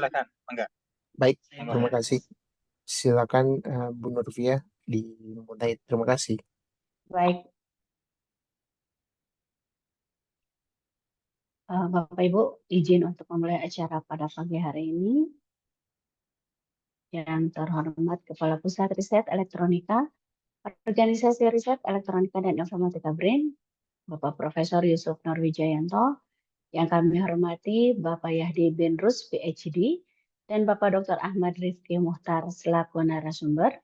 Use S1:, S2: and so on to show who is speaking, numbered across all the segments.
S1: Silakan, enggak.
S2: Baik, terima
S1: Monggo.
S2: kasih. Silakan Bu Nurvia dimulai. Terima kasih.
S3: Baik, Bapak Ibu, izin untuk memulai acara pada pagi hari ini. Yang terhormat Kepala Pusat Riset Elektronika, Organisasi Riset Elektronika dan Informatika BRIN, Bapak Profesor Yusuf Nurwijayanto, yang kami hormati Bapak Yahdi bin Rus, PhD, dan Bapak Dr. Ahmad Rifki Muhtar selaku narasumber.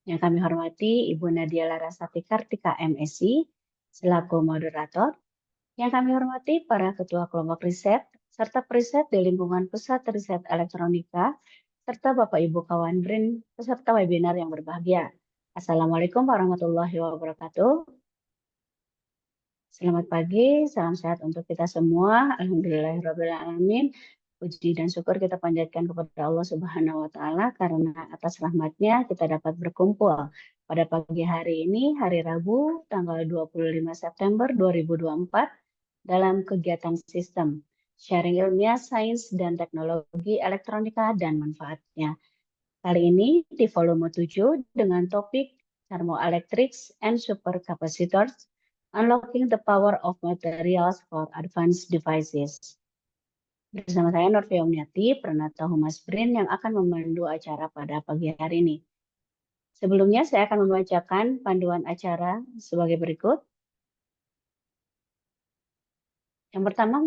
S3: Yang kami hormati Ibu Nadia Larasati Kartika, MSc, selaku moderator. Yang kami hormati para ketua kelompok riset, serta periset di lingkungan Pusat Riset Elektronika, serta Bapak Ibu kawan BRIN, peserta webinar yang berbahagia. Assalamualaikum warahmatullahi wabarakatuh. Selamat pagi, salam sehat untuk kita semua. Alhamdulillahirrahmanirrahim. Puji dan syukur kita panjatkan kepada Allah Subhanahu wa Ta'ala karena atas rahmatnya kita dapat berkumpul pada pagi hari ini, hari Rabu, tanggal 25 September 2024, dalam kegiatan sistem sharing ilmiah, sains, dan teknologi elektronika dan manfaatnya. Kali ini di volume 7 dengan topik Thermoelectrics and Supercapacitors, Unlocking the Power of Materials for Advanced Devices. Bersama saya Nurvia Umniati, Pranata Humas BRIN yang akan memandu acara pada pagi hari ini. Sebelumnya saya akan membacakan panduan acara sebagai berikut. Yang pertama,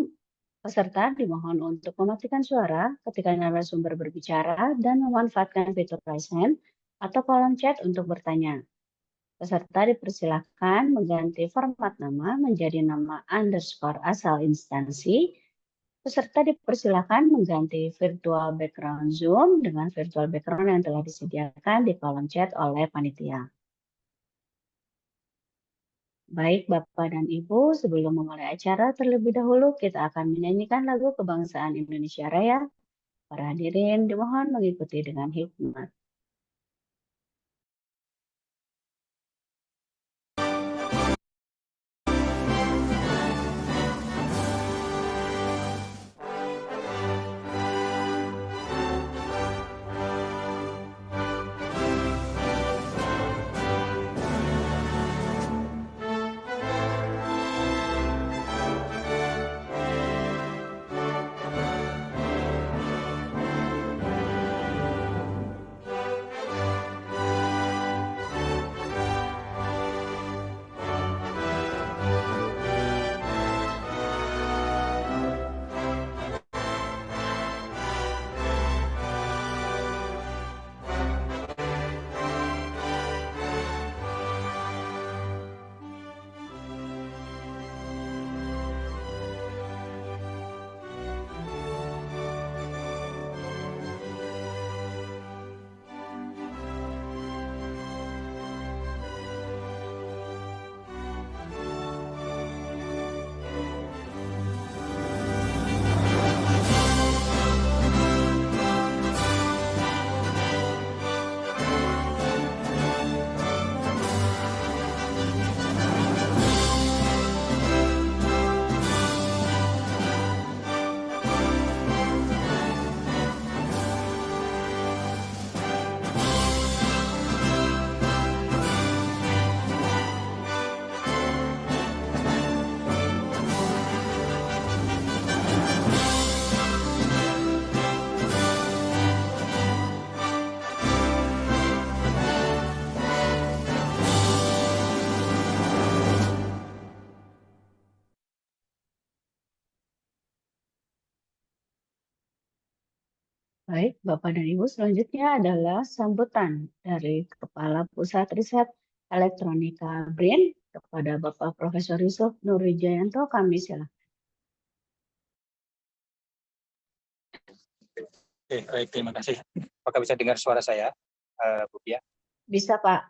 S3: peserta dimohon untuk mematikan suara ketika narasumber berbicara dan memanfaatkan fitur raise hand atau kolom chat untuk bertanya. Peserta dipersilakan mengganti format nama menjadi nama underscore asal instansi. Peserta dipersilakan mengganti virtual background Zoom dengan virtual background yang telah disediakan di kolom chat oleh panitia. Baik Bapak dan Ibu, sebelum memulai acara terlebih dahulu kita akan menyanyikan lagu Kebangsaan Indonesia Raya. Para hadirin dimohon mengikuti dengan hikmat. Baik, Bapak dan Ibu, selanjutnya adalah sambutan dari Kepala Pusat Riset Elektronika BRIN kepada Bapak Profesor Yusuf Nurwijayanto. Kami silakan.
S1: Oke, baik, terima kasih. Apakah bisa dengar suara saya, Bu Pia?
S3: Bisa, Pak.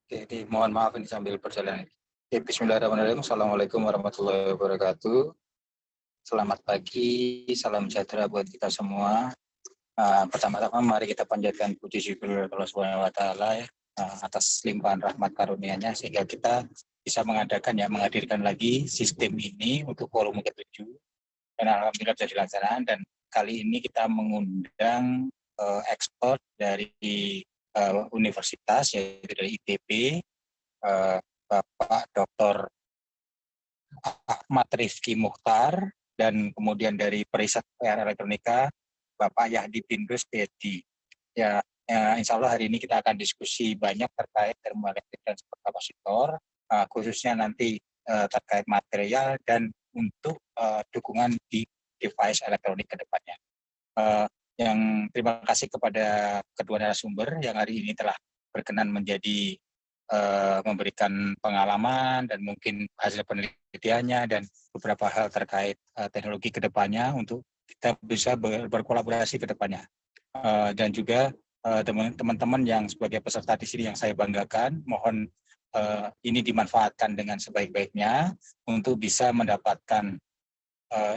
S1: Oke, mohon maaf ini sambil perjalanan. Oke, Bismillahirrahmanirrahim. Assalamualaikum warahmatullahi wabarakatuh. Selamat pagi, salam sejahtera buat kita semua. Pertama-tama mari kita panjatkan puji syukur Allah Subhanahu wa Ta'ala atas limpahan rahmat karunia-Nya sehingga kita bisa menghadirkan lagi sistem ini untuk volume ke-7 dan alhamdulillah bisa dilaksanakan dan kali ini kita mengundang ekspert dari universitas, yaitu dari ITB, Bapak Dr. Ahmad Rifki Mukhtar, dan kemudian dari Periset PR Elektronika, Bapak Yahdi Bindus, PhD. Ya, insya Allah hari ini kita akan diskusi banyak terkait termoelektrik dan superkapasitor, khususnya nanti terkait material dan untuk dukungan di device elektronik ke depannya. Yang terima kasih kepada kedua narasumber yang hari ini telah berkenan menjadi memberikan pengalaman dan mungkin hasil penelitiannya dan beberapa hal terkait teknologi ke depannya untuk kita bisa berkolaborasi ke depannya. Dan juga teman-teman yang sebagai peserta di sini yang saya banggakan, mohon ini dimanfaatkan dengan sebaik-baiknya untuk bisa mendapatkan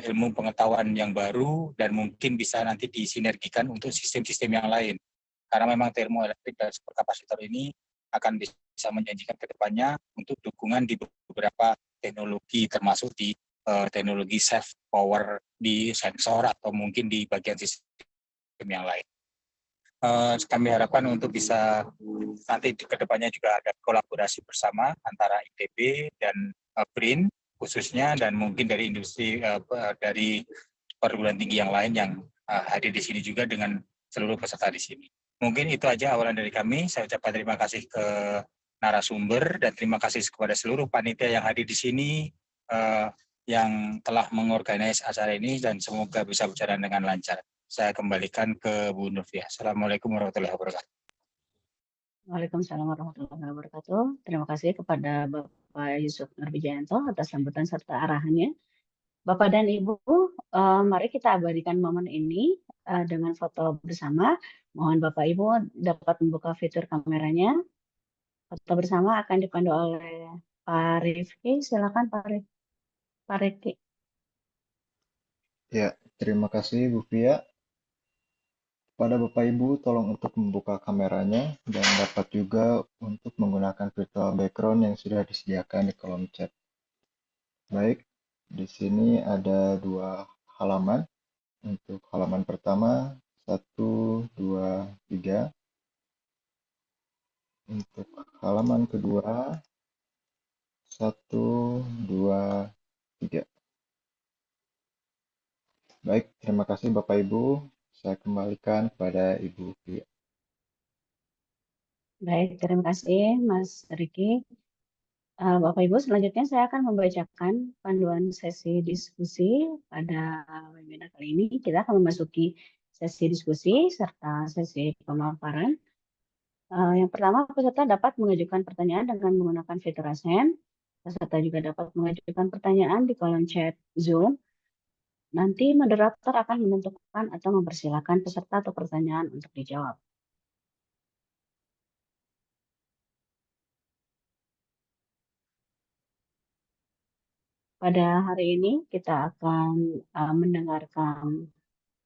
S1: ilmu pengetahuan yang baru dan mungkin bisa nanti disinergikan untuk sistem-sistem yang lain. Karena memang termoelektrik dan superkapasitor ini akan bisa menjanjikan ke depannya untuk dukungan di beberapa teknologi, termasuk di teknologi safe power di sensor atau mungkin di bagian sistem yang lain. Kami harapkan untuk bisa nanti ke depannya juga ada kolaborasi bersama antara ITB dan BRIN khususnya, dan mungkin dari industri dari perguruan tinggi yang lain yang hadir di sini juga dengan seluruh peserta di sini. Mungkin itu aja awalan dari kami. Saya ucapkan terima kasih ke narasumber dan terima kasih kepada seluruh panitia yang hadir di sini yang telah mengorganize acara ini, dan semoga bisa berjalan dengan lancar. Saya kembalikan ke Bu Nurfiah. Assalamualaikum warahmatullahi wabarakatuh.
S3: Waalaikumsalam warahmatullahi wabarakatuh. Terima kasih kepada Bapak Yusuf Nurbijayanto atas sambutan serta arahannya. Bapak dan Ibu, mari kita abadikan momen ini dengan foto bersama. Mohon Bapak Ibu dapat membuka fitur kameranya. Foto bersama akan dipandu oleh Pak Rifki. Silakan Pak Rifki.
S4: Ya, terima kasih Bu Fia. Pada Bapak Ibu, tolong untuk membuka kameranya dan dapat juga untuk menggunakan virtual background yang sudah disediakan di kolom chat. Baik, di sini ada 2 halaman. Untuk halaman pertama, 1, 2, 3. Untuk halaman kedua, 1, 2, 3. Baik, terima kasih Bapak Ibu. Saya kembalikan kepada Ibu Fia.
S3: Baik, terima kasih Mas Riki. Bapak Ibu, selanjutnya saya akan membacakan panduan sesi diskusi pada webinar kali ini. Kita akan memasuki sesi diskusi serta sesi pemaparan. Yang pertama, peserta dapat mengajukan pertanyaan dengan menggunakan fitur raise hand. Peserta juga dapat mengajukan pertanyaan di kolom chat Zoom. Nanti moderator akan menentukan atau mempersilakan peserta atau pertanyaan untuk dijawab. Pada hari ini kita akan mendengarkan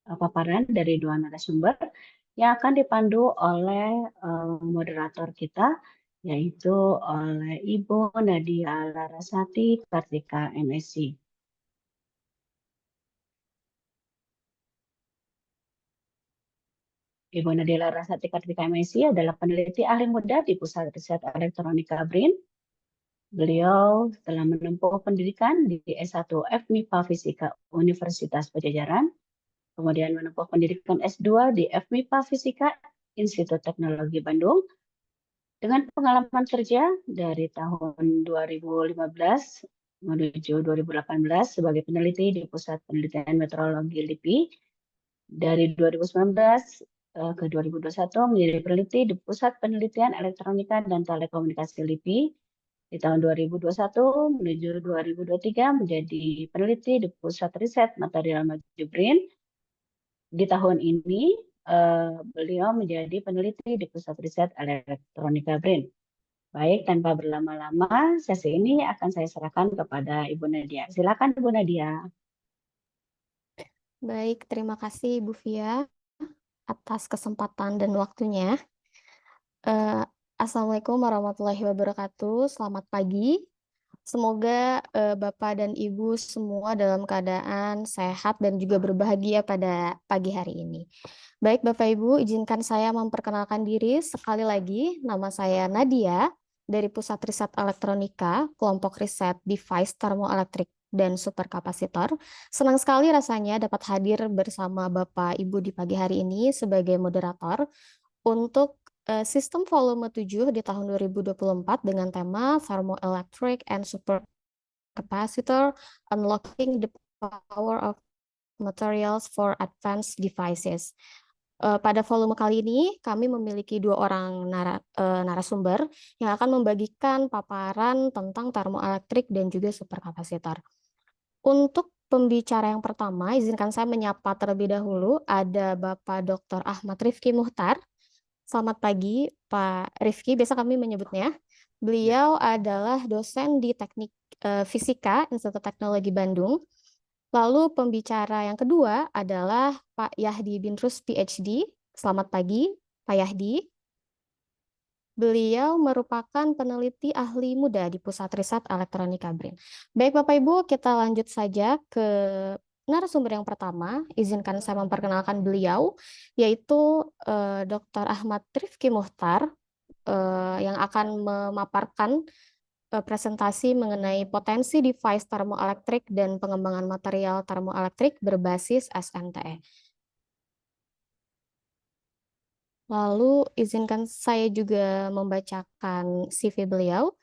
S3: paparan dari 2 narasumber yang akan dipandu oleh moderator kita, yaitu oleh Ibu Nadia Larasati Kartika MSc. Ibu Nadia Larasati Kartika MSc adalah peneliti ahli muda di Pusat Riset Elektronika BRIN. Beliau telah menempuh pendidikan di S1 FMIPA Fisika Universitas Pajajaran, kemudian menempuh pendidikan S2 di FMIPA Fisika Institut Teknologi Bandung, dengan pengalaman kerja dari tahun 2015 menuju 2018 sebagai peneliti di Pusat Penelitian Meteorologi LIPI. Dari 2019 ke 2021 menjadi peneliti di Pusat Penelitian Elektronika dan Telekomunikasi LIPI. Di tahun 2021 menuju 2023 menjadi peneliti di Pusat Riset Material Maju BRIN. Di tahun ini beliau menjadi peneliti di Pusat Riset Elektronika BRIN. Baik, tanpa berlama-lama, sesi ini akan saya serahkan kepada Ibu Nadia. Silakan Ibu Nadia.
S5: Baik, terima kasih Ibu Fia atas kesempatan dan waktunya. Assalamualaikum warahmatullahi wabarakatuh. Selamat pagi. Semoga Bapak dan Ibu semua dalam keadaan sehat dan juga berbahagia pada pagi hari ini. Baik Bapak Ibu, izinkan saya memperkenalkan diri sekali lagi. Nama saya Nadia dari Pusat Riset Elektronika, kelompok riset Device Thermoelektrik dan Superkapasitor. Senang sekali rasanya dapat hadir bersama Bapak Ibu di pagi hari ini sebagai moderator untuk sistem volume 7 di tahun 2024 dengan tema Thermoelectric and Supercapacitor Unlocking the Power of Materials for Advanced Devices. Pada volume kali ini, kami memiliki dua orang narasumber yang akan membagikan paparan tentang termoelektrik dan juga superkapasitor. Untuk pembicara yang pertama, izinkan saya menyapa terlebih dahulu, ada Bapak Dr. Ahmad Rifki Muhtar. Selamat pagi, Pak Rifki, biasa kami menyebutnya. Beliau adalah dosen di Teknik Fisika Institut Teknologi Bandung. Lalu pembicara yang kedua adalah Pak Yahdi Binrus, PhD. Selamat pagi, Pak Yahdi. Beliau merupakan peneliti ahli muda di Pusat Riset Elektronika BRIN. Baik Bapak Ibu, kita lanjut saja ke narasumber yang pertama. Izinkan saya memperkenalkan beliau, yaitu Dr. Ahmad Rifki Muhtar, yang akan memaparkan presentasi mengenai potensi device termoelektrik dan pengembangan material termoelektrik berbasis SNTE. Lalu izinkan saya juga membacakan CV beliau.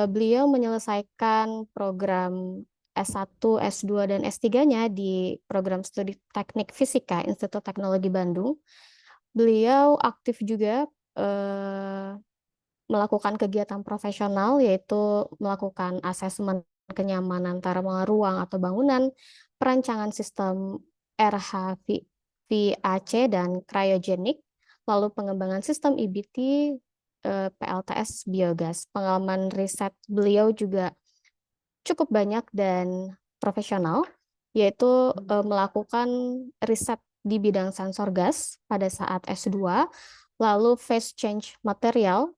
S5: Beliau menyelesaikan program S1, S2, dan S3-nya di program studi teknik fisika Institut Teknologi Bandung. Beliau aktif juga melakukan kegiatan profesional, yaitu melakukan asesmen kenyamanan thermal ruang atau bangunan, perancangan sistem RHVAC dan cryogenik, lalu pengembangan sistem EBT, PLTS biogas. Pengalaman riset beliau juga cukup banyak dan profesional, yaitu melakukan riset di bidang sensor gas pada saat S2, lalu phase change material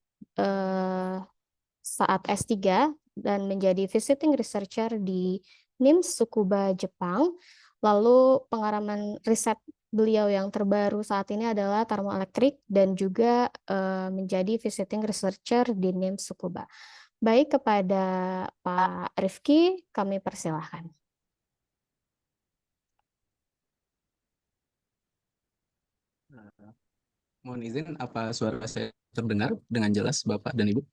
S5: saat S3, dan menjadi visiting researcher di NIMS Tsukuba, Jepang. Lalu pengalaman riset beliau yang terbaru saat ini adalah termoelektrik dan juga menjadi visiting researcher di NIMS Tsukuba. Baik, kepada Pak Rifki, kami persilahkan.
S6: Mohon izin, apa suara saya terdengar dengan jelas, Bapak dan Ibu?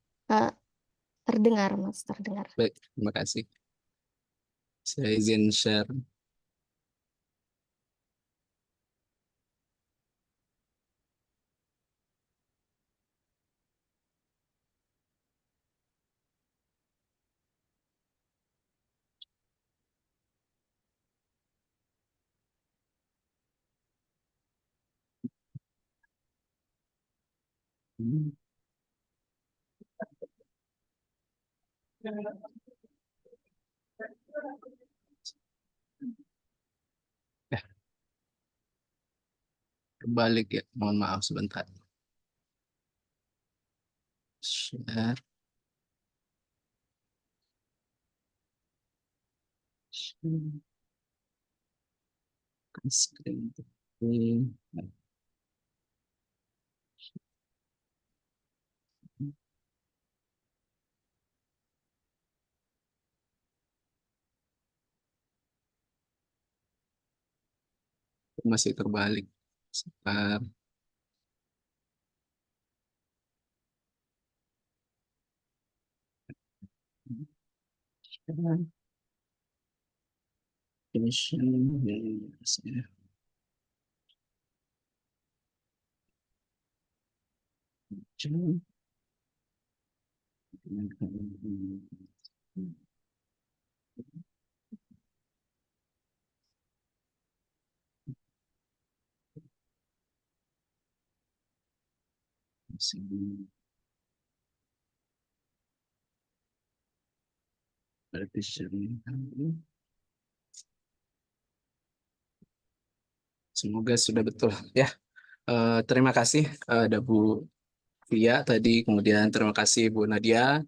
S5: Terdengar, Mas, terdengar.
S6: Baik, terima kasih. Saya izin share. Ya, terbalik ya, mohon maaf sebentar. Share. Screen. Masih terbalik. Sebentar. Semoga sudah betul ya. Terima kasih ada Bu Via tadi, kemudian terima kasih Bu Nadia,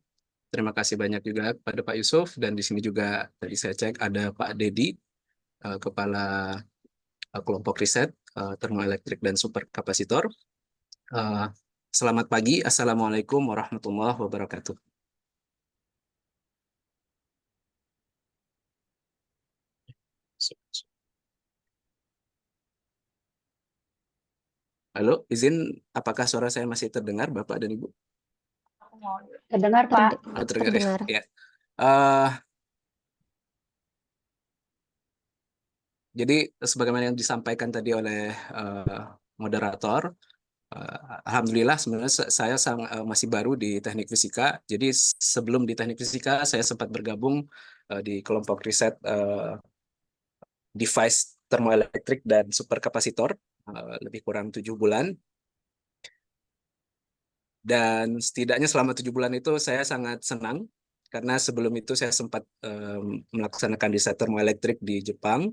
S6: Terima kasih banyak juga kepada Pak Yusuf, dan di sini juga tadi saya cek ada Pak Dedi, Kepala Kelompok Riset Termoelektrik dan Superkapasitor. Selamat pagi, Assalamualaikum warahmatullahi wabarakatuh. Halo, izin, apakah suara saya masih terdengar, Bapak dan Ibu?
S3: Terdengar, Pak.
S6: Terdengar ya?
S5: Terdengar.
S6: Ya. Jadi sebagaimana yang disampaikan tadi oleh moderator, alhamdulillah sebenarnya saya masih baru di teknik fisika. Jadi sebelum di teknik fisika saya sempat bergabung di kelompok riset device termoelektrik dan superkapasitor lebih kurang 7 bulan. Dan setidaknya selama 7 bulan itu saya sangat senang karena sebelum itu saya sempat melaksanakan riset termoelektrik di Jepang.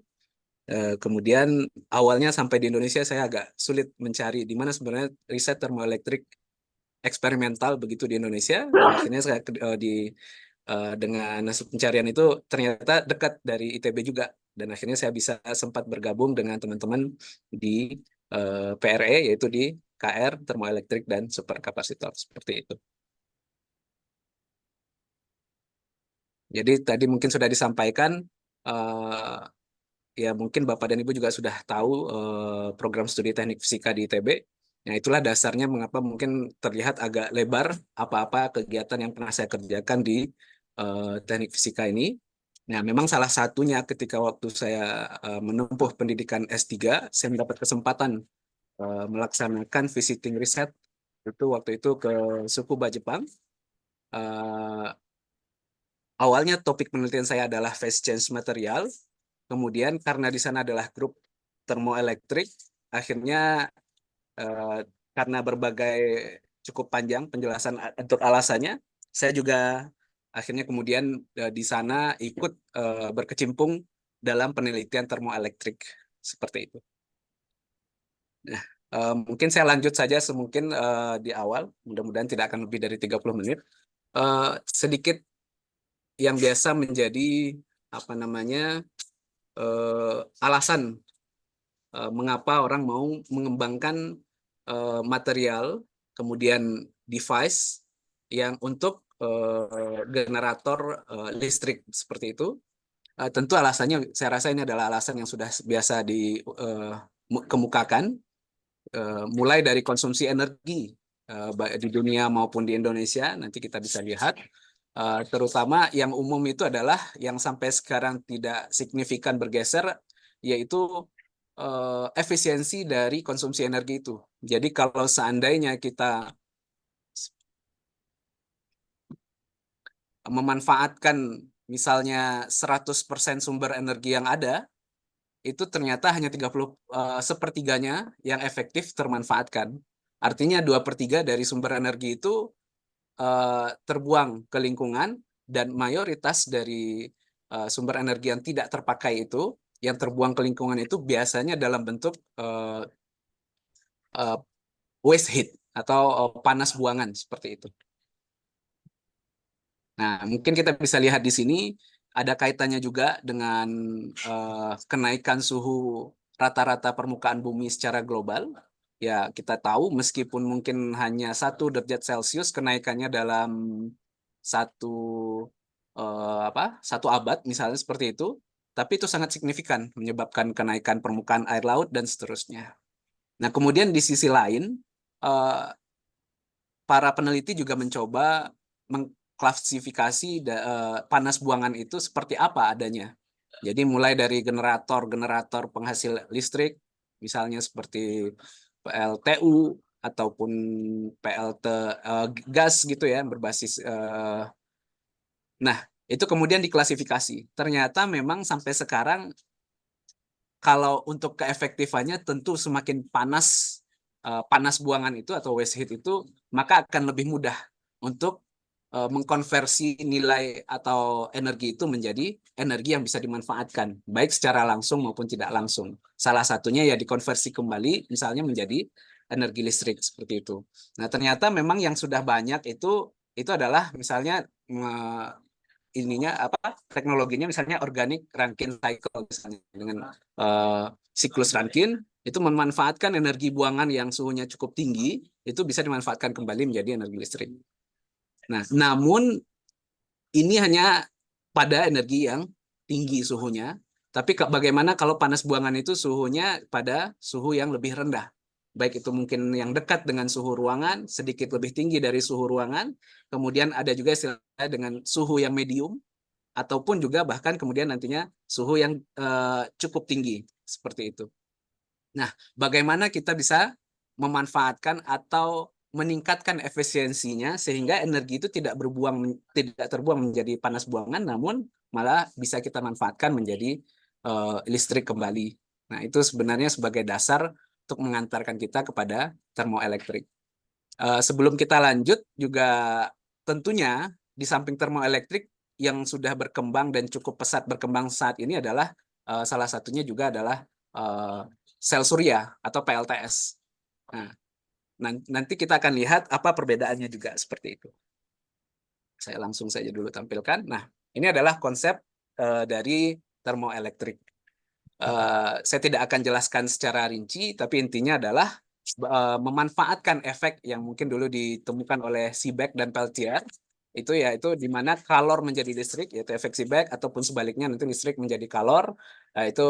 S6: Kemudian awalnya sampai di Indonesia saya agak sulit mencari di mana sebenarnya riset termoelektrik eksperimental begitu di Indonesia. Dan akhirnya saya dengan hasil pencarian itu ternyata dekat dari ITB juga. Dan akhirnya saya bisa sempat bergabung dengan teman-teman di PRE, yaitu di KR, termoelektrik dan superkapasitor, seperti itu. Jadi tadi mungkin sudah disampaikan, ya mungkin Bapak dan Ibu juga sudah tahu program studi teknik fisika di ITB. Nah, itulah dasarnya mengapa mungkin terlihat agak lebar apa-apa kegiatan yang pernah saya kerjakan di teknik fisika ini. Nah, memang salah satunya ketika waktu saya menempuh pendidikan S3, saya mendapat kesempatan melaksanakan visiting riset itu waktu itu ke Tsukuba, Jepang. Awalnya topik penelitian saya adalah phase change material. Kemudian karena di sana adalah grup termoelektrik, akhirnya karena berbagai cukup panjang penjelasan untuk alasannya, saya juga akhirnya kemudian di sana ikut berkecimpung dalam penelitian termoelektrik seperti itu. Nah, mungkin saya lanjut saja semungkin di awal, mudah-mudahan tidak akan lebih dari 30 menit. Sedikit yang biasa menjadi apa namanya alasan mengapa orang mau mengembangkan material, kemudian device yang untuk generator listrik seperti itu. Tentu alasannya, saya rasa ini adalah alasan yang sudah biasa dikemukakan, mulai dari konsumsi energi baik di dunia maupun di Indonesia, nanti kita bisa lihat. Terutama yang umum itu adalah yang sampai sekarang tidak signifikan bergeser, yaitu efisiensi dari konsumsi energi itu. Jadi kalau seandainya kita memanfaatkan misalnya 100% sumber energi yang ada, itu ternyata hanya 30/3-nya yang efektif termanfaatkan. Artinya 2/3 dari sumber energi itu terbuang ke lingkungan, dan mayoritas dari sumber energi yang tidak terpakai itu, yang terbuang ke lingkungan itu biasanya dalam bentuk waste heat atau panas buangan seperti itu. Nah, mungkin kita bisa lihat di sini ada kaitannya juga dengan kenaikan suhu rata-rata permukaan bumi secara global. Ya, kita tahu meskipun mungkin hanya 1 derajat Celcius kenaikannya dalam satu abad misalnya seperti itu, tapi itu sangat signifikan menyebabkan kenaikan permukaan air laut dan seterusnya. Nah, kemudian di sisi lain, para peneliti juga mencoba mengklasifikasi panas buangan itu seperti apa adanya. Jadi mulai dari generator-generator penghasil listrik, misalnya seperti PLTU ataupun PLT gas gitu ya, berbasis. Nah, itu kemudian diklasifikasi. Ternyata memang sampai sekarang kalau untuk keefektifannya tentu semakin panas buangan itu atau waste heat itu, maka akan lebih mudah untuk mengkonversi nilai atau energi itu menjadi energi yang bisa dimanfaatkan, baik secara langsung maupun tidak langsung. Salah satunya ya dikonversi kembali misalnya menjadi energi listrik seperti itu. Nah, ternyata memang yang sudah banyak itu itu adalah misalnya teknologinya misalnya organic Rankine cycle misalnya dengan siklus Rankine itu memanfaatkan energi buangan yang suhunya cukup tinggi itu bisa dimanfaatkan kembali menjadi energi listrik. Nah, namun ini hanya pada energi yang tinggi suhunya, tapi bagaimana kalau panas buangan itu suhunya pada suhu yang lebih rendah? Baik itu mungkin yang dekat dengan suhu ruangan, sedikit lebih tinggi dari suhu ruangan, kemudian ada juga istilahnya dengan suhu yang medium, ataupun juga bahkan kemudian nantinya suhu yang cukup tinggi, seperti itu. Nah, bagaimana kita bisa memanfaatkan atau meningkatkan efisiensinya sehingga energi itu tidak terbuang menjadi panas buangan, namun malah bisa kita manfaatkan menjadi listrik kembali. Nah, itu sebenarnya sebagai dasar untuk mengantarkan kita kepada termoelektrik. Sebelum kita lanjut juga tentunya di samping termoelektrik yang sudah berkembang dan cukup pesat berkembang saat ini adalah salah satunya juga adalah sel surya atau PLTS. Nah, nanti kita akan lihat apa perbedaannya juga seperti itu. Saya langsung saja dulu tampilkan. Nah, ini adalah konsep dari termoelektrik. Saya tidak akan jelaskan secara rinci, tapi intinya adalah memanfaatkan efek yang mungkin dulu ditemukan oleh Seebeck dan Peltier, itu yaitu di mana kalor menjadi listrik, yaitu efek Seebeck, ataupun sebaliknya nanti listrik menjadi kalor, itu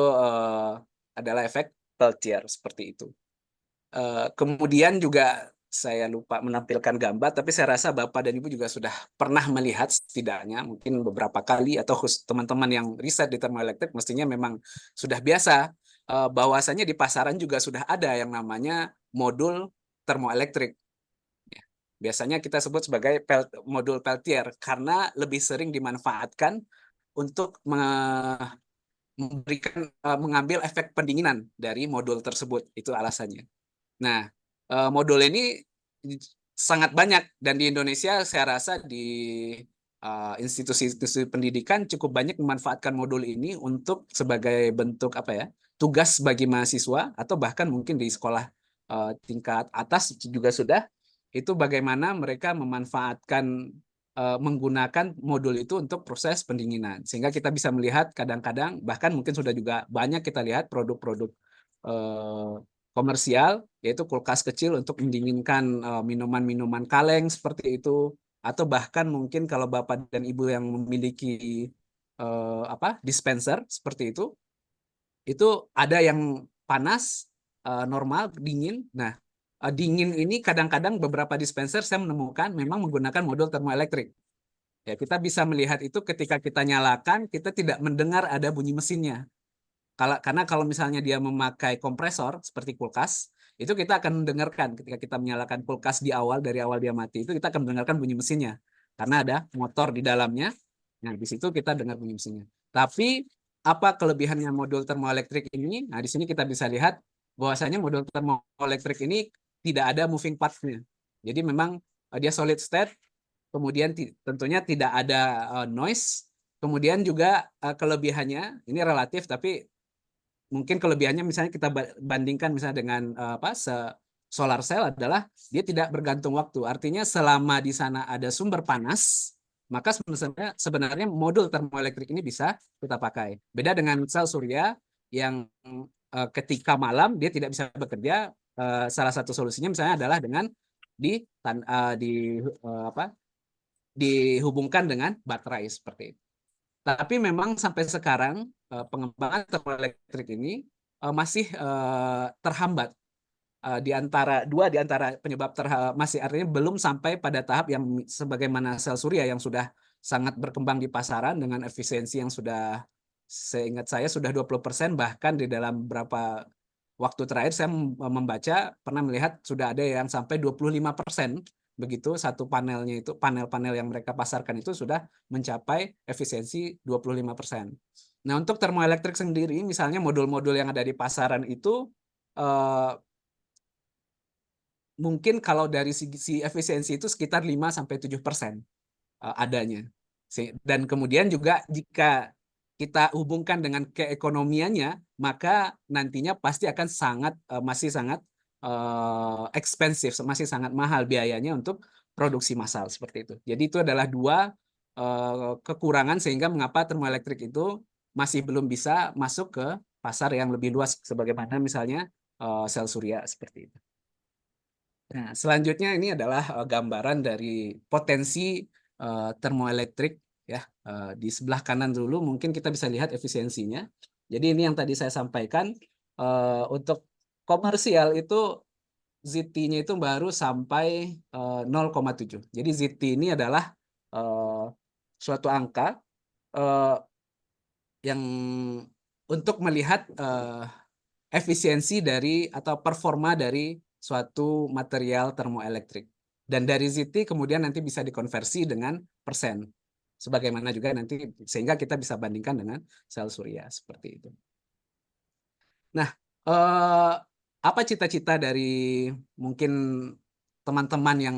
S6: adalah efek Peltier, seperti itu. Kemudian juga saya lupa menampilkan gambar, tapi saya rasa Bapak dan Ibu juga sudah pernah melihat setidaknya mungkin beberapa kali, atau teman-teman yang riset di termoelektrik mestinya memang sudah biasa bahwasanya di pasaran juga sudah ada yang namanya modul termoelektrik. Biasanya kita sebut sebagai modul Peltier karena lebih sering dimanfaatkan untuk mengambil efek pendinginan dari modul tersebut, itu alasannya. Nah, modul ini sangat banyak dan di Indonesia saya rasa di institusi-institusi pendidikan cukup banyak memanfaatkan modul ini untuk sebagai bentuk tugas bagi mahasiswa, atau bahkan mungkin di sekolah tingkat atas juga sudah, itu bagaimana mereka memanfaatkan menggunakan modul itu untuk proses pendinginan, sehingga kita bisa melihat kadang-kadang bahkan mungkin sudah juga banyak kita lihat produk-produk komersial, yaitu kulkas kecil untuk mendinginkan minuman-minuman kaleng seperti itu, atau bahkan mungkin kalau Bapak dan Ibu yang memiliki dispenser seperti itu ada yang panas, normal, dingin. Nah, dingin ini kadang-kadang beberapa dispenser saya menemukan memang menggunakan modul termoelektrik. Ya, kita bisa melihat itu ketika kita nyalakan, kita tidak mendengar ada bunyi mesinnya. Karena kalau misalnya dia memakai kompresor seperti kulkas, itu kita akan mendengarkan ketika kita menyalakan kulkas dari awal dia mati, itu kita akan mendengarkan bunyi mesinnya. Karena ada motor di dalamnya, nah di situ kita dengar bunyi mesinnya. Tapi apa kelebihannya modul termoelektrik ini? Nah di sini kita bisa lihat bahwasanya modul termoelektrik ini tidak ada moving parts-nya. Jadi memang dia solid state, kemudian tentunya tidak ada noise, kemudian juga kelebihannya, ini relatif tapi mungkin kelebihannya misalnya kita bandingkan misalnya dengan solar cell adalah dia tidak bergantung waktu. Artinya selama di sana ada sumber panas, maka sebenarnya modul termoelektrik ini bisa kita pakai. Beda dengan sel surya yang ketika malam dia tidak bisa bekerja. Salah satu solusinya misalnya adalah dengan dihubungkan dengan baterai seperti itu. Tapi memang sampai sekarang pengembangan termoelektrik ini masih terhambat di antara penyebab masih, artinya belum sampai pada tahap yang sebagaimana sel surya yang sudah sangat berkembang di pasaran dengan efisiensi yang sudah, seingat saya sudah 20%, bahkan di dalam beberapa waktu terakhir saya membaca pernah melihat sudah ada yang sampai 25%. Begitu satu panelnya itu, panel-panel yang mereka pasarkan itu sudah mencapai efisiensi 25%. Nah, untuk termoelektrik sendiri, misalnya modul-modul yang ada di pasaran itu mungkin kalau dari sisi efisiensi itu sekitar 5-7% adanya. Dan kemudian juga jika kita hubungkan dengan keekonomiannya, maka nantinya pasti akan masih sangat ekspensif, masih sangat mahal biayanya untuk produksi massal seperti itu. Jadi itu adalah dua kekurangan sehingga mengapa termoelektrik itu masih belum bisa masuk ke pasar yang lebih luas sebagaimana misalnya sel surya seperti itu. Nah, selanjutnya ini adalah gambaran dari potensi termoelektrik ya. Di sebelah kanan dulu mungkin kita bisa lihat efisiensinya. Jadi ini yang tadi saya sampaikan untuk komersial itu ZT-nya itu baru sampai 0,7. Jadi ZT ini adalah suatu angka yang untuk melihat efisiensi dari atau performa dari suatu material termoelektrik. Dan dari ZT kemudian nanti bisa dikonversi dengan persen. Sebagaimana juga nanti sehingga kita bisa bandingkan dengan sel surya seperti itu. Nah, apa cita-cita dari mungkin teman-teman yang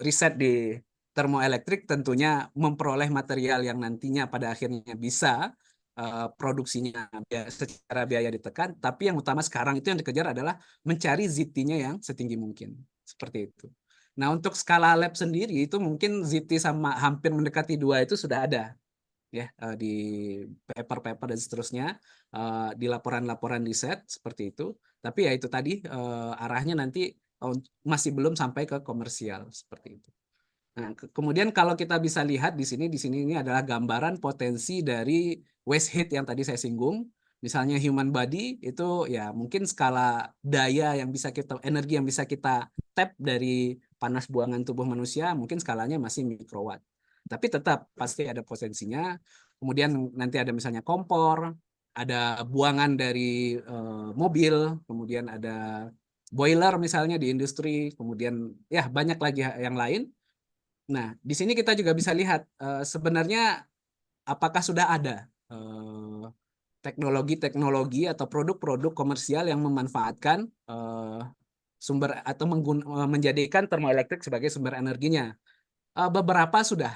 S6: riset di termoelektrik? Tentunya memperoleh material yang nantinya pada akhirnya bisa produksinya secara biaya ditekan, tapi yang utama sekarang itu yang dikejar adalah mencari ZT-nya yang setinggi mungkin, seperti itu. Nah, untuk skala lab sendiri itu mungkin ZT sama hampir mendekati 2 itu sudah ada ya di paper-paper dan seterusnya, di laporan-laporan riset seperti itu. Tapi ya itu tadi arahnya nanti masih belum sampai ke komersial seperti itu. Nah, kemudian kalau kita bisa lihat di sini ini adalah gambaran potensi dari waste heat yang tadi saya singgung. Misalnya human body itu ya mungkin skala daya yang bisa kita, energi yang bisa kita tap dari panas buangan tubuh manusia mungkin skalanya masih mikrowatt. Tapi tetap pasti ada potensinya. Kemudian nanti ada misalnya kompor, ada buangan dari mobil, kemudian ada boiler misalnya di industri, kemudian ya banyak lagi yang lain. Nah, di sini kita juga bisa lihat sebenarnya apakah sudah ada teknologi-teknologi atau produk-produk komersial yang memanfaatkan sumber atau menjadikan termoelektrik sebagai sumber energinya. Beberapa sudah.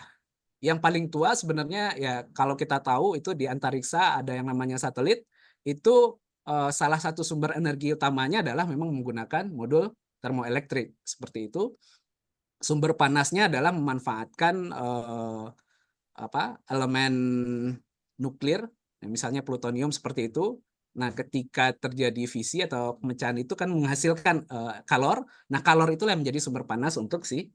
S6: Yang paling tua sebenarnya ya kalau kita tahu itu di antariksa ada yang namanya satelit, itu salah satu sumber energi utamanya adalah memang menggunakan modul termoelektrik seperti itu. Sumber panasnya adalah memanfaatkan elemen nuklir, misalnya plutonium seperti itu. Nah, ketika terjadi fisi atau pemecahan itu kan menghasilkan kalor. Nah, kalor itulah yang menjadi sumber panas untuk si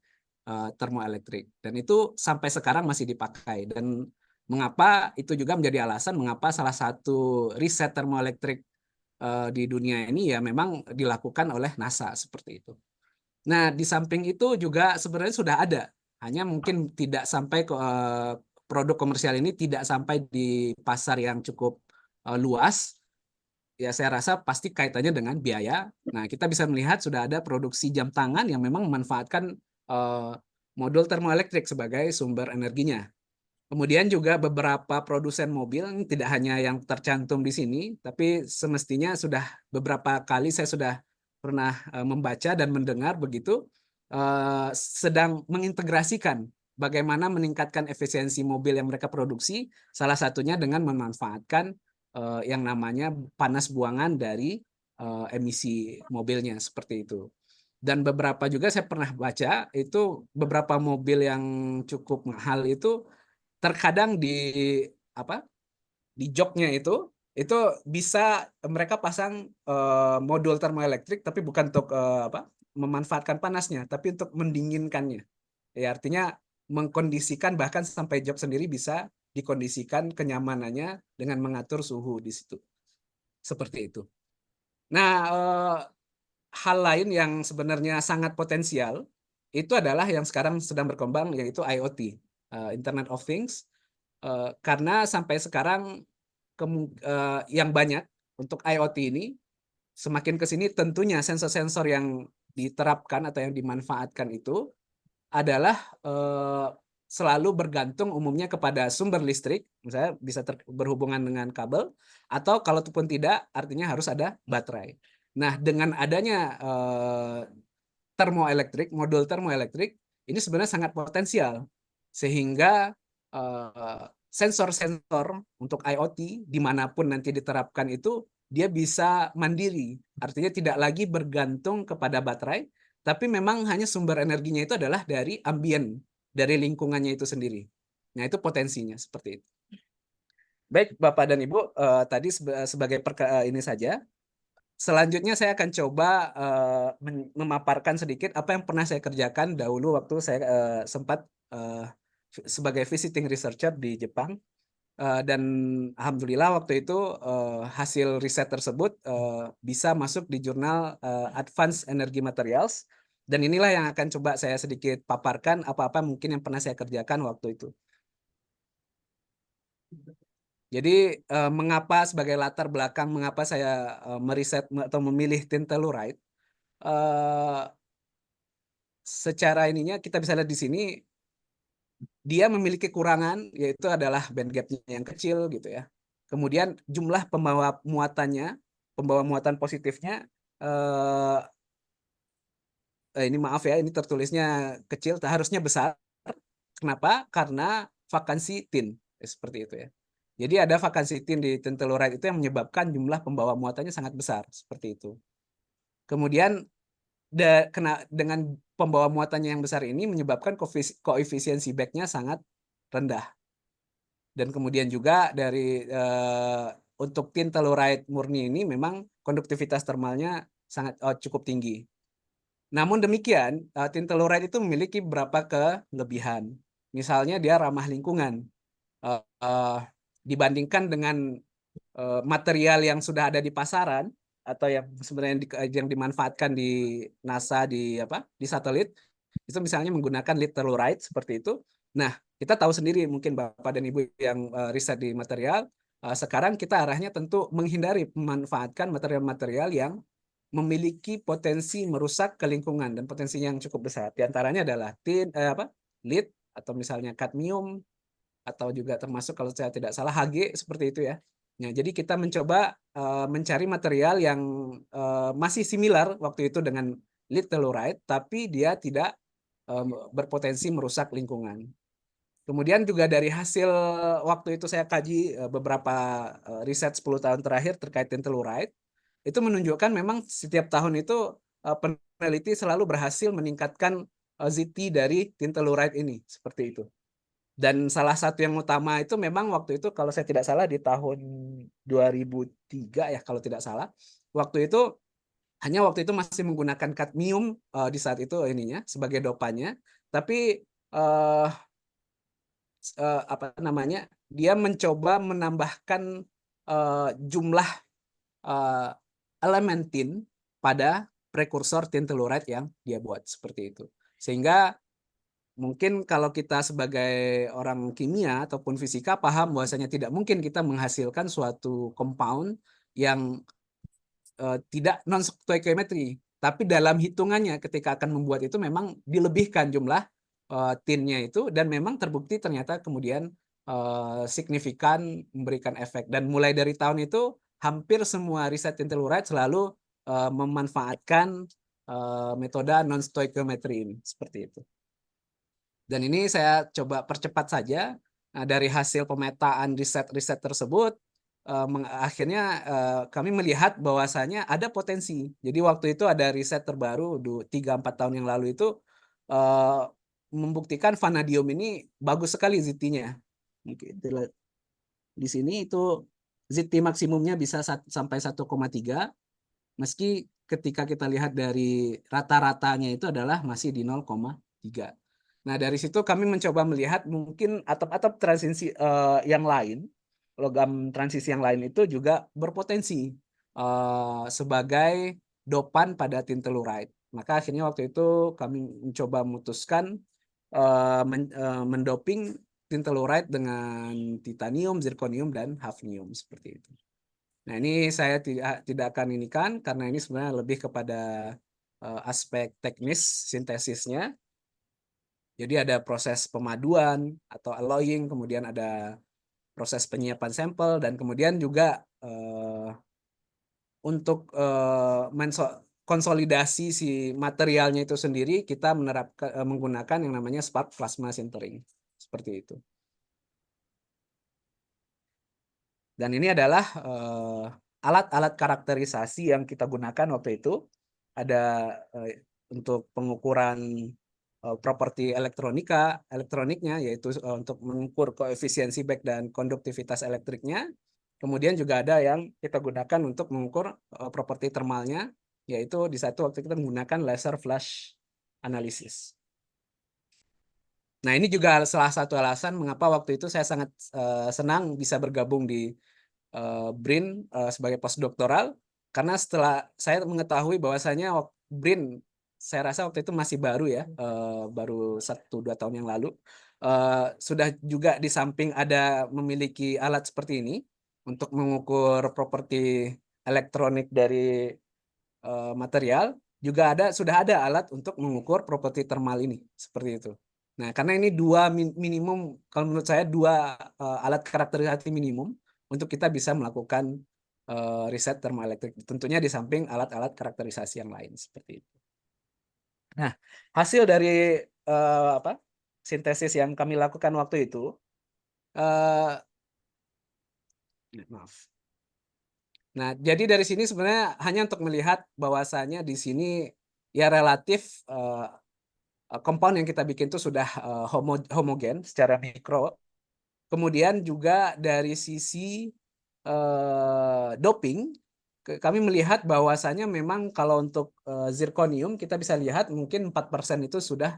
S6: termoelektrik. Dan itu sampai sekarang masih dipakai. Dan mengapa itu juga menjadi alasan mengapa salah satu riset termoelektrik di dunia ini ya memang dilakukan oleh NASA seperti itu. Nah, di samping itu juga sebenarnya sudah ada, hanya mungkin tidak sampai ke produk komersial ini tidak sampai di pasar yang cukup luas. Ya, saya rasa pasti kaitannya dengan biaya. Nah, kita bisa melihat sudah ada produksi jam tangan yang memang memanfaatkan modul termoelektrik sebagai sumber energinya. Kemudian juga beberapa produsen mobil, tidak hanya yang tercantum di sini, tapi semestinya sudah beberapa kali saya sudah pernah membaca dan mendengar begitu sedang mengintegrasikan bagaimana meningkatkan efisiensi mobil yang mereka produksi, salah satunya dengan memanfaatkan yang namanya panas buangan dari emisi mobilnya seperti itu. Dan beberapa juga saya pernah baca itu beberapa mobil yang cukup mahal itu terkadang di joknya itu bisa mereka pasang modul termoelektrik tapi bukan untuk memanfaatkan panasnya tapi untuk mendinginkannya. Ya, artinya mengkondisikan bahkan sampai jok sendiri bisa dikondisikan kenyamanannya dengan mengatur suhu di situ. Seperti itu. Nah, hal lain yang sebenarnya sangat potensial itu adalah yang sekarang sedang berkembang yaitu IoT, Internet of Things. Karena sampai sekarang yang banyak untuk IoT ini semakin ke sini tentunya sensor-sensor yang diterapkan atau yang dimanfaatkan itu adalah selalu bergantung umumnya kepada sumber listrik, misalnya bisa berhubungan dengan kabel, atau kalaupun tidak artinya harus ada baterai. Nah, dengan adanya termoelektrik, modul termoelektrik, ini sebenarnya sangat potensial sehingga sensor-sensor untuk IoT dimanapun nanti diterapkan itu dia bisa mandiri, artinya tidak lagi bergantung kepada baterai, tapi memang hanya sumber energinya itu adalah dari ambien, dari lingkungannya itu sendiri. Nah, itu potensinya seperti itu. Baik, Bapak dan Ibu, tadi sebagai ini saja. Selanjutnya saya akan coba memaparkan sedikit apa yang pernah saya kerjakan dahulu waktu saya sempat sebagai visiting researcher di Jepang. Dan alhamdulillah waktu itu hasil riset tersebut bisa masuk di jurnal Advanced Energy Materials, dan inilah yang akan coba saya sedikit paparkan apa-apa mungkin yang pernah saya kerjakan waktu itu. Jadi mengapa sebagai latar belakang mengapa saya meriset atau memilih tin telluride, secara ininya kita bisa lihat di sini dia memiliki kekurangan, yaitu adalah band gapnya yang kecil gitu ya. Kemudian jumlah pembawa muatan positifnya, ini maaf ya, ini tertulisnya kecil, harusnya besar. Kenapa? Karena vakansi tin, seperti itu ya. Jadi ada vakansi tin di tin telluride itu yang menyebabkan jumlah pembawa muatannya sangat besar, seperti itu. Kemudian dengan pembawa muatannya yang besar ini menyebabkan koefisiensi back-nya sangat rendah. Dan kemudian juga dari untuk tin telluride murni ini memang konduktivitas termalnya sangat cukup tinggi. Namun demikian, tin telluride itu memiliki beberapa kelebihan. Misalnya dia ramah lingkungan. Dibandingkan dengan material yang sudah ada di pasaran atau yang sebenarnya yang dimanfaatkan di NASA di satelit, itu misalnya menggunakan lead telluride seperti itu. Nah, kita tahu sendiri mungkin Bapak dan Ibu yang riset di material, sekarang kita arahnya tentu menghindari memanfaatkan material-material yang memiliki potensi merusak ke lingkungan dan potensinya yang cukup besar. Di antaranya adalah lead atau misalnya kadmium, atau juga termasuk kalau saya tidak salah Hg seperti itu ya. Nah, jadi kita mencoba mencari material yang masih similar waktu itu dengan lead telluride, tapi dia tidak berpotensi merusak lingkungan. Kemudian juga dari hasil waktu itu saya kaji beberapa riset 10 tahun terakhir terkait tin telluride, itu menunjukkan memang setiap tahun itu peneliti selalu berhasil meningkatkan ZT dari tin telluride ini, seperti itu. Dan salah satu yang utama itu memang waktu itu kalau saya tidak salah di tahun 2003 ya kalau tidak salah. Waktu itu waktu itu masih menggunakan kadmium di saat itu ininya sebagai dopannya, tapi dia mencoba menambahkan jumlah elemen tin pada prekursor tin telluride yang dia buat seperti itu. Sehingga mungkin kalau kita sebagai orang kimia ataupun fisika paham bahwasanya tidak mungkin kita menghasilkan suatu compound yang tidak non-stoichiometry. Tapi dalam hitungannya ketika akan membuat itu memang dilebihkan jumlah tinnya itu, dan memang terbukti ternyata kemudian signifikan memberikan efek. Dan mulai dari tahun itu hampir semua riset tin telluride selalu memanfaatkan metode non-stoichiometry ini, seperti itu. Dan ini saya coba percepat saja. Dari hasil pemetaan riset-riset tersebut, akhirnya kami melihat bahwasanya ada potensi. Jadi waktu itu ada riset terbaru 3-4 tahun yang lalu itu membuktikan vanadium ini bagus sekali ZT-nya. Di sini itu ZT maksimumnya bisa sampai 1,3, meski ketika kita lihat dari rata-ratanya itu adalah masih di 0,3. Nah, dari situ kami mencoba melihat mungkin atap-atap transisi yang lain, logam transisi yang lain itu juga berpotensi sebagai dopan pada tin telluride. Maka akhirnya waktu itu kami mencoba memutuskan mendoping tin telluride dengan titanium, zirconium, dan hafnium seperti itu. Nah, ini saya tidak akan inikan karena ini sebenarnya lebih kepada aspek teknis sintesisnya. Jadi ada proses pemaduan atau alloying, kemudian ada proses penyiapan sampel, dan kemudian juga untuk konsolidasi si materialnya itu sendiri kita menggunakan yang namanya spark plasma sintering. Seperti itu. Dan ini adalah alat-alat karakterisasi yang kita gunakan waktu itu. Ada untuk pengukuran properti elektroniknya, yaitu untuk mengukur koefisiensi back dan konduktivitas elektriknya. Kemudian juga ada yang kita gunakan untuk mengukur properti termalnya, yaitu di satu waktu kita menggunakan laser flash analysis. Nah, ini juga salah satu alasan mengapa waktu itu saya sangat senang bisa bergabung di BRIN sebagai postdoktoral, karena setelah saya mengetahui bahwasanya BRIN, saya rasa waktu itu masih baru ya, baru 1-2 tahun yang lalu, sudah juga di samping ada memiliki alat seperti ini untuk mengukur properti elektronik dari material, juga sudah ada alat untuk mengukur properti termal ini, seperti itu. Nah, karena ini minimum, kalau menurut saya 2 alat karakterisasi minimum untuk kita bisa melakukan riset termoelektrik, tentunya di samping alat-alat karakterisasi yang lain seperti itu. Nah, hasil dari sintesis yang kami lakukan waktu itu, maaf. Nah, jadi dari sini sebenarnya hanya untuk melihat bahwasanya di sini ya relatif compound yang kita bikin itu sudah homogen secara mikro. Kemudian juga dari sisi doping, kami melihat bahwasanya memang kalau untuk zirconium kita bisa lihat mungkin 4% itu sudah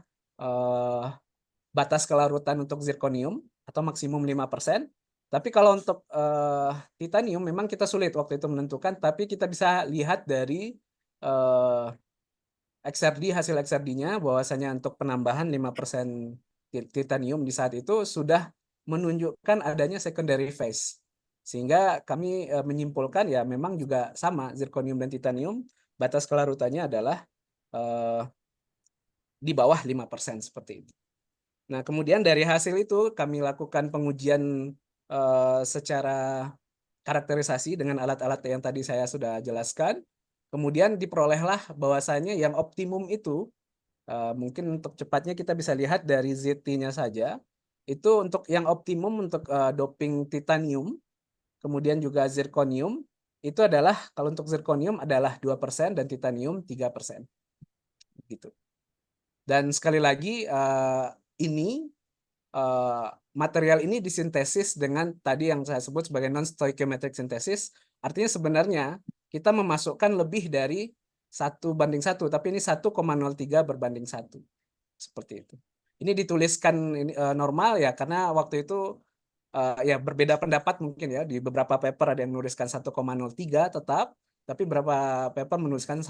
S6: batas kelarutan untuk zirconium atau maksimum 5%. Tapi kalau untuk titanium memang kita sulit waktu itu menentukan, tapi kita bisa lihat dari XRD, hasil XRD-nya bahwasanya untuk penambahan 5% titanium di saat itu sudah menunjukkan adanya secondary phase. Sehingga kami menyimpulkan ya memang juga sama, zirconium dan titanium batas kelarutannya adalah di bawah 5% seperti itu. Nah, kemudian dari hasil itu kami lakukan pengujian secara karakterisasi dengan alat-alat yang tadi saya sudah jelaskan. Kemudian diperolehlah bahwasanya yang optimum itu, mungkin untuk cepatnya kita bisa lihat dari ZT-nya saja. Itu untuk yang optimum untuk doping titanium, kemudian juga zirconium, itu adalah, kalau untuk zirconium adalah 2% dan titanium 3%. Gitu. Dan sekali lagi, ini material ini disintesis dengan tadi yang saya sebut sebagai non-stoichiometric synthesis. Artinya sebenarnya kita memasukkan lebih dari 1:1, tapi ini 1,03 berbanding 1. Seperti itu. Ini dituliskan normal ya, karena waktu itu ya berbeda pendapat mungkin ya. Di beberapa paper ada yang menuliskan 1,03 tetap, tapi beberapa paper menuliskan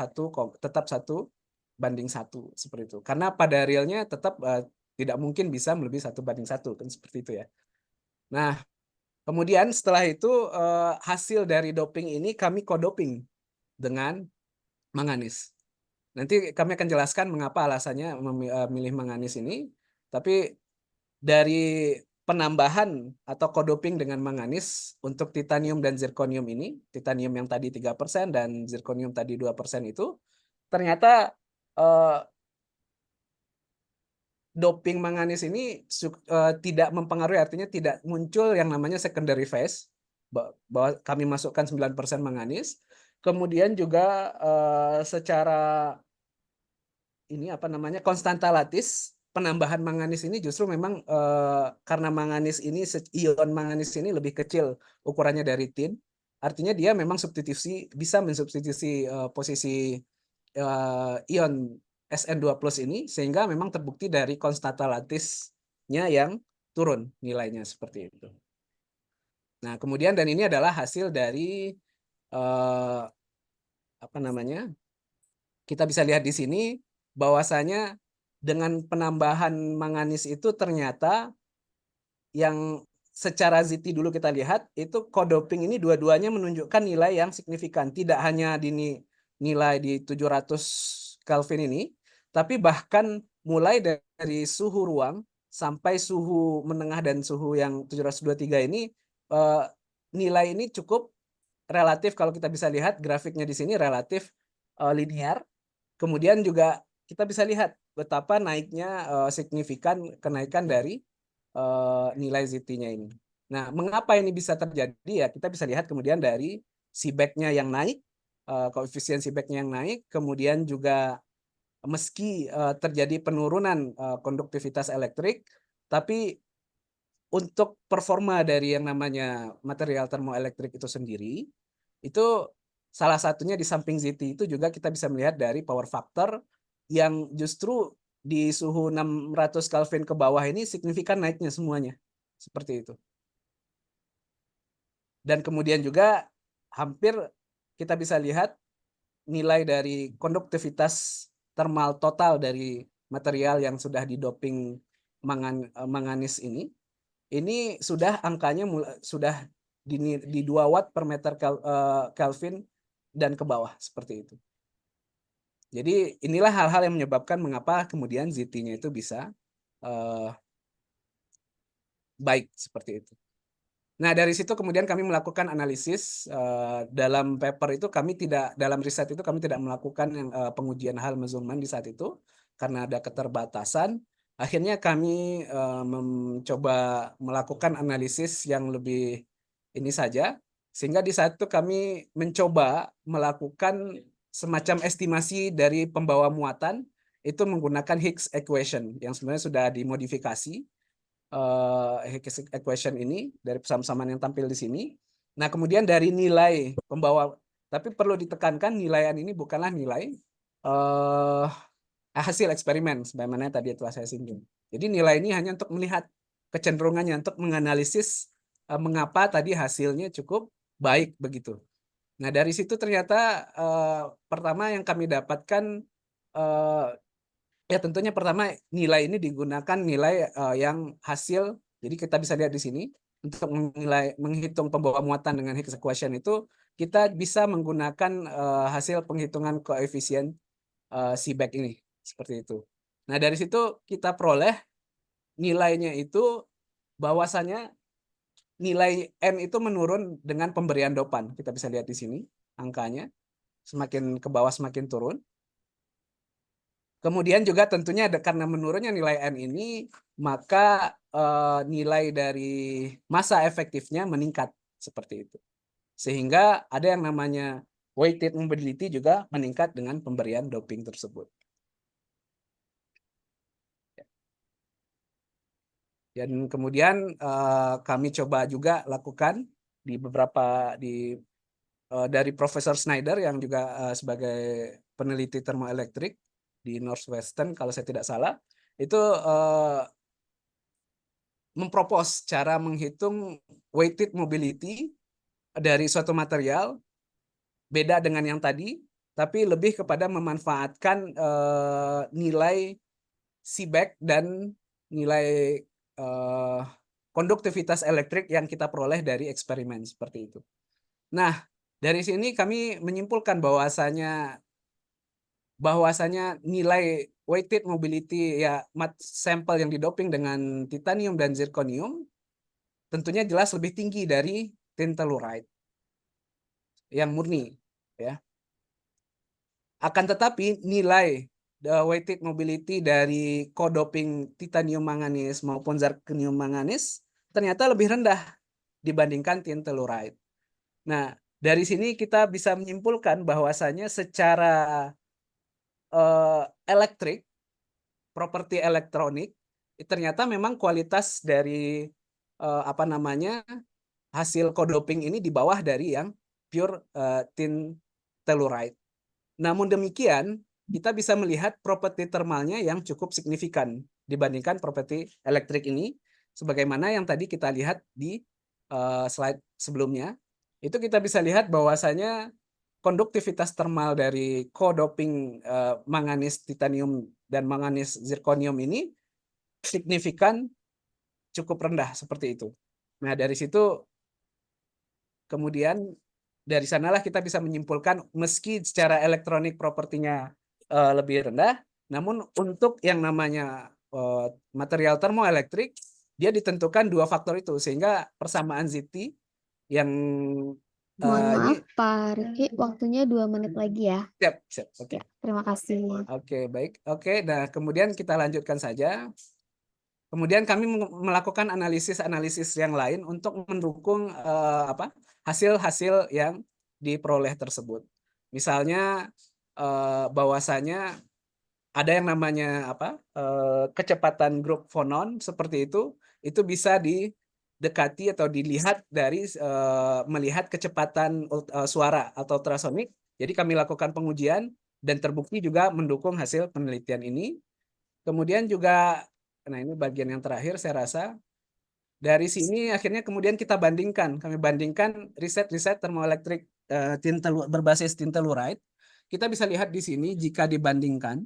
S6: tetap 1:1 seperti itu. Karena pada realnya tetap tidak mungkin bisa melebihi 1:1 kan seperti itu ya. Nah, kemudian setelah itu hasil dari doping ini kami co-doping dengan manganis. Nanti kami akan jelaskan mengapa alasannya memilih manganis ini. Tapi dari penambahan atau co-doping dengan manganis untuk titanium dan zirconium ini, titanium yang tadi 3% dan zirconium tadi 2% itu, ternyata doping manganis ini tidak mempengaruhi, artinya tidak muncul yang namanya secondary phase, bahwa kami masukkan 9% manganis. Kemudian juga secara konstanta lattice, penambahan manganis ini justru memang karena manganis ini, ion manganis ini lebih kecil ukurannya dari tin, artinya dia memang bisa mensubstitusi posisi ion SN2+ ini, sehingga memang terbukti dari konstanta lattice-nya yang turun nilainya seperti itu. Nah, kemudian dan ini adalah hasil dari kita bisa lihat di sini bahwasanya dengan penambahan manganis itu ternyata yang secara ZT dulu kita lihat itu co-doping ini dua-duanya menunjukkan nilai yang signifikan, tidak hanya di nilai di 700 Kelvin ini, tapi bahkan mulai dari suhu ruang sampai suhu menengah dan suhu yang 723 ini, nilai ini cukup relatif. Kalau kita bisa lihat grafiknya di sini relatif linear. Kemudian juga kita bisa lihat betapa naiknya signifikan kenaikan dari nilai ZT-nya ini. Nah, mengapa ini bisa terjadi ya? Kita bisa lihat kemudian dari Seebeck-nya yang naik, koefisien Seebeck-nya yang naik, kemudian juga meski terjadi penurunan konduktivitas elektrik, tapi untuk performa dari yang namanya material termoelektrik itu sendiri, itu salah satunya di samping ZT itu juga kita bisa melihat dari power factor yang justru di suhu 600 Kelvin ke bawah ini signifikan naiknya semuanya. Seperti itu. Dan kemudian juga hampir kita bisa lihat nilai dari konduktivitas termal total dari material yang sudah didoping manganis ini sudah angkanya sudah di 2 watt per meter Kelvin dan ke bawah seperti itu. Jadi inilah hal-hal yang menyebabkan mengapa kemudian ZT-nya itu bisa baik seperti itu. Nah, dari situ kemudian kami melakukan analisis dalam paper itu dalam riset itu kami tidak melakukan pengujian hal measurement di saat itu karena ada keterbatasan. Akhirnya kami mencoba melakukan analisis yang lebih ini saja, sehingga di saat itu kami mencoba melakukan semacam estimasi dari pembawa muatan itu menggunakan Higgs equation yang sebenarnya sudah dimodifikasi. Higgs equation ini dari persama-samaan yang tampil di sini. Nah, kemudian dari nilai pembawa, tapi perlu ditekankan nilaian ini bukanlah nilai hasil eksperimen, sebagaimana tadi telah saya singgung. Jadi nilai ini hanya untuk melihat kecenderungannya, untuk menganalisis mengapa tadi hasilnya cukup baik begitu. Nah, dari situ ternyata pertama yang kami dapatkan ya tentunya pertama nilai ini digunakan nilai yang hasil, jadi kita bisa lihat di sini untuk menghitung pembawa muatan dengan Higgs equation itu kita bisa menggunakan hasil penghitungan koefisien Seebeck ini seperti itu. Nah, dari situ kita peroleh nilainya itu bahwasanya nilai N itu menurun dengan pemberian dopan. Kita bisa lihat di sini angkanya semakin ke bawah semakin turun. Kemudian juga tentunya karena menurunnya nilai N ini, maka nilai dari massa efektifnya meningkat seperti itu. Sehingga ada yang namanya weighted mobility juga meningkat dengan pemberian doping tersebut. Dan kemudian kami coba juga lakukan di beberapa dari Profesor Schneider yang juga sebagai peneliti termoelektrik di Northwestern kalau saya tidak salah, itu mempropos cara menghitung weighted mobility dari suatu material beda dengan yang tadi, tapi lebih kepada memanfaatkan nilai Seebeck dan nilai konduktivitas elektrik yang kita peroleh dari eksperimen seperti itu. Nah, dari sini kami menyimpulkan bahwasanya nilai weighted mobility ya sampel yang didoping dengan titanium dan zirconium tentunya jelas lebih tinggi dari tin telluride yang murni ya. Akan tetapi nilai weighted mobility dari co-doping titanium manganis maupun zirconium manganis ternyata lebih rendah dibandingkan tin telluride. Nah, dari sini kita bisa menyimpulkan bahwasanya secara elektrik, properti elektronik, ternyata memang kualitas dari hasil co-doping ini di bawah dari yang pure tin telluride. Namun demikian, kita bisa melihat properti termalnya yang cukup signifikan dibandingkan properti elektrik ini, sebagaimana yang tadi kita lihat di slide sebelumnya. Itu kita bisa lihat bahwasanya konduktivitas termal dari co-doping manganis titanium dan manganis zirconium ini signifikan cukup rendah seperti itu. Nah, dari situ kemudian dari sanalah kita bisa menyimpulkan meski secara elektronik propertinya lebih rendah, namun untuk yang namanya material termoelektrik dia ditentukan 2 faktor itu sehingga persamaan ZT yang
S5: Mohon
S6: ini
S5: maaf, Pak Rifki, waktunya 2 menit lagi ya.
S6: siap. Oke.
S5: Ya, terima kasih.
S6: Oke, baik. Oke, nah kemudian kita lanjutkan saja. Kemudian kami melakukan analisis yang lain untuk mendukung hasil-hasil yang diperoleh tersebut. Misalnya bahwasanya ada yang namanya apa kecepatan grup fonon seperti itu bisa didekati atau dilihat dari melihat kecepatan suara atau ultrasonik. Jadi kami lakukan pengujian dan terbukti juga mendukung hasil penelitian ini. Kemudian juga, nah ini bagian yang terakhir saya rasa, dari sini akhirnya kemudian kami bandingkan riset-riset termoelektrik berbasis tintelluride. Kita bisa lihat di sini jika dibandingkan,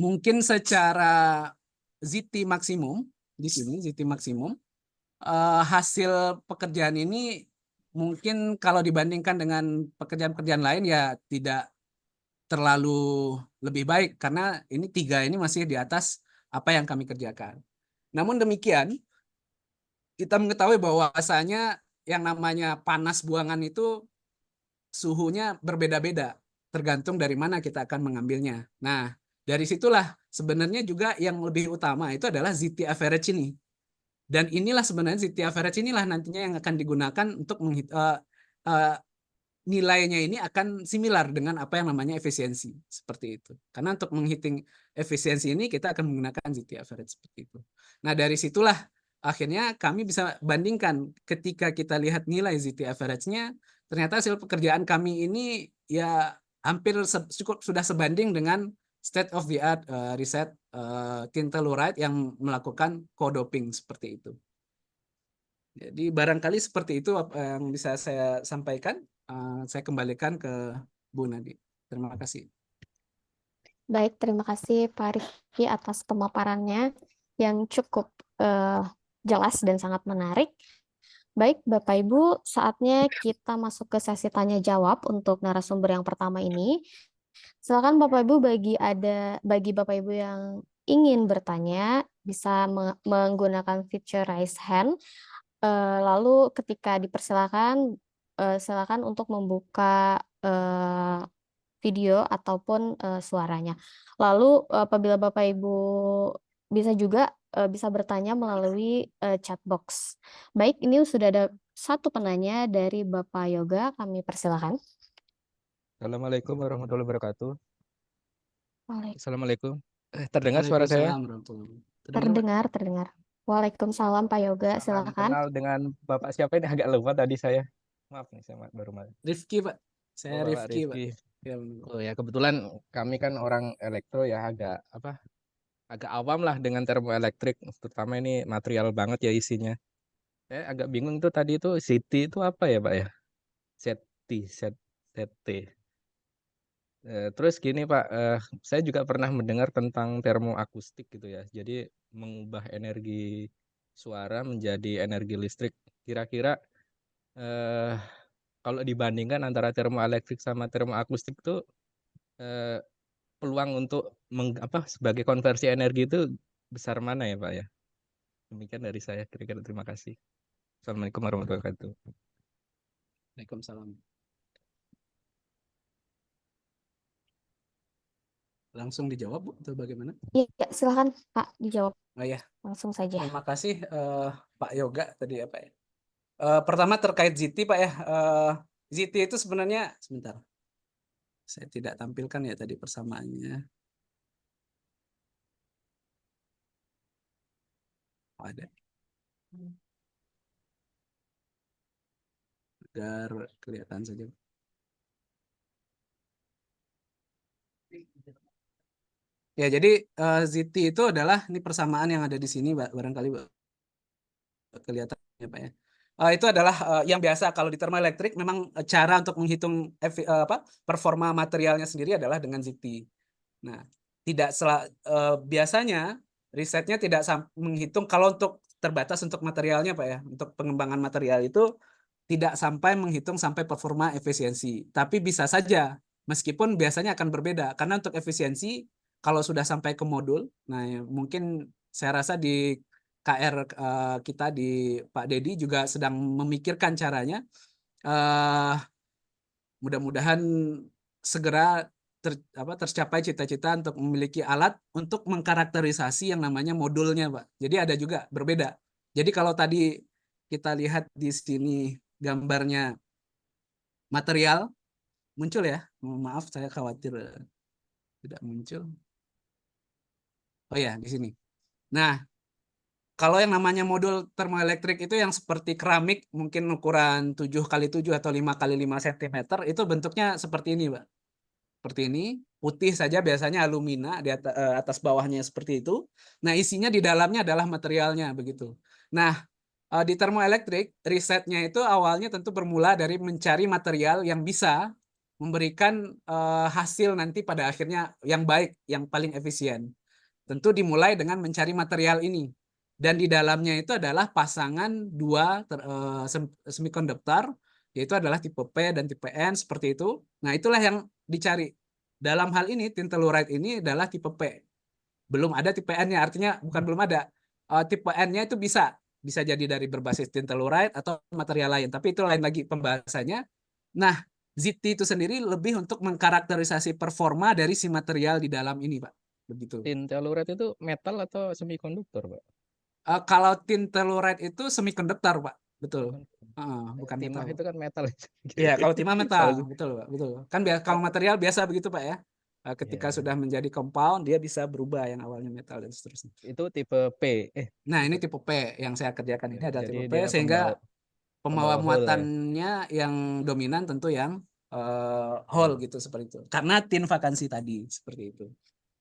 S6: mungkin secara ZT maksimum, di sini ZT maksimum, hasil pekerjaan ini mungkin kalau dibandingkan dengan pekerjaan-pekerjaan lain ya tidak terlalu lebih baik, karena ini 3 ini masih di atas apa yang kami kerjakan. Namun demikian, kita mengetahui bahwasanya yang namanya panas buangan itu suhunya berbeda-beda, tergantung dari mana kita akan mengambilnya. Nah, dari situlah sebenarnya juga yang lebih utama itu adalah ZT average ini. Dan inilah sebenarnya ZT average inilah nantinya yang akan digunakan untuk nilainya ini akan similar dengan apa yang namanya efisiensi, seperti itu. Karena untuk menghitung efisiensi ini kita akan menggunakan ZT average seperti itu. Nah, dari situlah akhirnya kami bisa bandingkan ketika kita lihat nilai ZT average-nya, ternyata hasil pekerjaan kami ini ya hampir cukup sudah sebanding dengan state of the art riset tintelluride yang melakukan co-doping seperti itu. Jadi barangkali seperti itu apa yang bisa saya sampaikan. Saya kembalikan ke Bu Nadi. Terima kasih.
S5: Baik, terima kasih Pak Rifki atas pemaparannya yang cukup jelas dan sangat menarik. Baik, Bapak Ibu, saatnya kita masuk ke sesi tanya jawab untuk narasumber yang pertama ini. Silakan Bapak Ibu bagi Bapak Ibu yang ingin bertanya bisa menggunakan fitur raise hand. Lalu ketika dipersilakan silakan untuk membuka video ataupun suaranya. Lalu apabila Bapak Ibu bisa juga bisa bertanya melalui chat box. Baik, ini sudah ada satu penanya dari Bapak Yoga, kami persilakan.
S7: Assalamualaikum warahmatullahi wabarakatuh.
S5: Waalaikumsalam.
S7: Assalamualaikum. Terdengar suara saya?
S5: Terdengar. Waalaikumsalam Pak Yoga,
S7: Salam
S5: silakan.
S7: kenal dengan Bapak siapa ini, agak lupa tadi saya. Maaf nih, saya baru masuk.
S6: Rifki, Pak. Saya
S7: Bapak
S6: Rifki,
S7: Rifki.
S6: Pak.
S7: Oh ya, kebetulan kami kan orang elektro ya, agak awam lah dengan termoelektrik, terutama ini material banget ya isinya. Saya agak bingung tuh tadi itu CT itu apa ya Pak ya? ZT. Terus gini Pak, saya juga pernah mendengar tentang termoakustik gitu ya. Jadi mengubah energi suara menjadi energi listrik. Kira-kira kalau dibandingkan antara termoelektrik sama termoakustik itu peluang untuk sebagai konversi energi itu besar mana ya Pak ya? Demikian dari saya, kira-kira. Terima kasih. Assalamualaikum warahmatullahi wabarakatuh.
S6: Waalaikumsalam. Langsung dijawab, Bu, atau bagaimana?
S5: Iya, silakan Pak dijawab.
S6: Oh ya,
S5: Langsung saja.
S6: terima kasih Pak Yoga tadi apa ya? Pertama terkait ZT Pak ya. ZT itu sebenarnya, sebentar. Saya tidak tampilkan ya tadi persamaannya. Oh, ada. Agar kelihatan saja. Ya, jadi ZT itu adalah ini persamaan yang ada di sini, barangkali kelihatannya Pak ya. Itu adalah yang biasa kalau di termoelektrik memang cara untuk menghitung performa materialnya sendiri adalah dengan ZT. Nah, biasanya risetnya tidak menghitung kalau untuk terbatas untuk materialnya Pak ya. Untuk pengembangan material itu tidak sampai menghitung sampai performa efisiensi. Tapi bisa saja, meskipun biasanya akan berbeda. Karena untuk efisiensi kalau sudah sampai ke modul, nah ya, mungkin saya rasa di KR kita di Pak Dedi juga sedang memikirkan caranya. Mudah-mudahan segera tercapai cita-cita untuk memiliki alat untuk mengkarakterisasi yang namanya modulnya, Pak. Jadi ada juga berbeda. Jadi kalau tadi kita lihat di sini gambarnya material muncul ya. Maaf, saya khawatir tidak muncul. Oh ya, di sini. Nah, kalau yang namanya modul termoelektrik itu yang seperti keramik, mungkin ukuran 7x7 atau 5x5 cm, itu bentuknya seperti ini, Pak. Seperti ini, putih saja biasanya alumina, di atas bawahnya seperti itu. Nah, isinya di dalamnya adalah materialnya, begitu. Nah, di termoelektrik, risetnya itu awalnya tentu bermula dari mencari material yang bisa memberikan hasil nanti pada akhirnya yang baik, yang paling efisien. Tentu dimulai dengan mencari material ini. Dan di dalamnya itu adalah pasangan dua semikonduktor, yaitu adalah tipe P dan tipe N, seperti itu. Nah, itulah yang dicari. Dalam hal ini, tin telluride ini adalah tipe P. Belum ada tipe N-nya, artinya bukan belum ada. Tipe N-nya itu bisa jadi dari berbasis tin telluride atau material lain, tapi itu lain lagi pembahasannya. Nah, ZT itu sendiri lebih untuk mengkarakterisasi performa dari si material di dalam ini, Pak. Begitu.
S7: Tin telluride itu metal atau semikonduktor, Pak?
S6: Kalau tin telluride itu semikonduktor, Pak. Betul. Bukan
S7: Timah
S6: metal.
S7: itu kan metal.
S6: Iya, kalau timah metal,
S7: Soalnya-
S6: betul, Pak. Betul. Kan kalau material biasa begitu, Pak ya. Ketika
S7: Iya.
S6: sudah menjadi compound, dia bisa berubah yang awalnya metal dan seterusnya.
S7: Itu tipe P.
S6: Nah, ini tipe P yang saya kerjakan ini adalah
S7: Jadi
S6: tipe P,
S7: dia
S6: sehingga pembawa
S7: pembawa hole ya.
S6: muatannya yang dominan tentu yang hole gitu, seperti itu. Karena tin vakansi tadi seperti itu.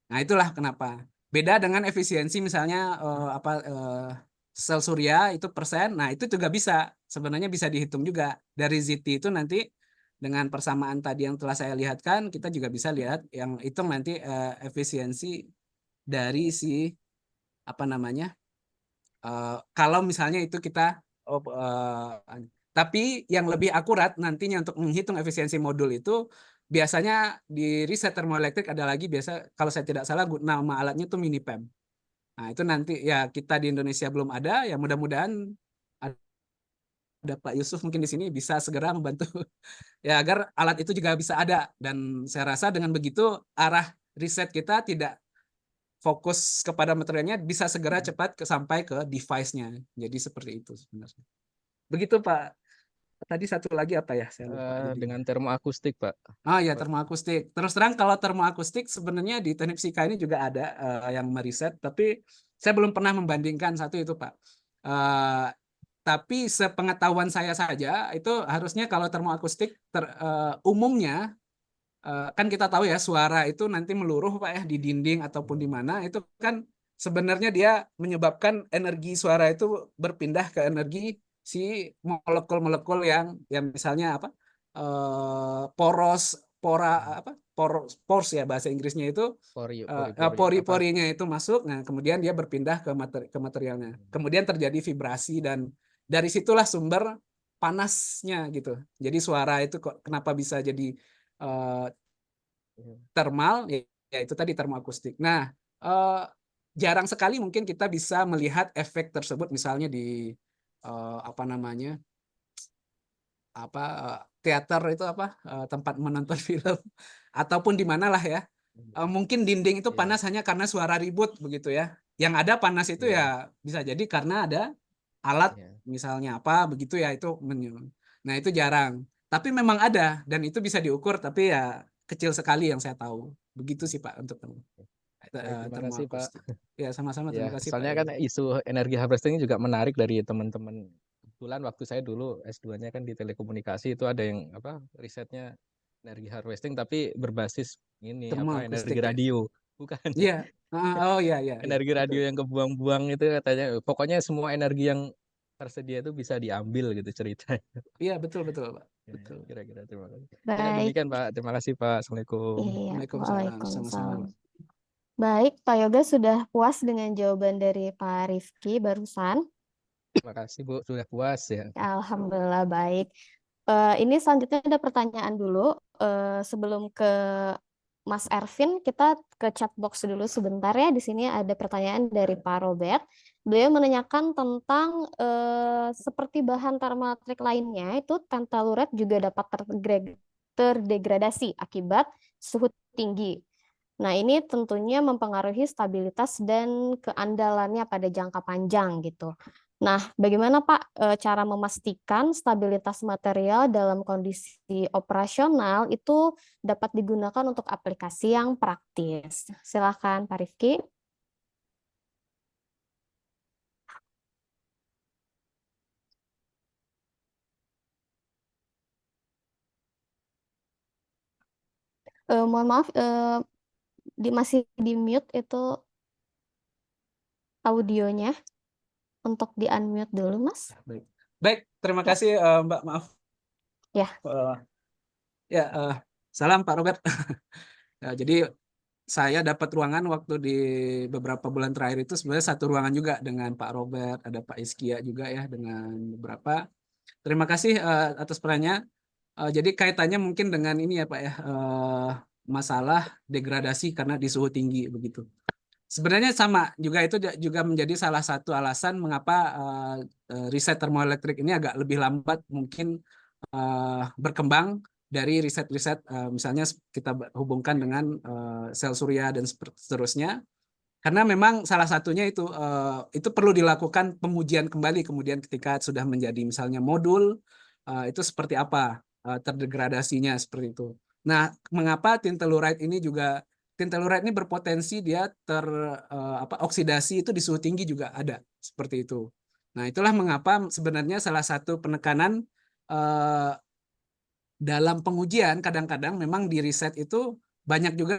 S6: Nah, itulah kenapa. Beda dengan efisiensi misalnya sel surya itu persen. Nah, itu juga bisa. Sebenarnya bisa dihitung juga. Dari ZT itu nanti dengan persamaan tadi yang telah saya lihatkan, kita juga bisa lihat yang hitung nanti efisiensi dari si apa namanya? Kalau misalnya itu kita tapi yang lebih akurat nantinya untuk menghitung efisiensi modul itu biasanya di riset termoelektrik ada lagi, biasa kalau saya tidak salah nama alatnya itu Minipem. Nah, itu nanti ya kita di Indonesia belum ada, ya mudah-mudahan ada Pak Yusuf mungkin di sini bisa segera membantu ya agar alat itu juga bisa ada. Dan saya rasa dengan begitu arah riset kita tidak fokus kepada materialnya, bisa segera cepat sampai ke device-nya. Jadi seperti itu sebenarnya. Begitu, Pak. Tadi satu lagi apa ya? Saya lupa.
S7: Dengan termoakustik, Pak.
S6: Oh ya, termoakustik. Terus terang kalau termoakustik sebenarnya di teknik fisika ini juga ada yang meriset, tapi saya belum pernah membandingkan satu itu, Pak. Tapi sepengetahuan saya saja, itu harusnya kalau termoakustik umumnya kan kita tahu ya suara itu nanti meluruh, Pak ya, di dinding ataupun di mana, itu kan sebenarnya dia menyebabkan energi suara itu berpindah ke energi si molekul-molekul yang misalnya apa pores ya bahasa Inggrisnya itu, pori-porinya itu masuk. Nah, kemudian dia berpindah ke materialnya, kemudian terjadi vibrasi, dan dari situlah sumber panasnya gitu. Jadi suara itu kok kenapa bisa jadi thermal, ya itu tadi termoakustik. Nah, jarang sekali mungkin kita bisa melihat efek tersebut misalnya di apa namanya, teater itu tempat menonton film ataupun di mana lah ya. Mungkin dinding itu panas hanya karena suara ribut begitu ya. Yang ada panas itu ya bisa jadi karena ada alat misalnya apa begitu ya, itu nah itu jarang. Tapi memang ada dan itu bisa diukur, tapi ya kecil sekali yang saya tahu. Begitu sih Pak untuk
S7: Terima kasih, Pak.
S6: Ya, sama-sama, terima kasih
S7: Soalnya
S6: Pak.
S7: kan isu energi harvesting juga menarik dari teman-teman. Kebetulan waktu saya dulu S2-nya kan di telekomunikasi, itu ada yang risetnya energi harvesting tapi berbasis ini energi radio. Bukan.
S6: Iya. Oh iya.
S7: Energi radio yang kebuang-buang itu katanya, pokoknya semua energi yang tersedia itu bisa diambil gitu ceritanya.
S6: Iya, betul Pak. Betul.
S7: Kira-kira, terima kasih.
S5: Baik.
S7: Demikian Pak, terima kasih Pak. Assalamualaikum.
S5: Waalaikumsalam. Baik, Pak Yoga sudah puas dengan jawaban dari Pak Rifki barusan?
S7: Terima kasih Bu, sudah puas ya.
S5: Alhamdulillah baik. Ini selanjutnya ada pertanyaan dulu. Sebelum ke Mas Ervin, kita ke chat box dulu sebentar ya. Di sini ada pertanyaan dari Pak Robert. Beliau menanyakan tentang seperti bahan termoelektrik lainnya, itu telluride juga dapat terdegradasi akibat suhu tinggi. Nah, ini tentunya mempengaruhi stabilitas dan keandalannya pada jangka panjang gitu. Nah, bagaimana Pak cara memastikan stabilitas material dalam kondisi operasional itu dapat digunakan untuk aplikasi yang praktis? Silakan Pak Rifki. Mohon maaf, masih di mute itu audionya. Untuk di unmute dulu, Mas.
S6: Baik, terima
S5: Ya.
S6: kasih Mbak, maaf.
S5: Ya.
S6: Salam Pak Robert. Jadi saya dapat ruangan waktu di beberapa bulan terakhir itu sebenarnya satu ruangan juga dengan Pak Robert, ada Pak Iskia juga ya dengan beberapa. Terima kasih atas perannya. Jadi kaitannya mungkin dengan ini ya Pak ya, masalah degradasi karena di suhu tinggi begitu. Sebenarnya sama juga, itu juga menjadi salah satu alasan mengapa riset termoelektrik ini agak lebih lambat mungkin berkembang dari riset-riset misalnya kita hubungkan dengan sel surya dan seterusnya, karena memang salah satunya itu perlu dilakukan pengujian kembali kemudian ketika sudah menjadi misalnya modul, itu seperti apa terdegradasinya seperti itu. Nah, mengapa tin telluride ini juga ini berpotensi dia oksidasi itu di suhu tinggi juga ada seperti itu. Nah, itulah mengapa sebenarnya salah satu penekanan dalam pengujian kadang-kadang memang di riset itu banyak juga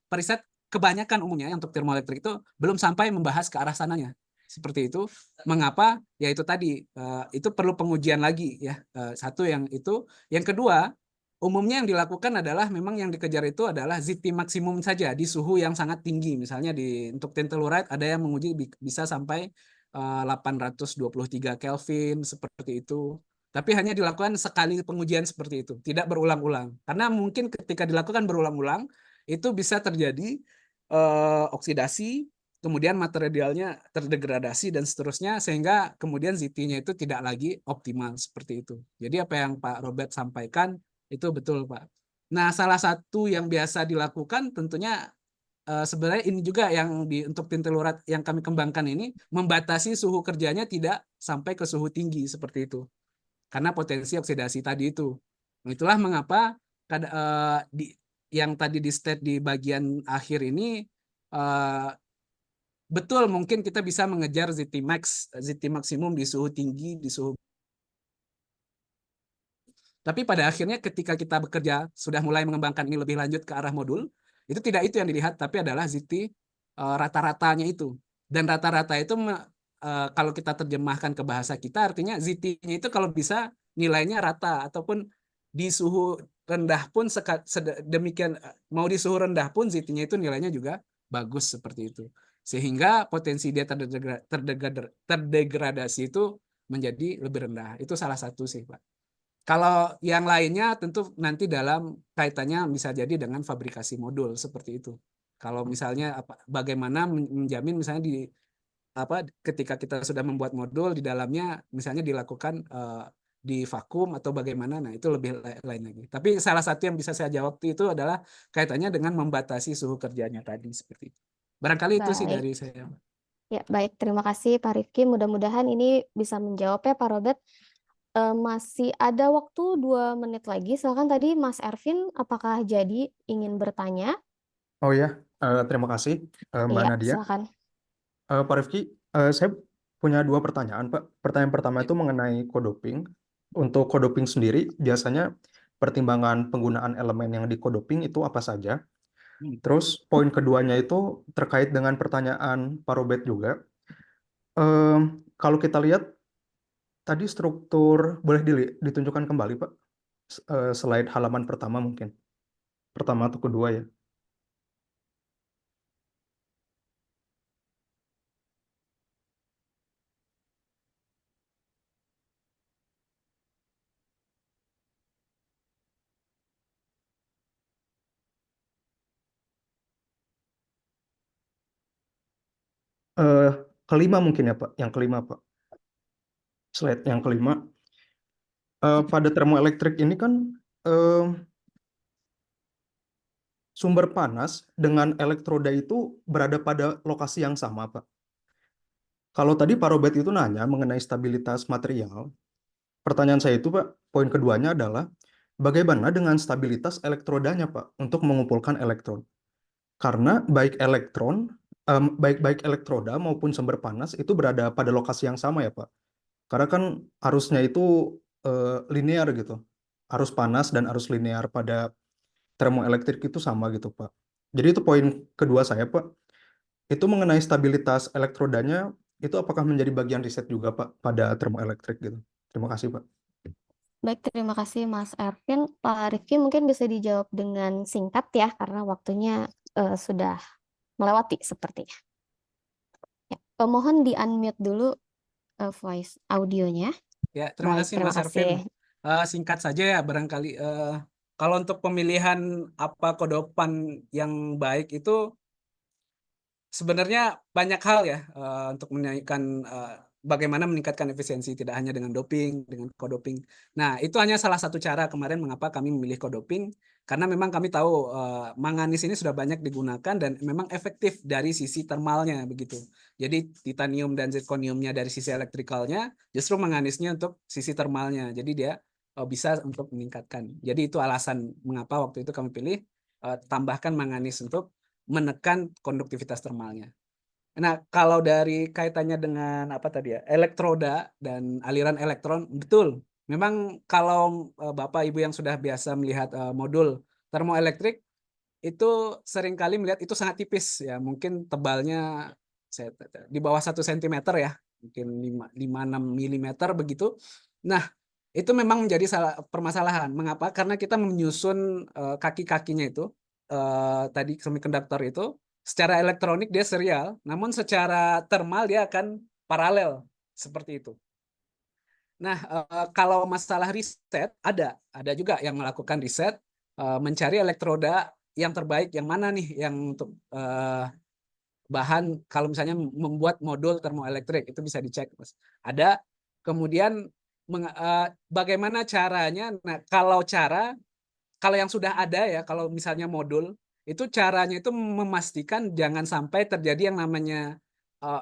S6: periset kebanyakan umumnya untuk termoelektrik itu belum sampai membahas ke arah sananya. Seperti itu. Mengapa? Ya itu tadi, itu perlu pengujian lagi ya. Satu yang itu. Yang kedua, umumnya yang dilakukan adalah memang yang dikejar itu adalah ZT maksimum saja di suhu yang sangat tinggi. Misalnya untuk tin telluride ada yang menguji bisa sampai 823 Kelvin seperti itu. Tapi hanya dilakukan sekali pengujian seperti itu, tidak berulang-ulang. Karena mungkin ketika dilakukan berulang-ulang itu bisa terjadi oksidasi, kemudian materialnya terdegradasi dan seterusnya, sehingga kemudian ZT-nya itu tidak lagi optimal seperti itu. Jadi apa yang Pak Robert sampaikan itu betul, Pak. Nah, salah satu yang biasa dilakukan tentunya sebenarnya ini juga yang untuk tin telluride yang kami kembangkan ini membatasi suhu kerjanya tidak sampai ke suhu tinggi seperti itu. Karena potensi oksidasi tadi itu. Nah, itulah mengapa yang tadi di state di bagian akhir ini betul mungkin kita bisa mengejar ZT maksimum di suhu tinggi, di suhu. Tapi pada akhirnya ketika kita bekerja sudah mulai mengembangkan ini lebih lanjut ke arah modul, itu tidak itu yang dilihat, tapi adalah ZT rata-ratanya itu. Dan rata-rata itu kalau kita terjemahkan ke bahasa kita artinya ZT-nya itu kalau bisa nilainya rata, ataupun di suhu rendah pun demikian, mau di suhu rendah pun ZT-nya itu nilainya juga bagus seperti itu. Sehingga potensi dia terdegradasi itu menjadi lebih rendah. Itu salah satu sih, Pak. Kalau yang lainnya tentu nanti dalam kaitannya bisa jadi dengan fabrikasi modul seperti itu. Kalau misalnya bagaimana menjamin misalnya ketika kita sudah membuat modul di dalamnya misalnya dilakukan di vakum atau bagaimana, nah itu lebih lain lagi. Tapi salah satu yang bisa saya jawab itu adalah kaitannya dengan membatasi suhu kerjanya tadi seperti itu. Barangkali itu sih dari saya.
S5: Ya, baik. Terima kasih Pak Rifki. Mudah-mudahan ini bisa menjawab ya Pak Robert. Masih ada waktu 2 menit lagi. Silakan tadi Mas Ervin, apakah jadi ingin bertanya?
S8: Oh ya, terima kasih Mbak
S5: Iya,
S8: Nadia.
S5: silakan.
S8: Pak Rifki, saya punya 2 pertanyaan, Pak. Pertanyaan pertama itu mengenai kodoping. Untuk kodoping sendiri, biasanya pertimbangan penggunaan elemen yang di kodoping itu apa saja? Terus poin keduanya itu terkait dengan pertanyaan Pak Robert juga. Kalau kita lihat tadi struktur, boleh ditunjukkan kembali, Pak? Slide halaman pertama mungkin. Pertama atau kedua ya. Kelima mungkin ya Pak, yang kelima Pak. Slide yang kelima. Pada termoelektrik ini kan sumber panas dengan elektroda itu berada pada lokasi yang sama Pak. Kalau tadi Pak Robert itu nanya mengenai stabilitas material, pertanyaan saya itu Pak, poin keduanya adalah bagaimana dengan stabilitas elektrodanya Pak untuk mengumpulkan elektron? Karena baik elektroda maupun sumber panas itu berada pada lokasi yang sama ya Pak. Karena kan arusnya itu linear gitu. Arus panas dan arus linear pada termoelektrik itu sama gitu, Pak. Jadi itu poin kedua saya, Pak. Itu mengenai stabilitas elektrodanya, itu apakah menjadi bagian riset juga, Pak, pada termoelektrik gitu. Terima kasih, Pak.
S5: Baik, terima kasih Mas Ervin. Pak Rifki mungkin bisa dijawab dengan singkat ya, karena waktunya sudah melewati sepertinya. Ya, mohon di-unmute dulu voice audionya.
S6: Ya, terima
S5: Baik,
S6: kasih
S5: terima
S6: Mas Ervin.
S5: kasih.
S6: Singkat saja ya, barangkali kalau untuk pemilihan apa kodopan yang baik itu sebenarnya banyak hal ya untuk menaikkan bagaimana meningkatkan efisiensi tidak hanya dengan doping, dengan kodoping. Nah, itu hanya salah satu cara kemarin mengapa kami memilih kodoping karena memang kami tahu manganis ini sudah banyak digunakan dan memang efektif dari sisi termalnya begitu. Jadi titanium dan zirconiumnya dari sisi elektrikalnya, justru manganisnya untuk sisi termalnya. Jadi dia bisa untuk meningkatkan. Jadi itu alasan mengapa waktu itu kami pilih tambahkan manganis untuk menekan konduktivitas termalnya. Nah, kalau dari kaitannya dengan apa tadi ya, elektroda dan aliran elektron, betul. Memang kalau Bapak Ibu yang sudah biasa melihat modul termoelektrik itu seringkali melihat itu sangat tipis ya, mungkin tebalnya di bawah 1 cm ya, mungkin 5-6 mm begitu. Nah, itu memang menjadi permasalahan. Mengapa? Karena kita menyusun kaki-kakinya itu tadi semikonduktor itu secara elektronik dia serial, namun secara termal dia akan paralel seperti itu. Nah, kalau masalah riset ada juga yang melakukan riset mencari elektroda yang terbaik yang mana nih yang untuk bahan kalau misalnya membuat modul termoelektrik itu bisa dicek, Mas. Ada kemudian bagaimana caranya? Nah, kalau yang sudah ada ya, kalau misalnya modul itu caranya itu memastikan jangan sampai terjadi yang namanya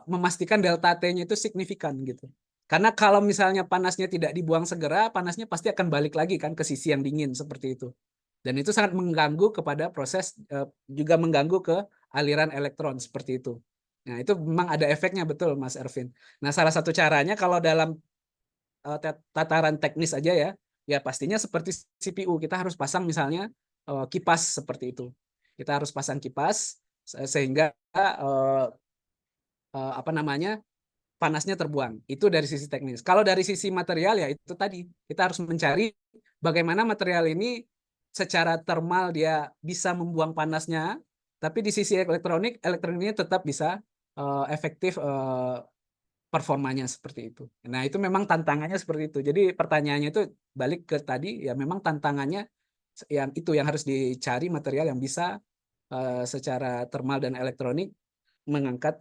S6: memastikan delta T-nya itu signifikan gitu. Karena kalau misalnya panasnya tidak dibuang segera, panasnya pasti akan balik lagi kan ke sisi yang dingin seperti itu. Dan itu sangat mengganggu kepada proses, juga mengganggu ke aliran elektron seperti itu. Nah, itu memang ada efeknya betul, Mas Ervin. Nah, salah satu caranya kalau dalam tataran teknis aja ya pastinya seperti CPU kita harus pasang misalnya kipas seperti itu. Kita harus pasang kipas sehingga apa namanya panasnya terbuang. Itu dari sisi teknis. Kalau dari sisi material ya itu tadi kita harus mencari bagaimana material ini secara termal dia bisa membuang panasnya, tapi di sisi elektroniknya tetap bisa efektif performanya seperti itu. Nah, itu memang tantangannya seperti itu. Jadi pertanyaannya itu balik ke tadi ya memang tantangannya yang itu yang harus dicari material yang bisa secara termal dan elektronik mengangkat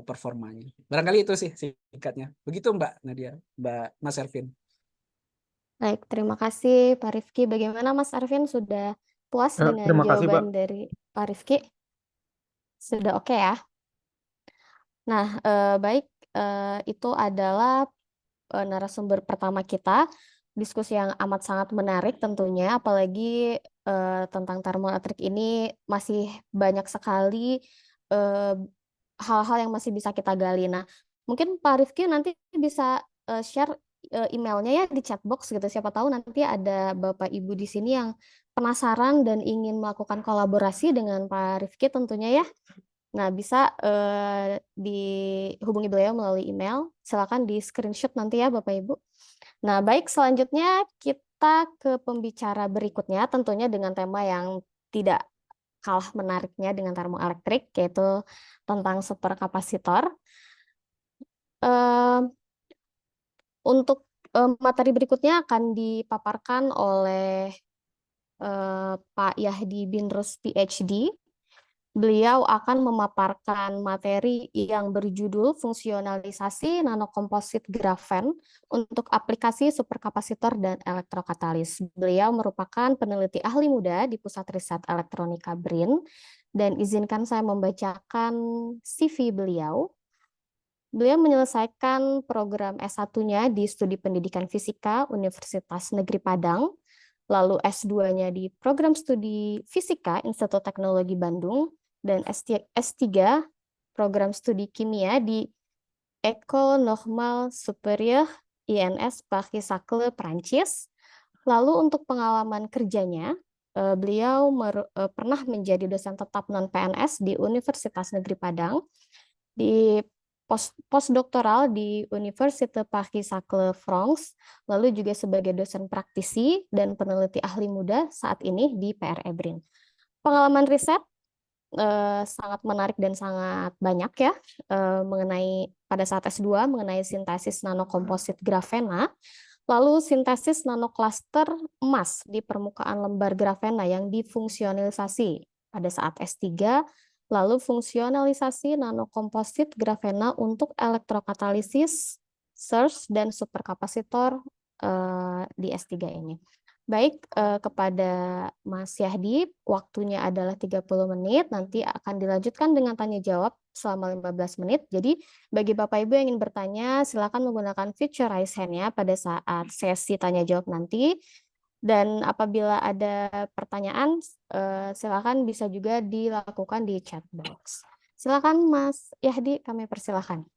S6: performanya. Barangkali itu sih singkatnya. Begitu Mbak Nadia, Mbak Mas Ervin.
S5: Baik, terima kasih Pak Rifki. Bagaimana Mas Ervin, sudah puas dengan
S8: Terima kasih, Pak.
S5: jawaban dari Pak Rifki? Sudah oke ya? Nah, baik, itu adalah narasumber pertama kita. Diskusi yang amat sangat menarik tentunya, apalagi tentang termoelektrik ini masih banyak sekali hal-hal yang masih bisa kita gali. Nah, mungkin Pak Rifki nanti bisa share emailnya ya di chat box gitu. Siapa tahu nanti ada Bapak Ibu di sini yang penasaran dan ingin melakukan kolaborasi dengan Pak Rifki tentunya ya. Nah, bisa dihubungi beliau melalui email. Silakan di screenshot nanti ya Bapak Ibu. Nah, baik, selanjutnya kita ke pembicara berikutnya tentunya dengan tema yang tidak kalah menariknya dengan termoelektrik, yaitu tentang superkapasitor. Untuk materi berikutnya akan dipaparkan oleh Pak Yahdi Binrus PhD. Beliau akan memaparkan materi yang berjudul fungsionalisasi nanokomposit grafen untuk aplikasi superkapasitor dan elektrokatalis. Beliau merupakan peneliti ahli muda di Pusat Riset Elektronika BRIN, dan izinkan saya membacakan CV beliau. Beliau menyelesaikan program S1-nya di Studi Pendidikan Fisika Universitas Negeri Padang, lalu S2-nya di Program Studi Fisika Institut Teknologi Bandung, dan S3 Program Studi Kimia di École Normale Supérieure INS Paris-Saclay, Prancis. Lalu untuk pengalaman kerjanya, Beliau pernah menjadi dosen tetap non-PNS di Universitas Negeri Padang, di postdoktoral di Université Paris Saclay France, lalu juga sebagai dosen praktisi dan peneliti ahli muda saat ini di PR Ebrin. Pengalaman riset sangat menarik dan sangat banyak ya, mengenai pada saat S2 mengenai sintesis nanokomposit grafena, lalu sintesis nanokluster emas di permukaan lembar grafena yang difungsionalisasi pada saat S3, lalu fungsionalisasi nanokomposit grafena untuk elektrokatalisis, surge, dan superkapasitor di S3 ini. Baik, kepada Mas Yahdi, waktunya adalah 30 menit, nanti akan dilanjutkan dengan tanya jawab selama 15 menit. Jadi bagi Bapak Ibu yang ingin bertanya, silakan menggunakan fitur raise hand-nya pada saat sesi tanya jawab nanti. Dan apabila ada pertanyaan, silakan bisa juga dilakukan di chat box. Silakan Mas Yahdi, kami persilakan.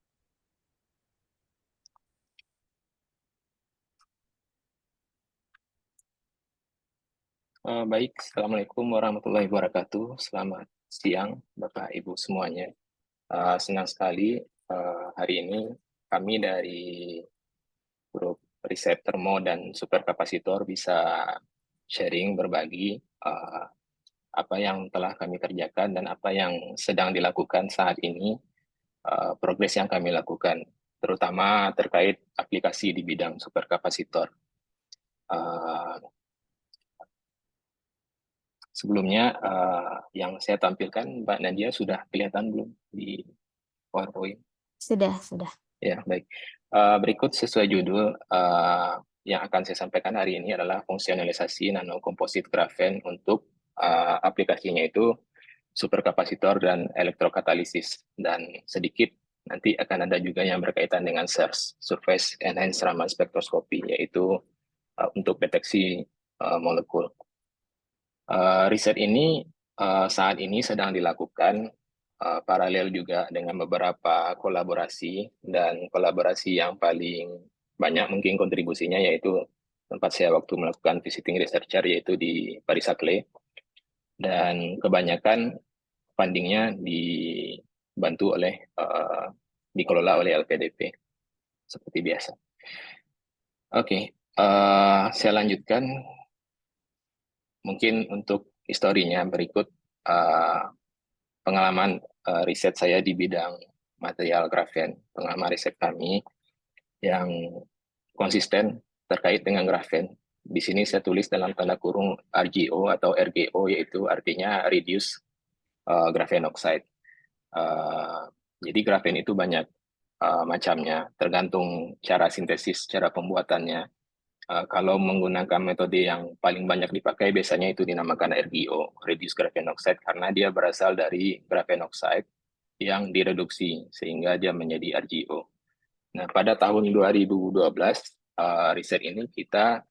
S9: Baik, Assalamualaikum warahmatullahi wabarakatuh. Selamat siang, Bapak Ibu semuanya. Senang sekali hari ini kami dari grup riset termo dan superkapasitor bisa sharing, berbagi apa yang telah kami kerjakan dan apa yang sedang dilakukan saat ini, progres yang kami lakukan, terutama terkait aplikasi di bidang superkapasitor. Sebelumnya yang saya tampilkan, Mbak Nadia, sudah kelihatan belum di PowerPoint?
S5: Sudah.
S9: Ya, baik. Berikut sesuai judul yang akan saya sampaikan hari ini adalah fungsionalisasi nanokomposit grafen untuk aplikasinya itu superkapasitor dan elektrokatalisis. Dan sedikit nanti akan ada juga yang berkaitan dengan SERS, Surface Enhanced Raman Spectroscopy, yaitu untuk deteksi molekul. Riset ini saat ini sedang dilakukan paralel juga dengan beberapa kolaborasi, dan kolaborasi yang paling banyak mungkin kontribusinya yaitu tempat saya waktu melakukan visiting researcher yaitu di Paris Saclay, dan kebanyakan fundingnya dibantu oleh dikelola oleh LPDP seperti biasa. Oke, saya lanjutkan. Mungkin untuk historinya berikut pengalaman riset saya di bidang material grafen, pengalaman riset kami yang konsisten terkait dengan grafen. Di sini saya tulis dalam tanda kurung RGO atau RGO, yaitu artinya Reduced Graphene Oxide. Jadi grafen itu banyak macamnya, tergantung cara sintesis, cara pembuatannya. Kalau menggunakan metode yang paling banyak dipakai biasanya itu dinamakan RGO, Reduced Graphene Oxide, karena dia berasal dari graphene oxide yang direduksi sehingga dia menjadi RGO. Nah, pada tahun 2012 riset ini kita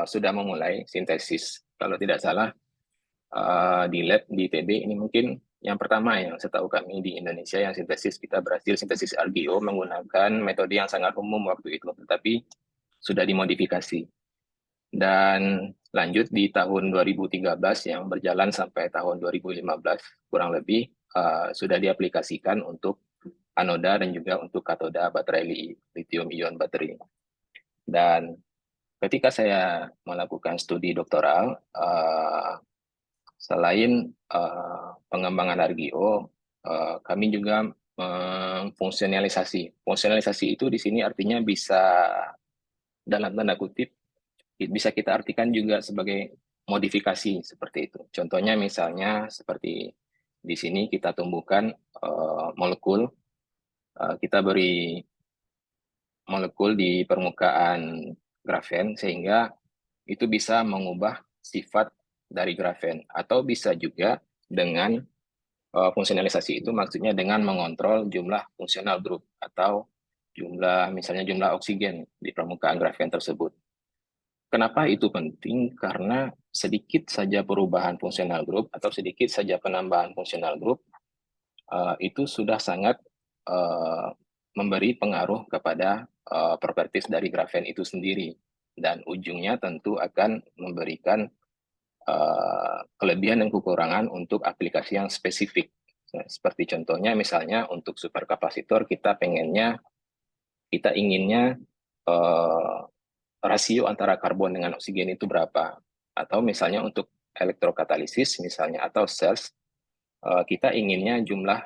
S9: sudah memulai sintesis. Kalau tidak salah di lab di ITB ini mungkin yang pertama yang setahu kami di Indonesia yang sintesis, kita berhasil sintesis RGO menggunakan metode yang sangat umum waktu itu, tetapi sudah dimodifikasi. Dan lanjut di tahun 2013 yang berjalan sampai tahun 2015 kurang lebih sudah diaplikasikan untuk anoda dan juga untuk katoda baterai lithium ion baterai. Dan ketika saya melakukan studi doktoral, selain pengembangan RGO, kami juga fungsionalisasi. Fungsionalisasi itu di sini artinya bisa dalam tanda kutip bisa kita artikan juga sebagai modifikasi seperti itu. Contohnya misalnya seperti di sini kita tumbuhkan molekul, kita beri molekul di permukaan grafen sehingga itu bisa mengubah sifat dari grafen, atau bisa juga dengan fungsionalisasi itu maksudnya dengan mengontrol jumlah fungsional group atau misalnya jumlah oksigen di permukaan grafen tersebut. Kenapa itu penting? Karena sedikit saja perubahan fungsional group atau sedikit saja penambahan fungsional group itu sudah sangat memberi pengaruh kepada properties dari grafen itu sendiri, dan ujungnya tentu akan memberikan kelebihan dan kekurangan untuk aplikasi yang spesifik. Nah, seperti contohnya misalnya untuk superkapasitor kita inginnya rasio antara karbon dengan oksigen itu berapa, atau misalnya untuk elektrokatalisis misalnya atau cells kita inginnya jumlah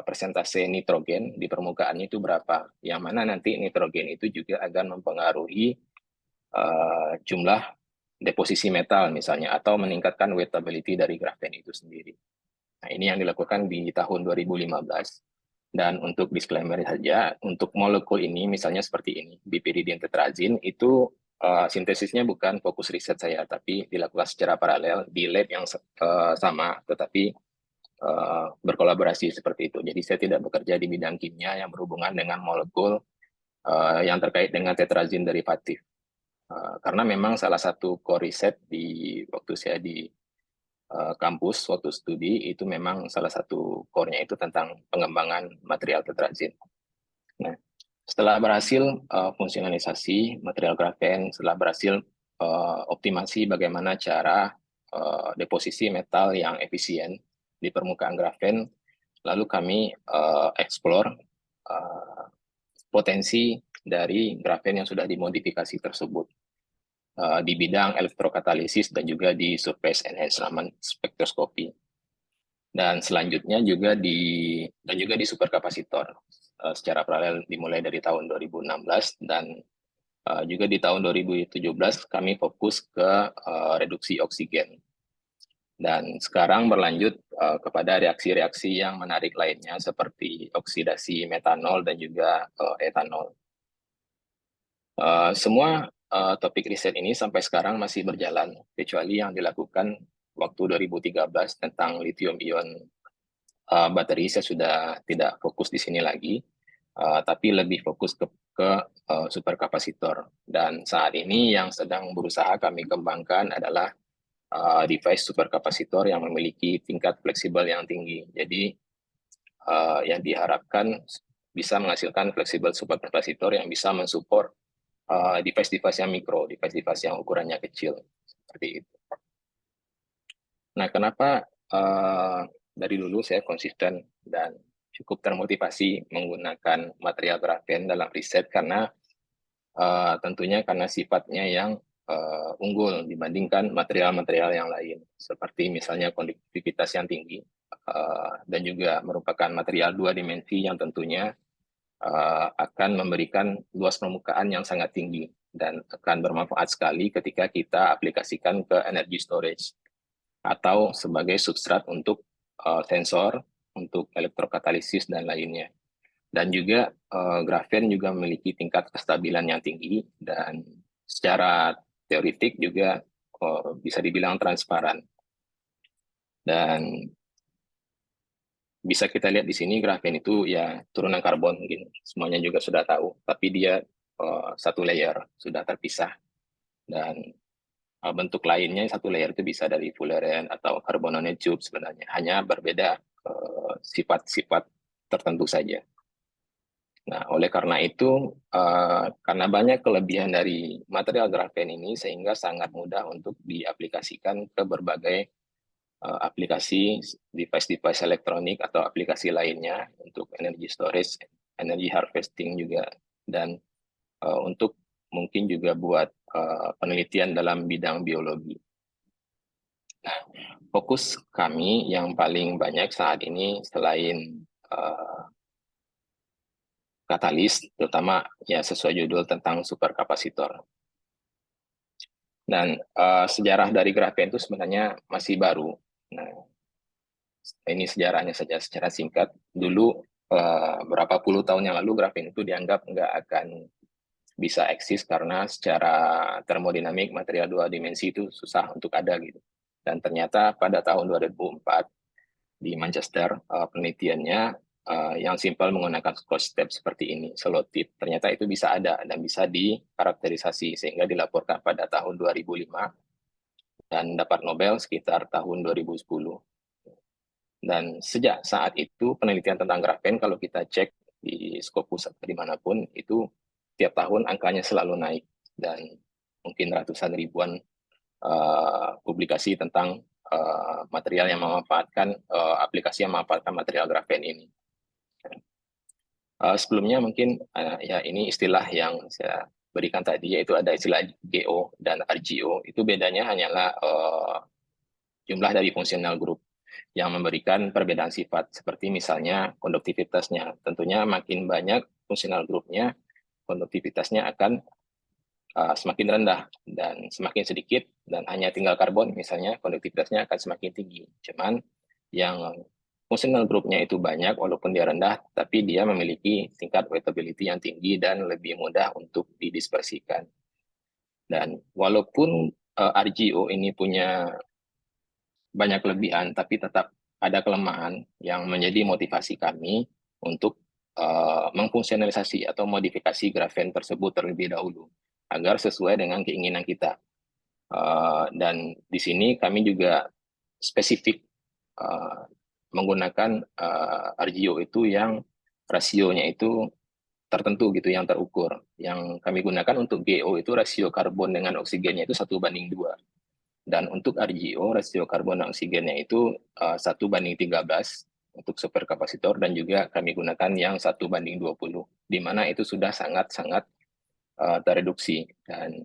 S9: persentase nitrogen di permukaannya itu berapa, yang mana nanti nitrogen itu juga akan mempengaruhi jumlah deposisi metal misalnya, atau meningkatkan wettability dari grafen itu sendiri. Nah, ini yang dilakukan di tahun 2015. Dan untuk disclaimer saja, untuk molekul ini misalnya seperti ini, piperidin tetrazin, itu sintesisnya bukan fokus riset saya, tapi dilakukan secara paralel di lab yang sama, tetapi berkolaborasi seperti itu. Jadi saya tidak bekerja di bidang kimia yang berhubungan dengan molekul yang terkait dengan tetrazin derivatif. Karena memang salah satu core riset waktu saya di kampus, waktu studi, itu memang salah satu core-nya itu tentang pengembangan material tetrazin. Nah, setelah berhasil fungsionalisasi material grafen, setelah berhasil optimasi bagaimana cara deposisi metal yang efisien di permukaan grafen, lalu kami explore potensi dari grafen yang sudah dimodifikasi tersebut di bidang elektrokatalisis dan juga di surface enhancement spektroskopi. Dan selanjutnya juga di superkapasitor secara paralel dimulai dari tahun 2016, dan juga di tahun 2017 kami fokus ke reduksi oksigen. Dan sekarang berlanjut kepada reaksi-reaksi yang menarik lainnya seperti oksidasi metanol dan juga etanol. Semua topik riset ini sampai sekarang masih berjalan, kecuali yang dilakukan waktu 2013 tentang lithium ion bateri. Saya sudah tidak fokus di sini lagi, tapi lebih fokus ke superkapasitor. Dan saat ini yang sedang berusaha kami kembangkan adalah device superkapasitor yang memiliki tingkat fleksibel yang tinggi. Jadi yang diharapkan bisa menghasilkan fleksibel superkapasitor yang bisa mensupport device-device yang mikro, device-device yang ukurannya kecil, seperti itu. Nah, kenapa dari dulu saya konsisten dan cukup termotivasi menggunakan material grafen dalam riset, karena tentunya karena sifatnya yang unggul dibandingkan material-material yang lain, seperti misalnya konduktivitas yang tinggi, dan juga merupakan material dua dimensi yang tentunya akan memberikan luas permukaan yang sangat tinggi dan akan bermanfaat sekali ketika kita aplikasikan ke energy storage atau sebagai substrat untuk sensor, untuk elektrokatalisis dan lainnya. Dan juga grafen juga memiliki tingkat kestabilan yang tinggi dan secara teoretik juga bisa dibilang transparan. Dan bisa kita lihat di sini grafen itu ya turunan karbon, mungkin semuanya juga sudah tahu, tapi dia satu layer sudah terpisah, dan bentuk lainnya satu layer itu bisa dari fullerene atau carbon nanotube sebenarnya, hanya berbeda sifat-sifat tertentu saja. Nah, oleh karena itu, karena banyak kelebihan dari material grafen ini, sehingga sangat mudah untuk diaplikasikan ke berbagai aplikasi device-device elektronik atau aplikasi lainnya untuk energy storage, energy harvesting juga, dan untuk mungkin juga buat penelitian dalam bidang biologi. Nah, fokus kami yang paling banyak saat ini selain katalis, terutama ya sesuai judul tentang superkapasitor. Dan sejarah dari grafen itu sebenarnya masih baru. Nah, ini sejarahnya saja secara singkat. Dulu berapa puluh tahun yang lalu grafen itu dianggap nggak akan bisa eksis karena secara termodinamik material dua dimensi itu susah untuk ada gitu. Dan ternyata pada tahun 2004 di Manchester penelitiannya yang simpel menggunakan scotch tape seperti ini, selotip, ternyata itu bisa ada dan bisa dikarakterisasi, sehingga dilaporkan pada tahun 2005 dan dapat Nobel sekitar tahun 2010. Dan sejak saat itu penelitian tentang grafen kalau kita cek di Scopus atau dimanapun itu tiap tahun angkanya selalu naik, dan mungkin ratusan ribuan publikasi tentang material yang memanfaatkan aplikasi yang memanfaatkan material grafen ini. Sebelumnya mungkin ya ini istilah yang saya berikan tadi, yaitu ada istilah GO dan RGO. Itu bedanya hanyalah jumlah dari fungsional group yang memberikan perbedaan sifat, seperti misalnya konduktivitasnya. Tentunya makin banyak fungsional grupnya, konduktivitasnya akan semakin rendah, dan semakin sedikit dan hanya tinggal karbon misalnya, konduktivitasnya akan semakin tinggi. Cuman yang fungsional grupnya itu banyak, walaupun dia rendah, tapi dia memiliki tingkat wettability yang tinggi dan lebih mudah untuk didispersikan. Dan walaupun RGO ini punya banyak kelebihan, tapi tetap ada kelemahan yang menjadi motivasi kami untuk mengfungsionalisasi atau modifikasi grafen tersebut terlebih dahulu, agar sesuai dengan keinginan kita. Dan di sini kami juga spesifik menggunakan RGO itu yang rasionya itu tertentu gitu, yang terukur. Yang kami gunakan untuk GO itu rasio karbon dengan oksigennya itu 1:2. Dan untuk RGO, rasio karbon dan oksigennya itu 1:13 untuk superkapasitor, dan juga kami gunakan yang 1:20, di mana itu sudah sangat-sangat tereduksi dan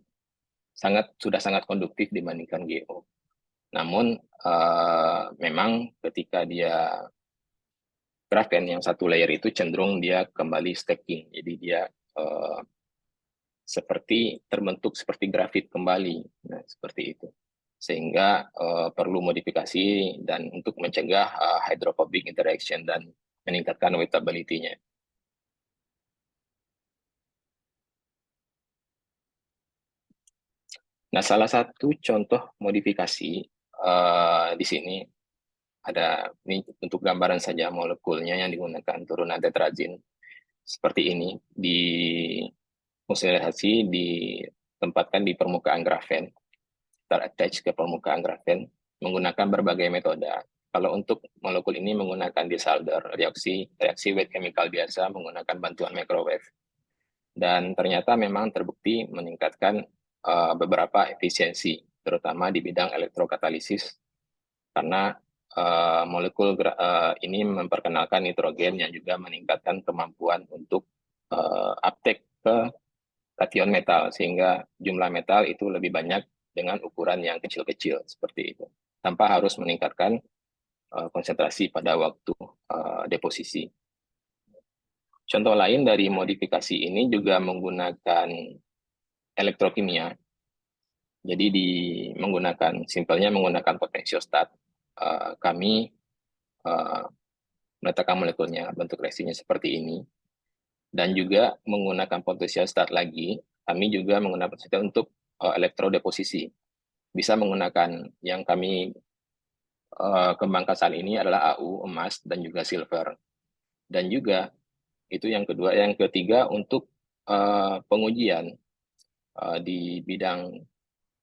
S9: sudah sangat konduktif dibandingkan GO. Namun memang ketika dia grafen yang satu layer itu cenderung dia kembali stacking, jadi dia seperti terbentuk seperti grafit kembali, nah seperti itu, sehingga perlu modifikasi dan untuk mencegah hydrophobic interaction dan meningkatkan wettability-nya. Nah, salah satu contoh modifikasi di sini ada, ini untuk gambaran saja molekulnya yang digunakan turunan tetrazin seperti ini, di fungsionalisasi ditempatkan di permukaan grafen, ter-attach ke permukaan grafen menggunakan berbagai metode. Kalau untuk molekul ini menggunakan desalder, reaksi wet chemical biasa menggunakan bantuan microwave. Dan ternyata memang terbukti meningkatkan beberapa efisiensi, terutama di bidang elektrokatalisis, karena molekul ini memperkenalkan nitrogen yang juga meningkatkan kemampuan untuk uptake ke kation metal, sehingga jumlah metal itu lebih banyak dengan ukuran yang kecil-kecil seperti itu, tanpa harus meningkatkan konsentrasi pada waktu deposisi. Contoh lain dari modifikasi ini juga menggunakan elektrokimia. Jadi simpelnya menggunakan potensiostat, kami meletakkan molekulnya, bentuk reaksinya seperti ini. Dan juga menggunakan potensiostat lagi, kami juga menggunakan potensiostat untuk elektrodeposisi. Bisa menggunakan yang kami kembangkan saat ini adalah AU, emas, dan juga silver. Dan juga itu yang kedua. Yang ketiga, untuk pengujian di bidang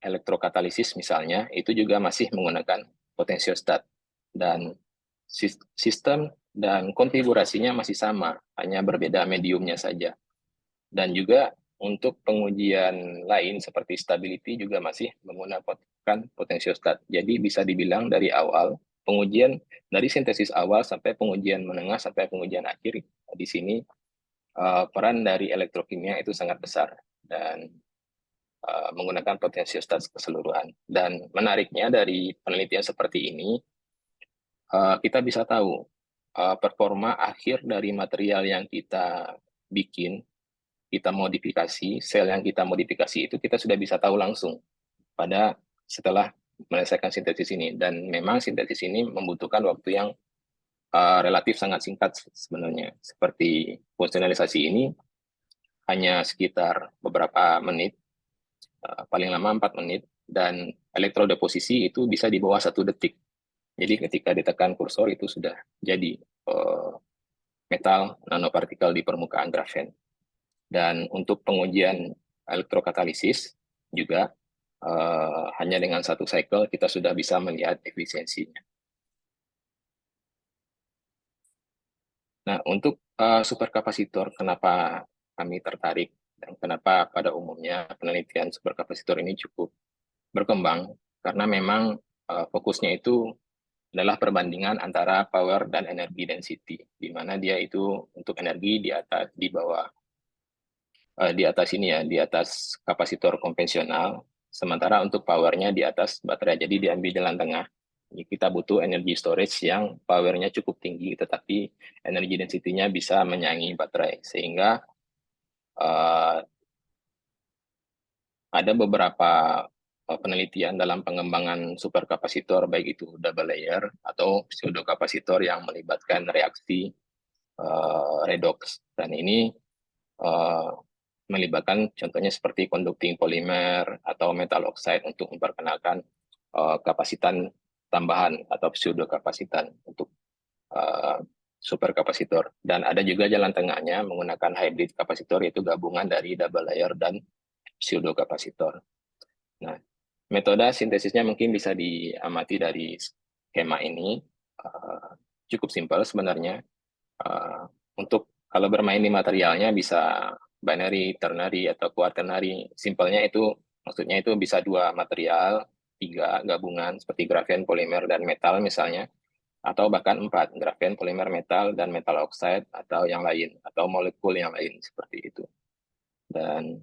S9: elektrokatalisis misalnya, itu juga masih menggunakan potensiostat. Dan sistem dan konfigurasinya masih sama, hanya berbeda mediumnya saja. Dan juga untuk pengujian lain seperti stability juga masih menggunakan potensiostat. Jadi bisa dibilang dari awal, pengujian dari sintesis awal sampai pengujian menengah sampai pengujian akhir, di sini peran dari elektrokimia itu sangat besar dan menggunakan potensiostat keseluruhan. Dan menariknya dari penelitian seperti ini, kita bisa tahu performa akhir dari material yang kita bikin, kita modifikasi, sel yang kita modifikasi itu kita sudah bisa tahu langsung setelah menyelesaikan sintesis ini. Dan memang sintesis ini membutuhkan waktu yang relatif sangat singkat sebenarnya. Seperti fungsionalisasi ini hanya sekitar beberapa menit, paling lama 4 menit, dan elektrodeposisi itu bisa di bawah 1 detik. Jadi ketika ditekan kursor itu sudah jadi metal nanopartikel di permukaan grafen. Dan untuk pengujian elektrokatalisis juga hanya dengan 1 cycle kita sudah bisa melihat efisiensinya. Nah, untuk superkapasitor, kenapa kami tertarik dan kenapa pada umumnya penelitian superkapasitor ini cukup berkembang karena memang fokusnya itu adalah perbandingan antara power dan energi density, di mana dia itu untuk energi di bawah di atas ini ya, di atas kapasitor konvensional, sementara untuk powernya di atas baterai, jadi diambil jalan tengah. Jadi kita butuh energy storage yang powernya cukup tinggi, tetapi energi density-nya bisa menyaingi baterai, sehingga ada beberapa penelitian dalam pengembangan superkapasitor, baik itu double layer atau pseudokapasitor yang melibatkan reaksi redox, dan ini melibatkan contohnya seperti conducting polimer atau metal oxide untuk memperkenalkan kapasitan tambahan atau pseudokapasitan untuk superkapasitor. Dan ada juga jalan tengahnya menggunakan hybrid kapasitor, yaitu gabungan dari double layer dan pseudokapasitor. Nah, metode sintesisnya mungkin bisa diamati dari skema ini. Cukup simpel sebenarnya. Untuk kalau bermain di materialnya bisa binary, ternary, atau quaternary. Simpelnya itu, maksudnya itu bisa 2 material, 3 gabungan, seperti grafen, polimer, dan metal misalnya, atau bahkan 4, grafen, polimer, metal, dan metal oxide, atau yang lain, atau molekul yang lain, seperti itu. Dan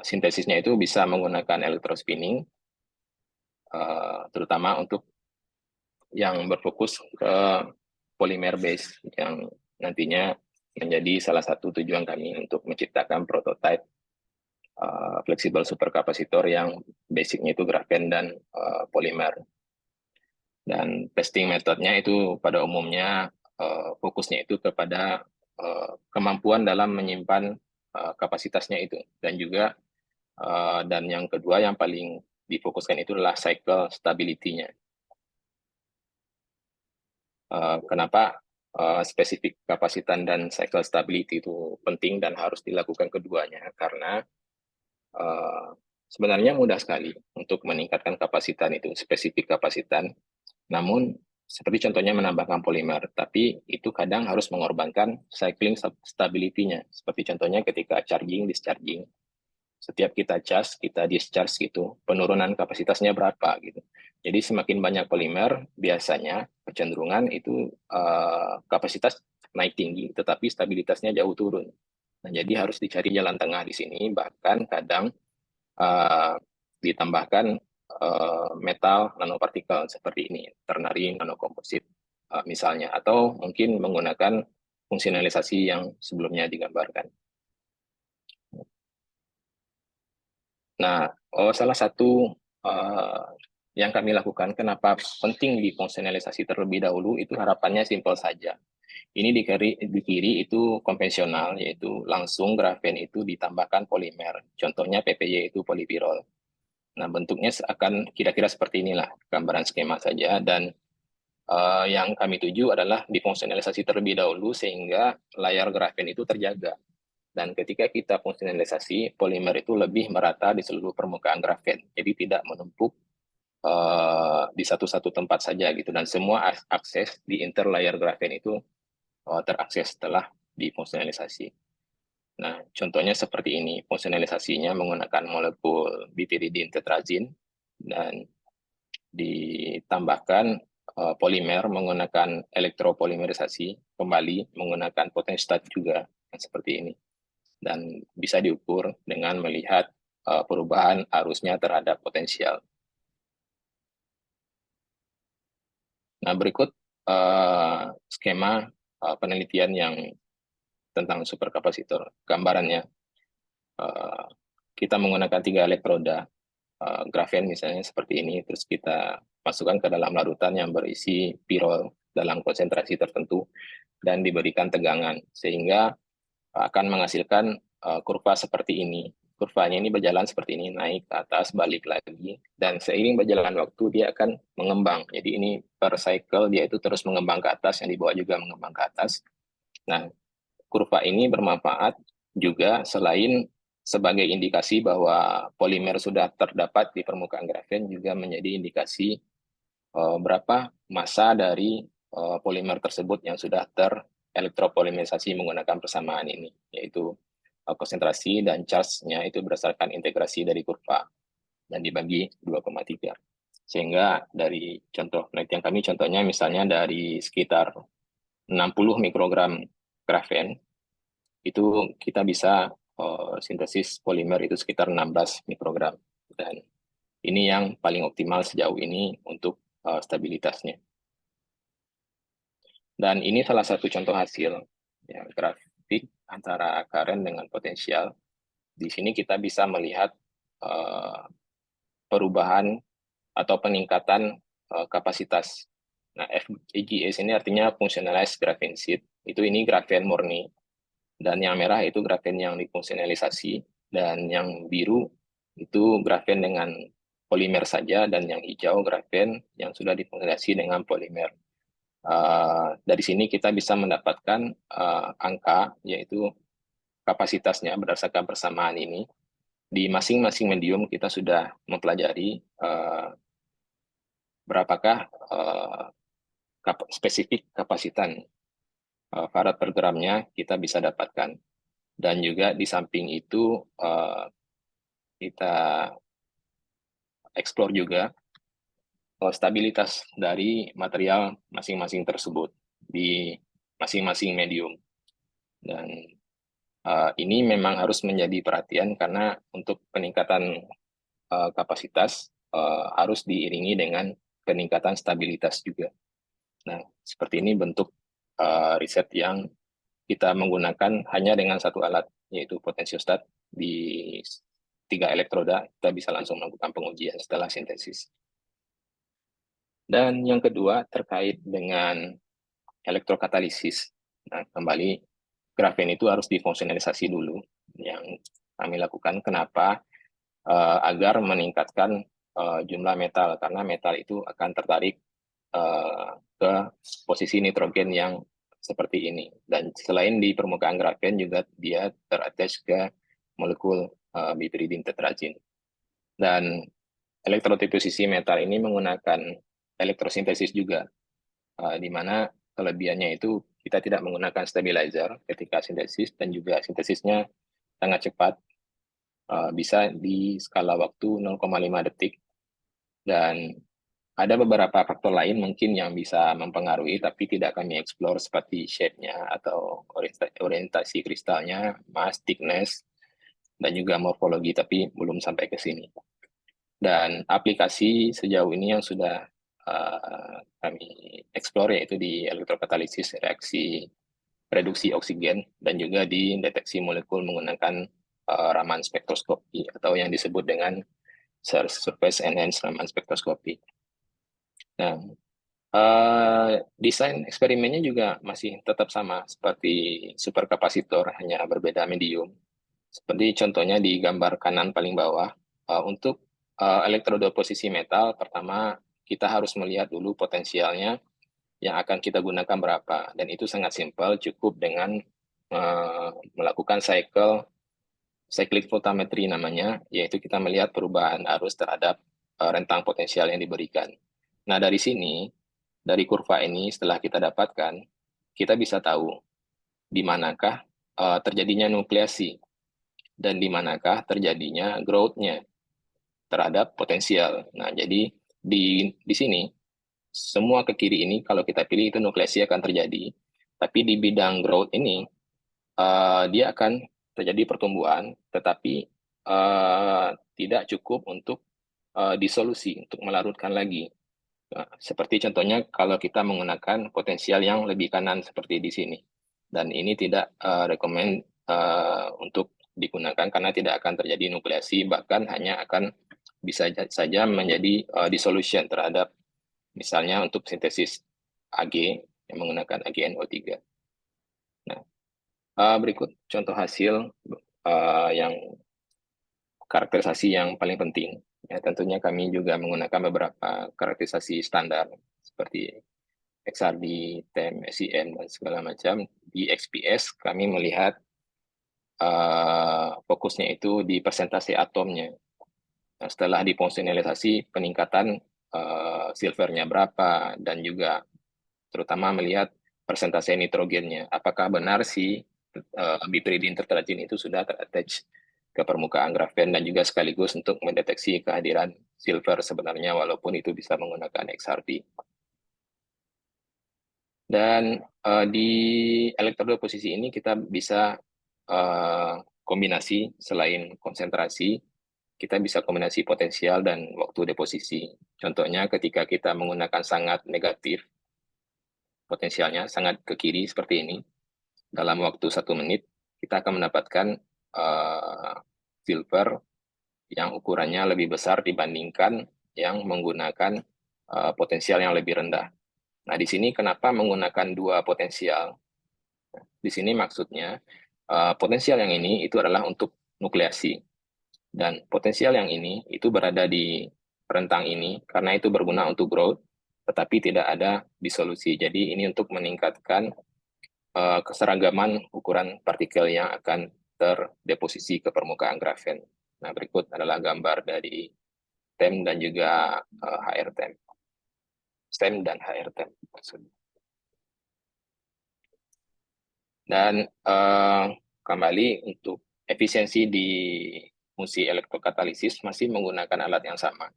S9: sintesisnya itu bisa menggunakan electrospinning, terutama untuk yang berfokus ke polymer base, yang nantinya menjadi salah satu tujuan kami untuk menciptakan prototipe fleksibel superkapasitor yang basicnya itu grafen dan polimer. Dan testing metodenya itu pada umumnya fokusnya itu kepada kemampuan dalam menyimpan kapasitasnya itu, dan juga dan yang kedua yang paling difokuskan itu adalah cycle stability-nya. Kenapa spesifik kapasitan dan cycle stability itu penting dan harus dilakukan keduanya? Karena sebenarnya mudah sekali untuk meningkatkan kapasitan itu, spesifik kapasitan. Namun seperti contohnya menambahkan polimer, tapi itu kadang harus mengorbankan cycling stability-nya. Seperti contohnya ketika charging, discharging. Setiap kita charge, kita discharge gitu, penurunan kapasitasnya berapa gitu. Jadi semakin banyak polimer, biasanya kecenderungan itu kapasitas naik tinggi, tetapi stabilitasnya jauh turun. Nah, jadi harus dicari jalan tengah di sini, bahkan kadang ditambahkan metal nanopartikel seperti ini, ternary nanokomposit misalnya, atau mungkin menggunakan fungsionalisasi yang sebelumnya digambarkan. Nah, salah satu yang kami lakukan, kenapa penting difungsionalisasi terlebih dahulu, itu harapannya simpel saja. Ini di kiri itu konvensional, yaitu langsung grafen itu ditambahkan polimer. Contohnya PPY itu polipirol. Nah, bentuknya akan kira-kira seperti inilah, gambaran skema saja. Dan yang kami tuju adalah difungsionalisasi terlebih dahulu sehingga layar grafen itu terjaga. Dan ketika kita fungsionalisasi, polimer itu lebih merata di seluruh permukaan grafen. Jadi tidak menumpuk di satu-satu tempat saja gitu. Dan semua akses di interlayer grafen itu terakses setelah difungsionalisasi. Nah, contohnya seperti ini. Fungsionalisasinya menggunakan molekul bitiridin tetrazin dan ditambahkan polimer menggunakan elektropolimerisasi, kembali menggunakan potenstat juga seperti ini. Dan bisa diukur dengan melihat perubahan arusnya terhadap potensial. Nah, berikut skema penelitian yang tentang superkapasitor. Gambarannya, kita menggunakan 3 elektroda, grafen misalnya seperti ini, terus kita masukkan ke dalam larutan yang berisi pirol dalam konsentrasi tertentu, dan diberikan tegangan, sehingga akan menghasilkan kurva seperti ini. Kurvanya ini berjalan seperti ini, naik ke atas, balik lagi, dan seiring berjalan waktu dia akan mengembang. Jadi ini per cycle dia itu terus mengembang ke atas, yang di bawah juga mengembang ke atas. Nah, kurva ini bermanfaat juga selain sebagai indikasi bahwa polimer sudah terdapat di permukaan grafen, juga menjadi indikasi berapa massa dari polimer tersebut yang sudah terelektropolimerisasi menggunakan persamaan ini, yaitu konsentrasi dan charge-nya itu berdasarkan integrasi dari kurva. dan dibagi 2,3. Sehingga dari contoh penelitian kami, contohnya misalnya dari sekitar 60 mikrogram grafen, itu kita bisa sintesis polimer itu sekitar 16 mikrogram. Dan ini yang paling optimal sejauh ini untuk stabilitasnya. Dan ini salah satu contoh hasil ya, grafik antara current dengan potensial. Di sini kita bisa melihat perubahan atau peningkatan kapasitas. Nah, FGS ini artinya functionalized graphene sheet. Itu ini grafen murni. Dan yang merah itu grafen yang difungsionalisasi. Dan yang biru itu grafen dengan polimer saja. Dan yang hijau grafen yang sudah difungsionalisasi dengan polimer. Dari sini kita bisa mendapatkan angka, yaitu kapasitasnya berdasarkan persamaan ini. Di masing-masing medium kita sudah mempelajari berapakah spesifik kapasitas farad per gramnya kita bisa dapatkan. Dan juga di samping itu kita explore juga stabilitas dari material masing-masing tersebut di masing-masing medium. Dan ini memang harus menjadi perhatian karena untuk peningkatan kapasitas harus diiringi dengan peningkatan stabilitas juga. Nah, seperti ini bentuk riset yang kita menggunakan hanya dengan satu alat, yaitu potensiostat. Di 3 elektroda, kita bisa langsung melakukan pengujian setelah sintesis. Dan yang kedua, terkait dengan elektrokatalisis. Nah, kembali, grafen itu harus difungsionalisasi dulu. Yang kami lakukan, kenapa? Agar meningkatkan jumlah metal, karena metal itu akan tertarik ke posisi nitrogen yang seperti ini. Dan selain di permukaan grafen juga dia terattach ke molekul piperidin tetragin. Dan elektrodeposisi metal ini menggunakan elektrosintesis juga, di mana kelebihannya itu kita tidak menggunakan stabilizer ketika sintesis, dan juga sintesisnya sangat cepat, bisa di skala waktu 0,5 detik. Dan ada beberapa faktor lain mungkin yang bisa mempengaruhi, tapi tidak kami explore, seperti shape-nya atau orientasi kristalnya, mass, thickness, dan juga morfologi, tapi belum sampai ke sini. Dan aplikasi sejauh ini yang sudah kami explore yaitu di elektrokatalisis reaksi reduksi oksigen, dan juga di deteksi molekul menggunakan Raman spektroskopi atau yang disebut dengan surface enhanced Raman spektroskopi. Nah, desain eksperimennya juga masih tetap sama seperti superkapasitor, hanya berbeda medium. Seperti contohnya di gambar kanan paling bawah, untuk elektroda posisi metal, pertama kita harus melihat dulu potensialnya yang akan kita gunakan berapa. Dan itu sangat simpel, cukup dengan melakukan cyclic voltammetry namanya, yaitu kita melihat perubahan arus terhadap rentang potensial yang diberikan. Nah, dari sini, dari kurva ini setelah kita dapatkan, kita bisa tahu di manakah terjadinya nukleasi dan di manakah terjadinya growth-nya terhadap potensial. Nah, jadi di sini semua ke kiri ini kalau kita pilih itu nukleasi akan terjadi, tapi di bidang growth ini dia akan terjadi pertumbuhan, tetapi tidak cukup untuk disolusi, untuk melarutkan lagi. Nah, seperti contohnya kalau kita menggunakan potensial yang lebih kanan seperti di sini. Dan ini tidak recommend untuk digunakan karena tidak akan terjadi nukleasi, bahkan hanya akan bisa saja menjadi dissolution terhadap misalnya untuk sintesis Ag yang menggunakan AgNO3. Nah, berikut contoh hasil yang karakterisasi yang paling penting. Ya, tentunya kami juga menggunakan beberapa karakterisasi standar seperti XRD, TEM, SEM, dan segala macam. Di XPS kami melihat fokusnya itu di persentase atomnya. Nah, setelah difungsionalisasi, peningkatan silvernya berapa, dan juga terutama melihat persentase nitrogennya. Apakah benar si piperidin tetragin itu sudah terattach ke permukaan grafen dan juga sekaligus untuk mendeteksi kehadiran silver sebenarnya walaupun itu bisa menggunakan XRD. Dan di elektroda posisi ini kita bisa kombinasi selain konsentrasi, kita bisa kombinasi potensial dan waktu deposisi. Contohnya ketika kita menggunakan sangat negatif, potensialnya sangat ke kiri seperti ini, dalam waktu 1 menit, kita akan mendapatkan silver yang ukurannya lebih besar dibandingkan yang menggunakan potensial yang lebih rendah. Nah, di sini kenapa menggunakan 2 potensial? Di sini maksudnya potensial yang ini itu adalah untuk nukleasi. Dan potensial yang ini itu berada di rentang ini karena itu berguna untuk growth, tetapi tidak ada disolusi. Jadi ini untuk meningkatkan keseragaman ukuran partikel yang akan terdeposisi ke permukaan grafen. Nah, berikut adalah gambar dari TEM dan juga HRTEM. STEM dan HRTEM. Dan kembali untuk efisiensi di fungsi elektrokatalisis masih menggunakan alat yang sama.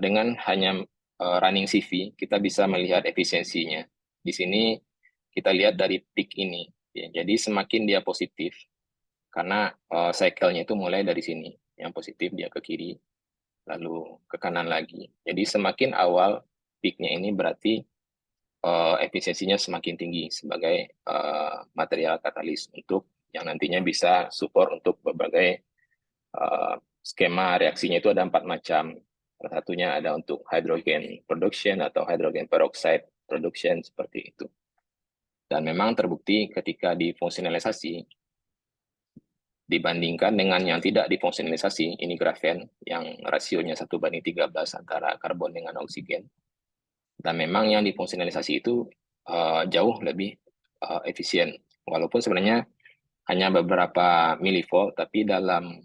S9: Dengan hanya running CV, kita bisa melihat efisiensinya. Di sini kita lihat dari peak ini. Ya, jadi semakin dia positif, karena cycle-nya itu mulai dari sini. Yang positif dia ke kiri, lalu ke kanan lagi. Jadi semakin awal peak-nya ini berarti efisiensinya semakin tinggi sebagai material katalis untuk yang nantinya bisa support untuk berbagai skema reaksinya. Itu ada 4 macam. Salah satunya ada untuk hydrogen production atau hydrogen peroxide production seperti itu. Dan memang terbukti ketika difungsionalisasi dibandingkan dengan yang tidak difungsionalisasi, ini grafen yang rasionya 1:13 antara karbon dengan oksigen. Dan memang yang difungsionalisasi itu jauh lebih efisien. Walaupun sebenarnya hanya beberapa milivolt, tapi dalam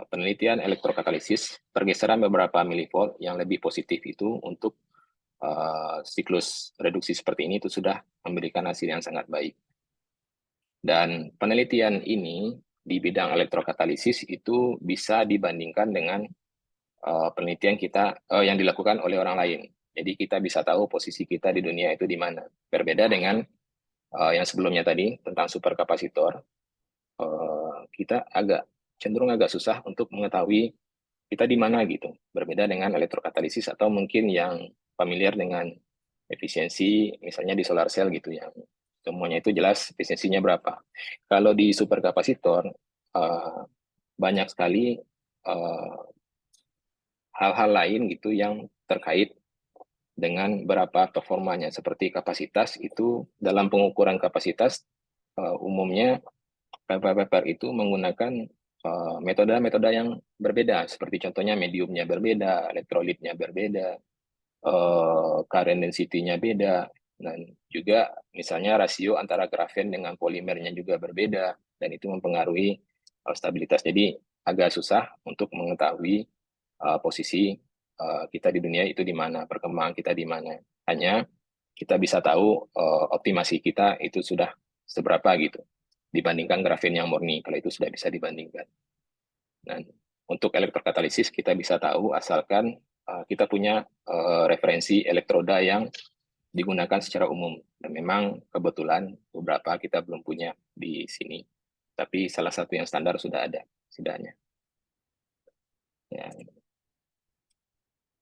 S9: penelitian elektrokatalisis, pergeseran beberapa milivolt yang lebih positif itu untuk siklus reduksi seperti ini itu sudah memberikan hasil yang sangat baik. Dan penelitian ini di bidang elektrokatalisis itu bisa dibandingkan dengan penelitian kita yang dilakukan oleh orang lain. Jadi kita bisa tahu posisi kita di dunia itu di mana. Berbeda dengan yang sebelumnya tadi tentang superkapasitor, kita cenderung agak susah untuk mengetahui kita di mana gitu. Berbeda dengan elektrokatalisis atau mungkin yang familiar dengan efisiensi, misalnya di solar cell gitu, yang semuanya itu jelas efisiensinya berapa. Kalau di superkapasitor, banyak sekali hal-hal lain gitu yang terkait dengan berapa performanya. Seperti kapasitas itu, dalam pengukuran kapasitas, umumnya paper itu menggunakan metode-metode yang berbeda, seperti contohnya mediumnya berbeda, elektrolitnya berbeda, current density-nya beda, dan juga misalnya rasio antara grafen dengan polimernya juga berbeda, dan itu mempengaruhi stabilitas. Jadi agak susah untuk mengetahui posisi kita di dunia itu di mana, perkembangan kita di mana. Hanya kita bisa tahu optimasi kita itu sudah seberapa gitu dibandingkan grafen yang murni, kalau itu sudah bisa dibandingkan. Dan untuk elektrokatalisis kita bisa tahu asalkan kita punya referensi elektroda yang digunakan secara umum. Dan memang kebetulan beberapa kita belum punya di sini, tapi salah satu yang standar sudah ada, setidaknya.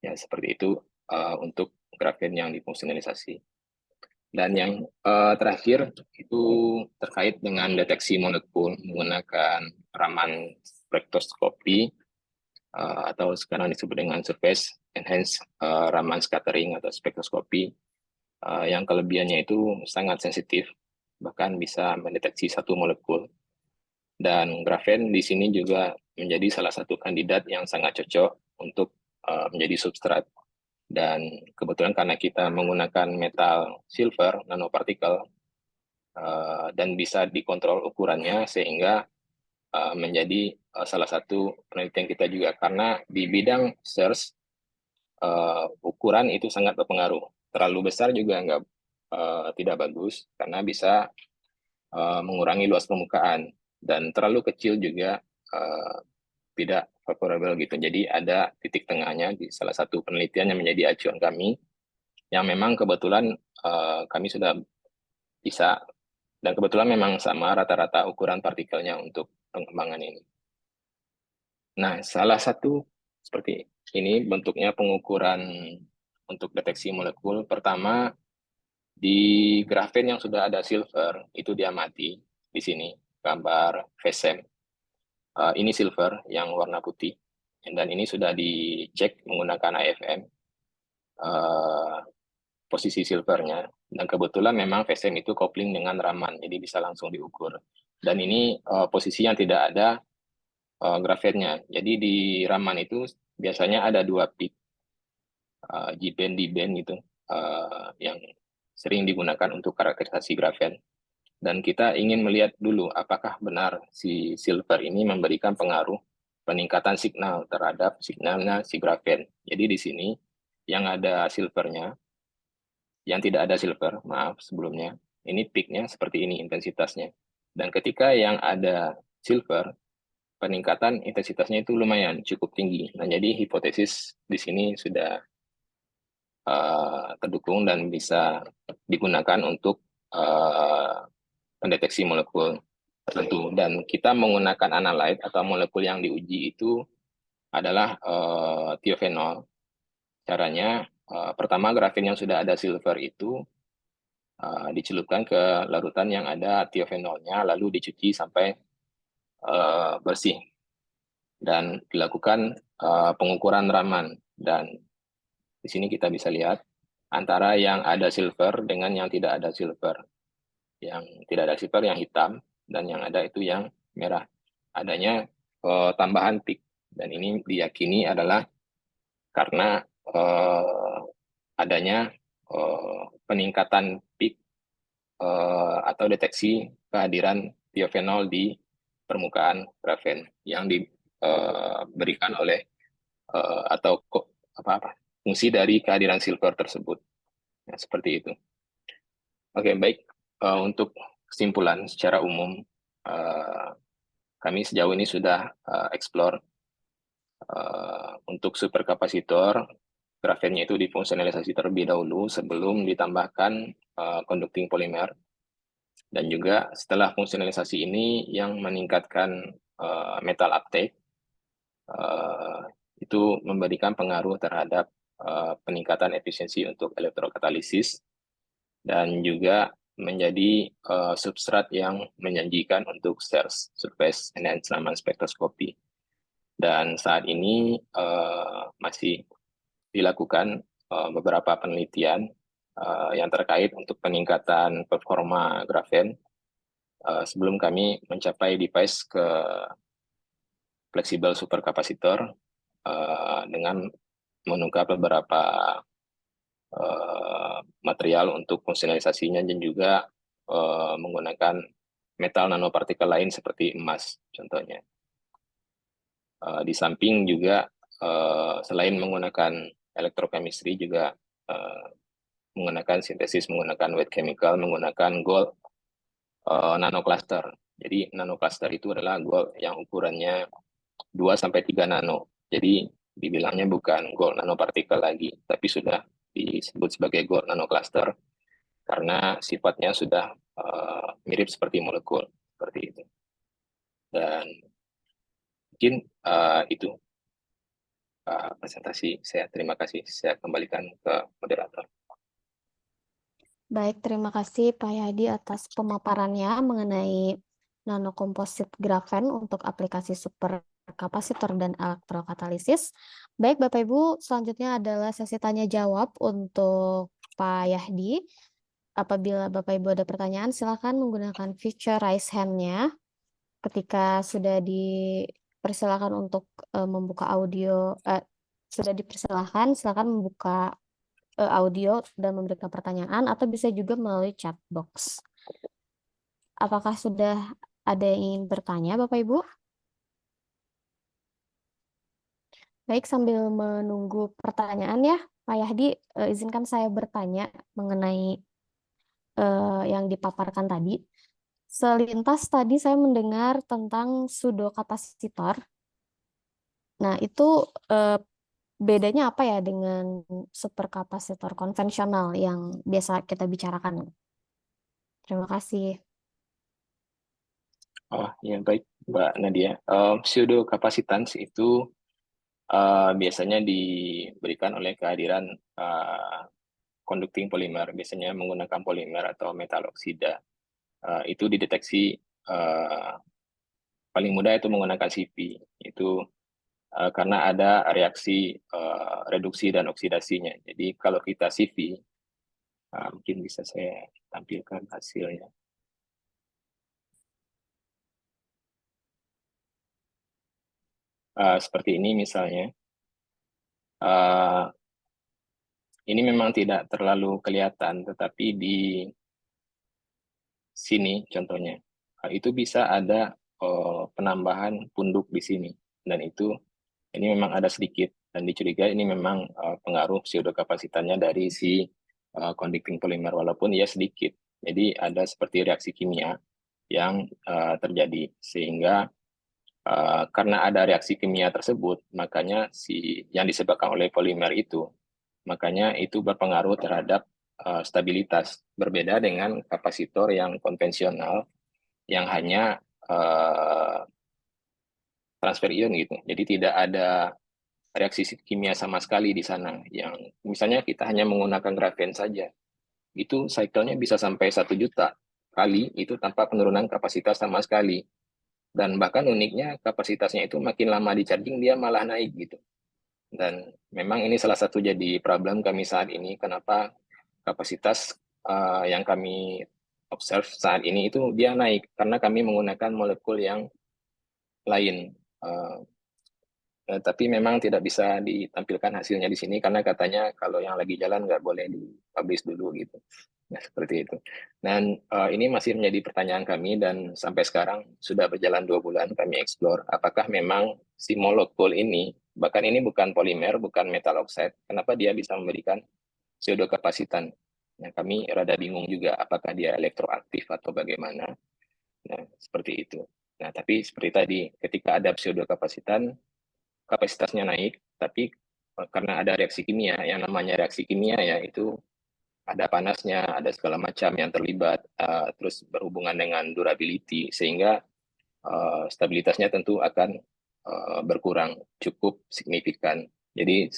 S9: Ya seperti itu untuk grafen yang difungsionalisasi. Dan yang terakhir itu terkait dengan deteksi molekul menggunakan Raman spektroskopi atau sekarang disebut dengan surface enhanced Raman scattering atau spektroskopi. Yang kelebihannya itu sangat sensitif, bahkan bisa mendeteksi satu molekul. Dan grafen di sini juga menjadi salah satu kandidat yang sangat cocok untuk menjadi substrat. Dan kebetulan karena kita menggunakan metal silver nanopartikel dan bisa dikontrol ukurannya, sehingga menjadi salah satu penelitian kita juga. Karena di bidang search ukuran itu sangat berpengaruh. Terlalu besar juga tidak bagus karena bisa mengurangi luas permukaan, dan terlalu kecil juga tidak favorable gitu. Jadi ada titik tengahnya di salah satu penelitian yang menjadi acuan kami, yang memang kebetulan kami sudah bisa, dan kebetulan memang sama rata-rata ukuran partikelnya untuk pengembangan ini. Nah, salah satu seperti ini bentuknya pengukuran untuk deteksi molekul. Pertama, di grafen yang sudah ada silver, itu dia mati. Di sini, gambar VSEM. Ini silver yang warna putih. Dan ini sudah dicek menggunakan AFM. Posisi silvernya. Dan kebetulan memang VSEM itu kopling dengan Raman, jadi bisa langsung diukur. Dan ini posisi yang tidak ada grafennya. Jadi di Raman itu biasanya ada 2 peak, G-band, D-band gitu, yang sering digunakan untuk karakterisasi grafen. Dan kita ingin melihat dulu apakah benar si silver ini memberikan pengaruh peningkatan signal terhadap signalnya si grafen. Jadi di sini yang ada silvernya, yang tidak ada silver, maaf sebelumnya, ini peaknya seperti ini intensitasnya. Dan ketika yang ada silver, peningkatan intensitasnya itu lumayan cukup tinggi. Nah, jadi hipotesis di sini sudah terdukung dan bisa digunakan untuk pendeteksi molekul tertentu. Dan kita menggunakan analyte atau molekul yang diuji itu adalah thiophenol. Caranya, pertama grafen yang sudah ada silver itu dicelupkan ke larutan yang ada thiophenolnya, lalu dicuci sampai bersih. Dan dilakukan pengukuran Raman. Dan di sini kita bisa lihat antara yang ada silver dengan yang tidak ada silver. Yang tidak ada silver yang hitam, dan yang ada itu yang merah. Adanya tambahan peak. Dan ini diyakini adalah karena adanya peningkatan peak atau deteksi kehadiran thiophenol di permukaan grafen yang diberikan oleh atau fungsi dari kehadiran silver tersebut. Nah, seperti itu. Oke, baik. Untuk kesimpulan secara umum, kami sejauh ini sudah explore untuk superkapasitor, grafennya itu difungsionalisasi terlebih dahulu sebelum ditambahkan conducting polymer. Dan juga setelah fungsionalisasi ini yang meningkatkan metal uptake, itu memberikan pengaruh terhadap peningkatan efisiensi untuk elektrokatalisis, dan juga menjadi substrat yang menjanjikan untuk surface enhanced Raman spektroskopi. Dan saat ini masih dilakukan beberapa penelitian yang terkait untuk peningkatan performa grafen sebelum kami mencapai device ke fleksibel superkapasitor dengan menukar beberapa material untuk fungsionalisasinya, dan juga menggunakan metal nanopartikel lain seperti emas contohnya. Di samping juga selain menggunakan elektrochemistry juga menggunakan sintesis menggunakan wet chemical, menggunakan gold nanocluster. Jadi nanocluster itu adalah gold yang ukurannya 2-3 nano. Jadi dibilangnya bukan gold nanopartikel lagi, tapi sudah disebut sebagai gold nanocluster karena sifatnya sudah mirip seperti molekul, seperti itu. Dan mungkin itu presentasi saya. Terima kasih. Saya kembalikan ke moderator.
S5: Baik, terima kasih Pak Yadi atas pemaparannya mengenai nanokomposit grafen untuk aplikasi superkapasitor dan elektrokatalisis. Baik, Bapak Ibu, selanjutnya adalah sesi tanya jawab untuk Pak Yadi. Apabila Bapak Ibu ada pertanyaan, silakan menggunakan feature raise hand-nya. Ketika sudah dipersilakan untuk membuka audio, sudah dipersilakan, silakan membuka audio dan memberikan pertanyaan, atau bisa juga melalui chat box. Apakah sudah ada yang ingin bertanya, Bapak Ibu? Baik, sambil menunggu pertanyaan ya, Pak Yahdi, izinkan saya bertanya mengenai yang dipaparkan tadi. selintas tadi saya mendengar tentang pseudokapasitor. Nah, itu bedanya apa ya dengan superkapasitor konvensional yang biasa kita bicarakan? Terima kasih.
S9: Oh, ya baik, Mbak Nadia. Pseudokapasitans itu biasanya diberikan oleh kehadiran conducting polimer, biasanya menggunakan polimer atau metal oksida. Itu dideteksi paling mudah itu menggunakan CV. Itu karena ada reaksi reduksi dan oksidasinya. Jadi kalau kita CV, mungkin bisa saya tampilkan hasilnya. Seperti ini misalnya. Ini memang tidak terlalu kelihatan, tetapi di sini contohnya, itu bisa ada penambahan punduk di sini. Dan itu ini memang ada sedikit, dan dicurigai ini memang pengaruh pseudokapasitannya dari si conducting polymer, walaupun ia sedikit. Jadi ada seperti reaksi kimia yang terjadi, sehingga karena ada reaksi kimia tersebut, makanya si yang disebabkan oleh polimer itu, makanya itu berpengaruh terhadap stabilitas. Berbeda dengan kapasitor yang konvensional yang hanya transfer ion gitu. Jadi tidak ada reaksi kimia sama sekali di sana. Yang misalnya kita hanya menggunakan grafen saja, itu cycle-nya bisa sampai 1 juta kali itu tanpa penurunan kapasitas sama sekali. Dan bahkan uniknya kapasitasnya itu makin lama di charging dia malah naik gitu. Dan memang ini salah satu jadi problem kami saat ini, kenapa kapasitas yang kami observe saat ini itu dia naik, karena kami menggunakan molekul yang lain. Tapi memang tidak bisa ditampilkan hasilnya di sini, karena katanya kalau yang lagi jalan nggak boleh di-publish dulu gitu. Nah, seperti itu. Dan ini masih menjadi pertanyaan kami, dan sampai sekarang sudah berjalan 2 bulan kami explore apakah memang si molekul ini, bahkan ini bukan polimer, bukan metal oxide, kenapa dia bisa memberikan pseudokapasitan. Nah, kami rada bingung juga apakah dia elektroaktif atau bagaimana. Nah, seperti itu. Nah, tapi seperti tadi, ketika ada pseudokapasitan, kapasitasnya naik, tapi karena ada reaksi kimia, yang namanya reaksi kimia ya itu ada panasnya, ada segala macam yang terlibat, terus berhubungan dengan durability, sehingga stabilitasnya tentu akan berkurang cukup signifikan. Jadi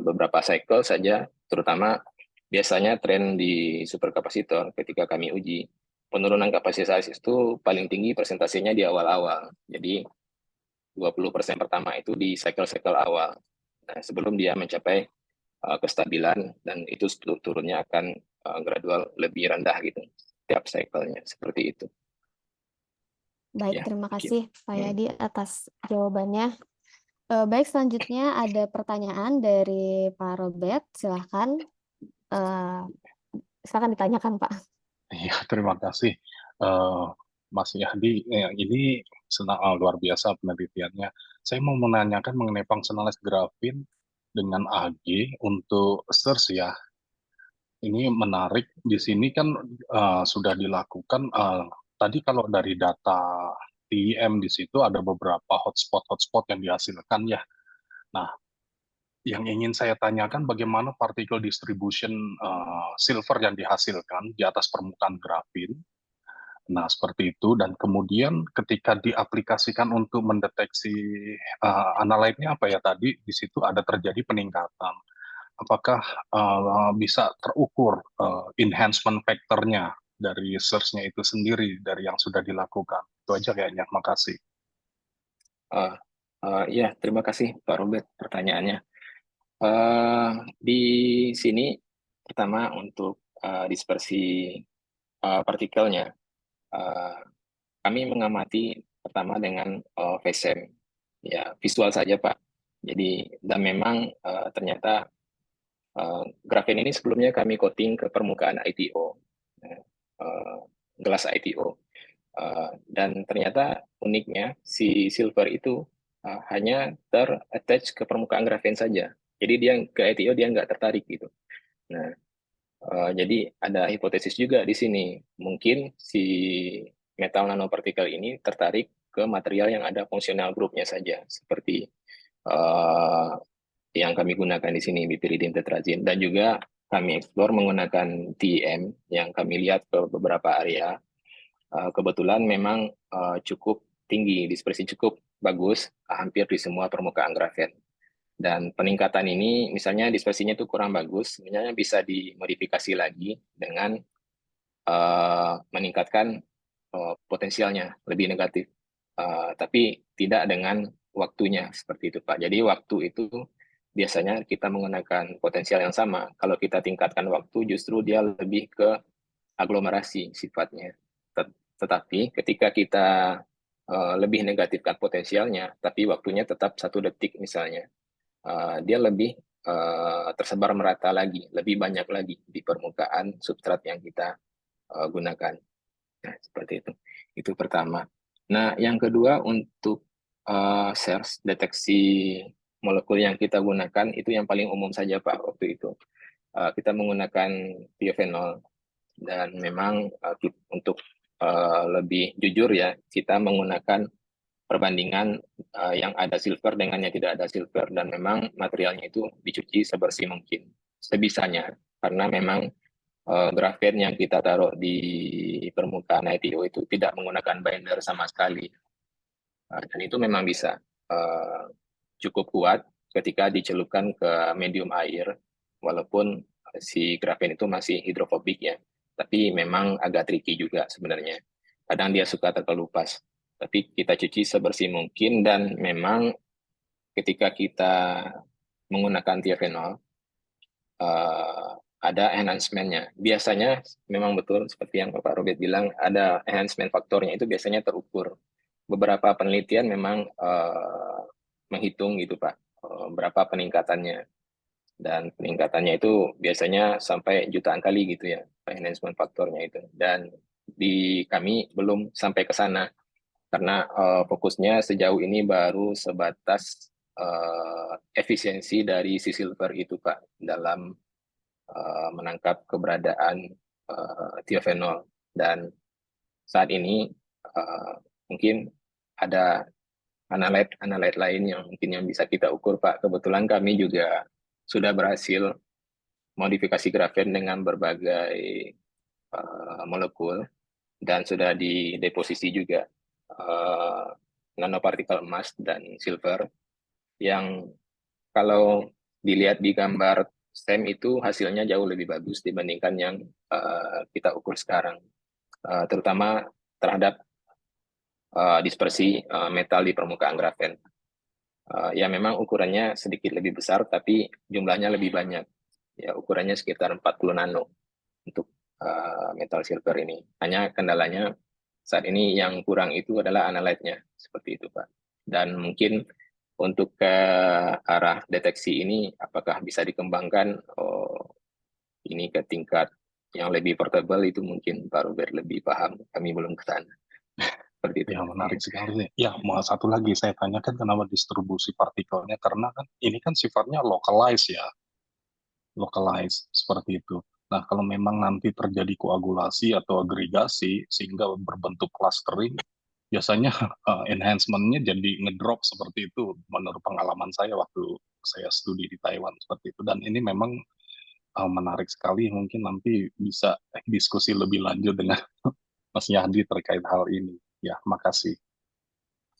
S9: beberapa cycle saja, terutama biasanya tren di superkapasitor ketika kami uji, penurunan kapasitas itu paling tinggi persentasenya di awal-awal. Jadi 20% pertama itu di cycle-cycle awal. Nah, sebelum dia mencapai kestabilan, dan itu turunnya akan gradual lebih rendah gitu setiap cycle-nya, seperti itu.
S5: Baik,
S9: Ya,
S5: terima
S9: begitu.
S5: kasih Pak Yadi atas jawabannya. Baik, selanjutnya ada pertanyaan dari Pak Robert. Silahkan. Silahkan ditanyakan, Pak.
S10: Iya, terima kasih. Mas Yadi, ini luar biasa penelitiannya. Saya mau menanyakan mengenai functionalist grafin dengan AG untuk search ya. Ini menarik. Di sini kan sudah dilakukan. Tadi kalau dari data TIM di situ ada beberapa hotspot yang dihasilkan ya. Nah, yang ingin saya tanyakan bagaimana particle distribution silver yang dihasilkan di atas permukaan grafin. Nah, seperti itu. Dan kemudian ketika diaplikasikan untuk mendeteksi analyte-nya apa ya tadi, di situ ada terjadi peningkatan. Apakah bisa terukur enhancement factor-nya dari search-nya itu sendiri dari yang sudah dilakukan? Itu aja kayaknya. Makasih.
S9: Ya, terima kasih Pak Robert pertanyaannya. Di sini pertama untuk dispersi partikelnya, kami mengamati pertama dengan VSEM, ya visual saja Pak. Jadi dan memang ternyata grafen ini sebelumnya kami coating ke permukaan ITO, gelas ITO, dan ternyata uniknya si silver itu hanya ter-attach ke permukaan grafen saja. Jadi dia ke ITO dia nggak tertarik gitu. Nah, jadi ada hipotesis juga di sini. Mungkin si metal nanopartikel ini tertarik ke material yang ada fungsional grupnya saja, seperti yang kami gunakan di sini, piperidin tetrazin, dan juga kami eksplor menggunakan TEM yang kami lihat ke beberapa area. Kebetulan memang cukup tinggi, dispersi cukup bagus, hampir di semua permukaan grafen. Dan peningkatan ini, misalnya dispersinya itu kurang bagus, sebenarnya bisa dimodifikasi lagi dengan meningkatkan potensialnya lebih negatif, tapi tidak dengan waktunya seperti itu Pak. Jadi waktu itu biasanya kita menggunakan potensial yang sama. Kalau kita tingkatkan waktu, justru dia lebih ke aglomerasi sifatnya. Tetapi ketika kita lebih negatifkan potensialnya, tapi waktunya tetap 1 detik misalnya, dia lebih tersebar merata lagi, lebih banyak lagi di permukaan substrat yang kita gunakan. Nah, seperti itu. Itu pertama. Nah, yang kedua untuk SERS, deteksi molekul yang kita gunakan, itu yang paling umum saja Pak waktu itu. Kita menggunakan tiofenol, dan memang untuk lebih jujur ya, kita menggunakan perbandingan yang ada silver dengan yang tidak ada silver, dan memang materialnya itu dicuci sebersih mungkin, sebisanya, karena memang grafen yang kita taruh di permukaan ITO itu tidak menggunakan binder sama sekali, dan itu memang bisa cukup kuat ketika dicelupkan ke medium air, walaupun si grafen itu masih hidrofobik ya, tapi memang agak tricky juga sebenarnya. Kadang dia suka terkelupas, tapi kita cuci sebersih mungkin, dan memang ketika kita menggunakan tiofenol, ada enhancement-nya. Biasanya memang betul seperti yang Bapak Robert bilang, ada enhancement faktornya, itu biasanya terukur. Beberapa penelitian memang menghitung gitu Pak, berapa peningkatannya. Dan peningkatannya itu biasanya sampai jutaan kali gitu ya, enhancement faktornya itu. Dan di kami belum sampai ke sana, karena fokusnya sejauh ini baru sebatas efisiensi dari si silver itu Pak, dalam menangkap keberadaan tiofenol. Dan saat ini mungkin ada analyte lain yang mungkin yang bisa kita ukur Pak. Kebetulan kami juga sudah berhasil modifikasi grafen dengan berbagai molekul, dan sudah dideposisi juga nanopartikel emas dan silver, yang kalau dilihat di gambar STEM itu hasilnya jauh lebih bagus dibandingkan yang kita ukur sekarang, terutama terhadap dispersi metal di permukaan grafen. Ya memang ukurannya sedikit lebih besar, tapi jumlahnya lebih banyak. Ya, ukurannya sekitar 40 nano untuk metal silver ini. Hanya kendalanya saat ini yang kurang itu adalah analyte-nya, seperti itu Pak. Dan mungkin untuk ke arah deteksi ini, apakah bisa dikembangkan ini ke tingkat yang lebih portable, itu mungkin Pak Robert lebih paham, kami belum ke sana. Seperti itu.
S10: Ya, menarik sekali. Ya, satu lagi saya tanyakan kenapa distribusi partikelnya, karena kan ini kan sifatnya localized ya, localized seperti itu. Nah, kalau memang nanti terjadi koagulasi atau agregasi sehingga berbentuk clustering, biasanya enhancement-nya jadi ngedrop seperti itu menurut pengalaman saya waktu saya studi di Taiwan seperti itu. Dan ini memang menarik sekali, mungkin nanti bisa diskusi lebih lanjut dengan Mas Yahdi terkait hal ini. Ya, makasih.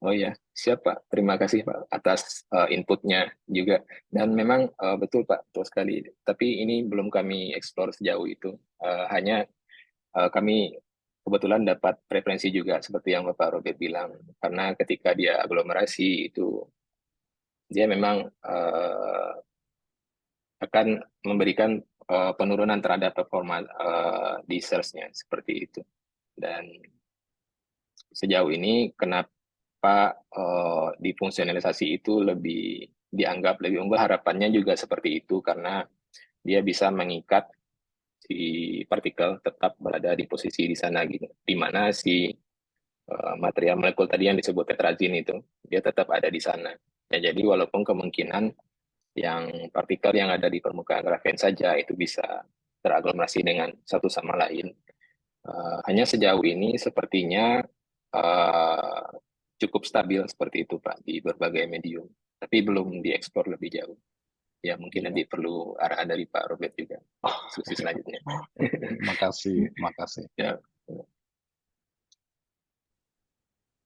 S9: Oh ya, siap Pak. Terima kasih Pak atas inputnya juga. Dan memang betul Pak, betul sekali. Tapi ini belum kami eksplor sejauh itu. Hanya kami kebetulan dapat preferensi juga seperti yang Bapak Robert bilang. Karena ketika dia aglomerasi itu, dia memang akan memberikan penurunan terhadap performa di cells-nya seperti itu. Dan sejauh ini kenapa di fungsionalisasi itu lebih dianggap lebih unggul, harapannya juga seperti itu, karena dia bisa mengikat si partikel tetap berada di posisi di sana gitu, di mana si material molekul tadi yang disebut tetrazin itu dia tetap ada di sana. Ya, jadi walaupun kemungkinan yang partikel yang ada di permukaan grafen saja itu bisa teraglomerasi dengan satu sama lain, Hanya sejauh ini sepertinya cukup stabil seperti itu Pak di berbagai medium, tapi belum dieksplor lebih jauh. Ya mungkin nanti perlu arahan dari Pak Robert juga diskusi selanjutnya.
S10: Makasih.
S9: Ya.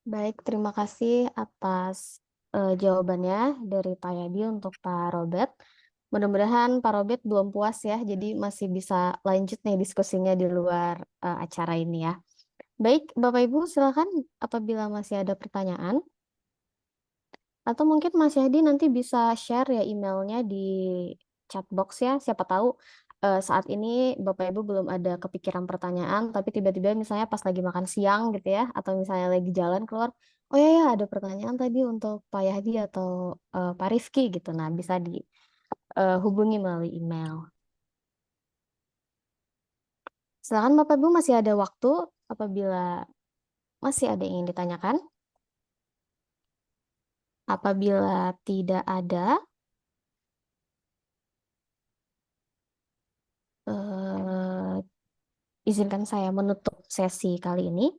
S5: Baik, terima kasih atas jawabannya dari Pak Yadi untuk Pak Robert. Mudah-mudahan Pak Robert belum puas ya, jadi masih bisa lanjut nih diskusinya di luar acara ini ya. Baik, Bapak Ibu silakan apabila masih ada pertanyaan. Atau mungkin Mas Yadi nanti bisa share ya emailnya di chat box ya. Siapa tahu saat ini Bapak Ibu belum ada kepikiran pertanyaan, tapi tiba-tiba misalnya pas lagi makan siang gitu ya, atau misalnya lagi jalan keluar, oh ya ada pertanyaan tadi untuk Pak Yadi atau Pak Rifki gitu. Nah bisa dihubungi melalui email. Silakan Bapak Ibu masih ada waktu apabila masih ada yang ingin ditanyakan. Apabila tidak ada, izinkan saya menutup sesi kali ini.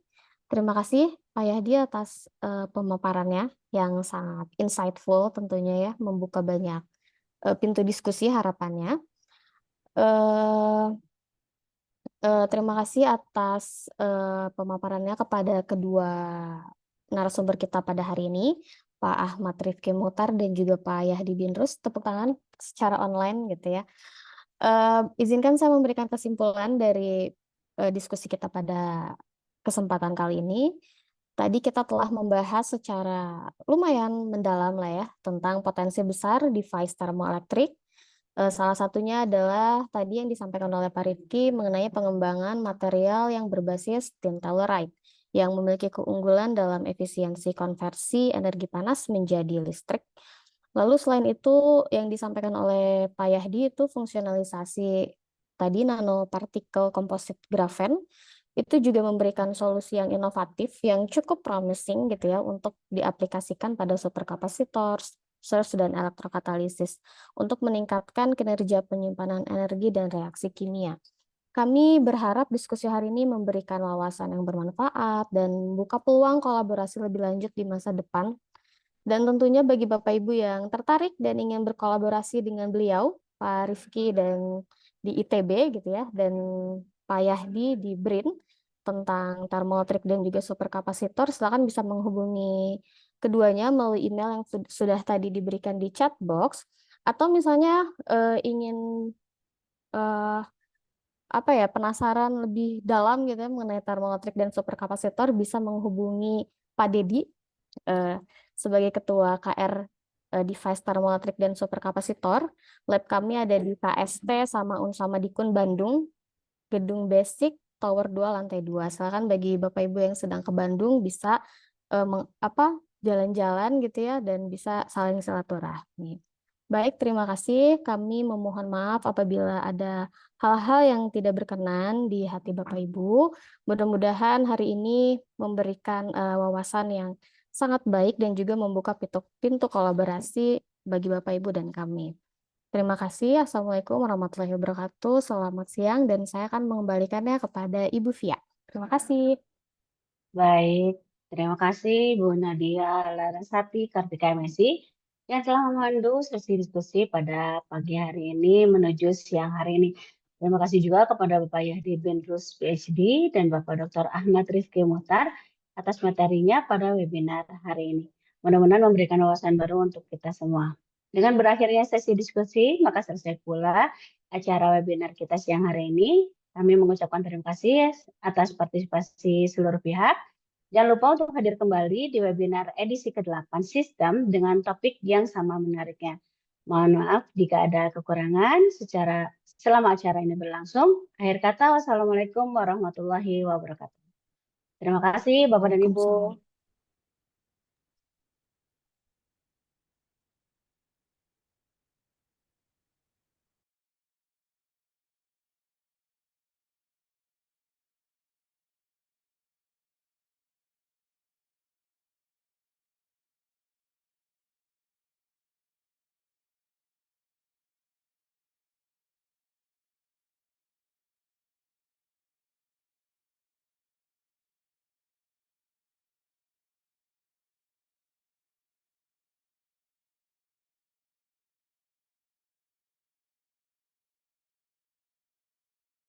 S5: Terima kasih Pak Yadi atas pemaparannya yang sangat insightful tentunya ya, membuka banyak pintu diskusi harapannya. Terima kasih atas pemaparannya kepada kedua narasumber kita pada hari ini, Pak Ahmad Rifki Muhtar dan juga Pak Yahdi Binrus. Tepuk tangan secara online gitu ya. Izinkan saya memberikan kesimpulan dari diskusi kita pada kesempatan kali ini. Tadi kita telah membahas secara lumayan mendalam lah ya tentang potensi besar device thermoelektrik. Salah satunya adalah tadi yang disampaikan oleh Pak Rifki mengenai pengembangan material yang berbasis tin telluride yang memiliki keunggulan dalam efisiensi konversi energi panas menjadi listrik. Lalu selain itu yang disampaikan oleh Pak Yahdi itu fungsionalisasi tadi nanopartikel komposit grafen itu juga memberikan solusi yang inovatif yang cukup promising gitu ya untuk diaplikasikan pada superkapasitor, surge dan elektrokatalisis untuk meningkatkan kinerja penyimpanan energi dan reaksi kimia. Kami berharap diskusi hari ini memberikan wawasan yang bermanfaat dan membuka peluang kolaborasi lebih lanjut di masa depan. Dan tentunya bagi Bapak Ibu yang tertarik dan ingin berkolaborasi dengan beliau, Pak Rifki dan di ITB gitu ya, dan Pak Yahdi di BRIN tentang termoelektrik dan juga superkapasitor, silakan bisa menghubungi keduanya melalui email yang sudah tadi diberikan di chat box, atau misalnya ingin penasaran lebih dalam gitu ya mengenai termoelektrik dan superkapasitor, bisa menghubungi Pak Dedi sebagai ketua KR Device Thermoelektrik dan Superkapasitor. Lab kami ada di KST sama Unsama Dikun Bandung, Gedung Basic Tower 2 lantai 2. Silakan bagi Bapak Ibu yang sedang ke Bandung bisa jalan-jalan gitu ya dan bisa saling silaturahmi. Baik, terima kasih. Kami memohon maaf apabila ada hal-hal yang tidak berkenan di hati Bapak Ibu. Mudah-mudahan hari ini memberikan wawasan yang sangat baik dan juga membuka pintu kolaborasi bagi Bapak Ibu dan kami. Terima kasih. Assalamualaikum warahmatullahi wabarakatuh. Selamat siang dan saya akan mengembalikannya kepada Ibu Fia. Terima kasih.
S3: Baik, terima kasih Bu Nadia Larasati Kartika MSI yang telah memandu sesi diskusi pada pagi hari ini menuju siang hari ini. Terima kasih juga kepada Bapak Yahdi Binrus PhD dan Bapak Dr. Ahmad Rifki Muhtar atas materinya pada webinar hari ini. Mudah-mudahan memberikan wawasan baru untuk kita semua. Dengan berakhirnya sesi diskusi, maka selesai pula acara webinar kita siang hari ini. Kami mengucapkan terima kasih atas partisipasi seluruh pihak. Jangan lupa untuk hadir kembali di webinar edisi ke-8 Sistem dengan topik yang sama menariknya. Mohon maaf jika ada kekurangan selama acara ini berlangsung. Akhir kata, wassalamualaikum warahmatullahi wabarakatuh. Terima kasih Bapak dan Ibu.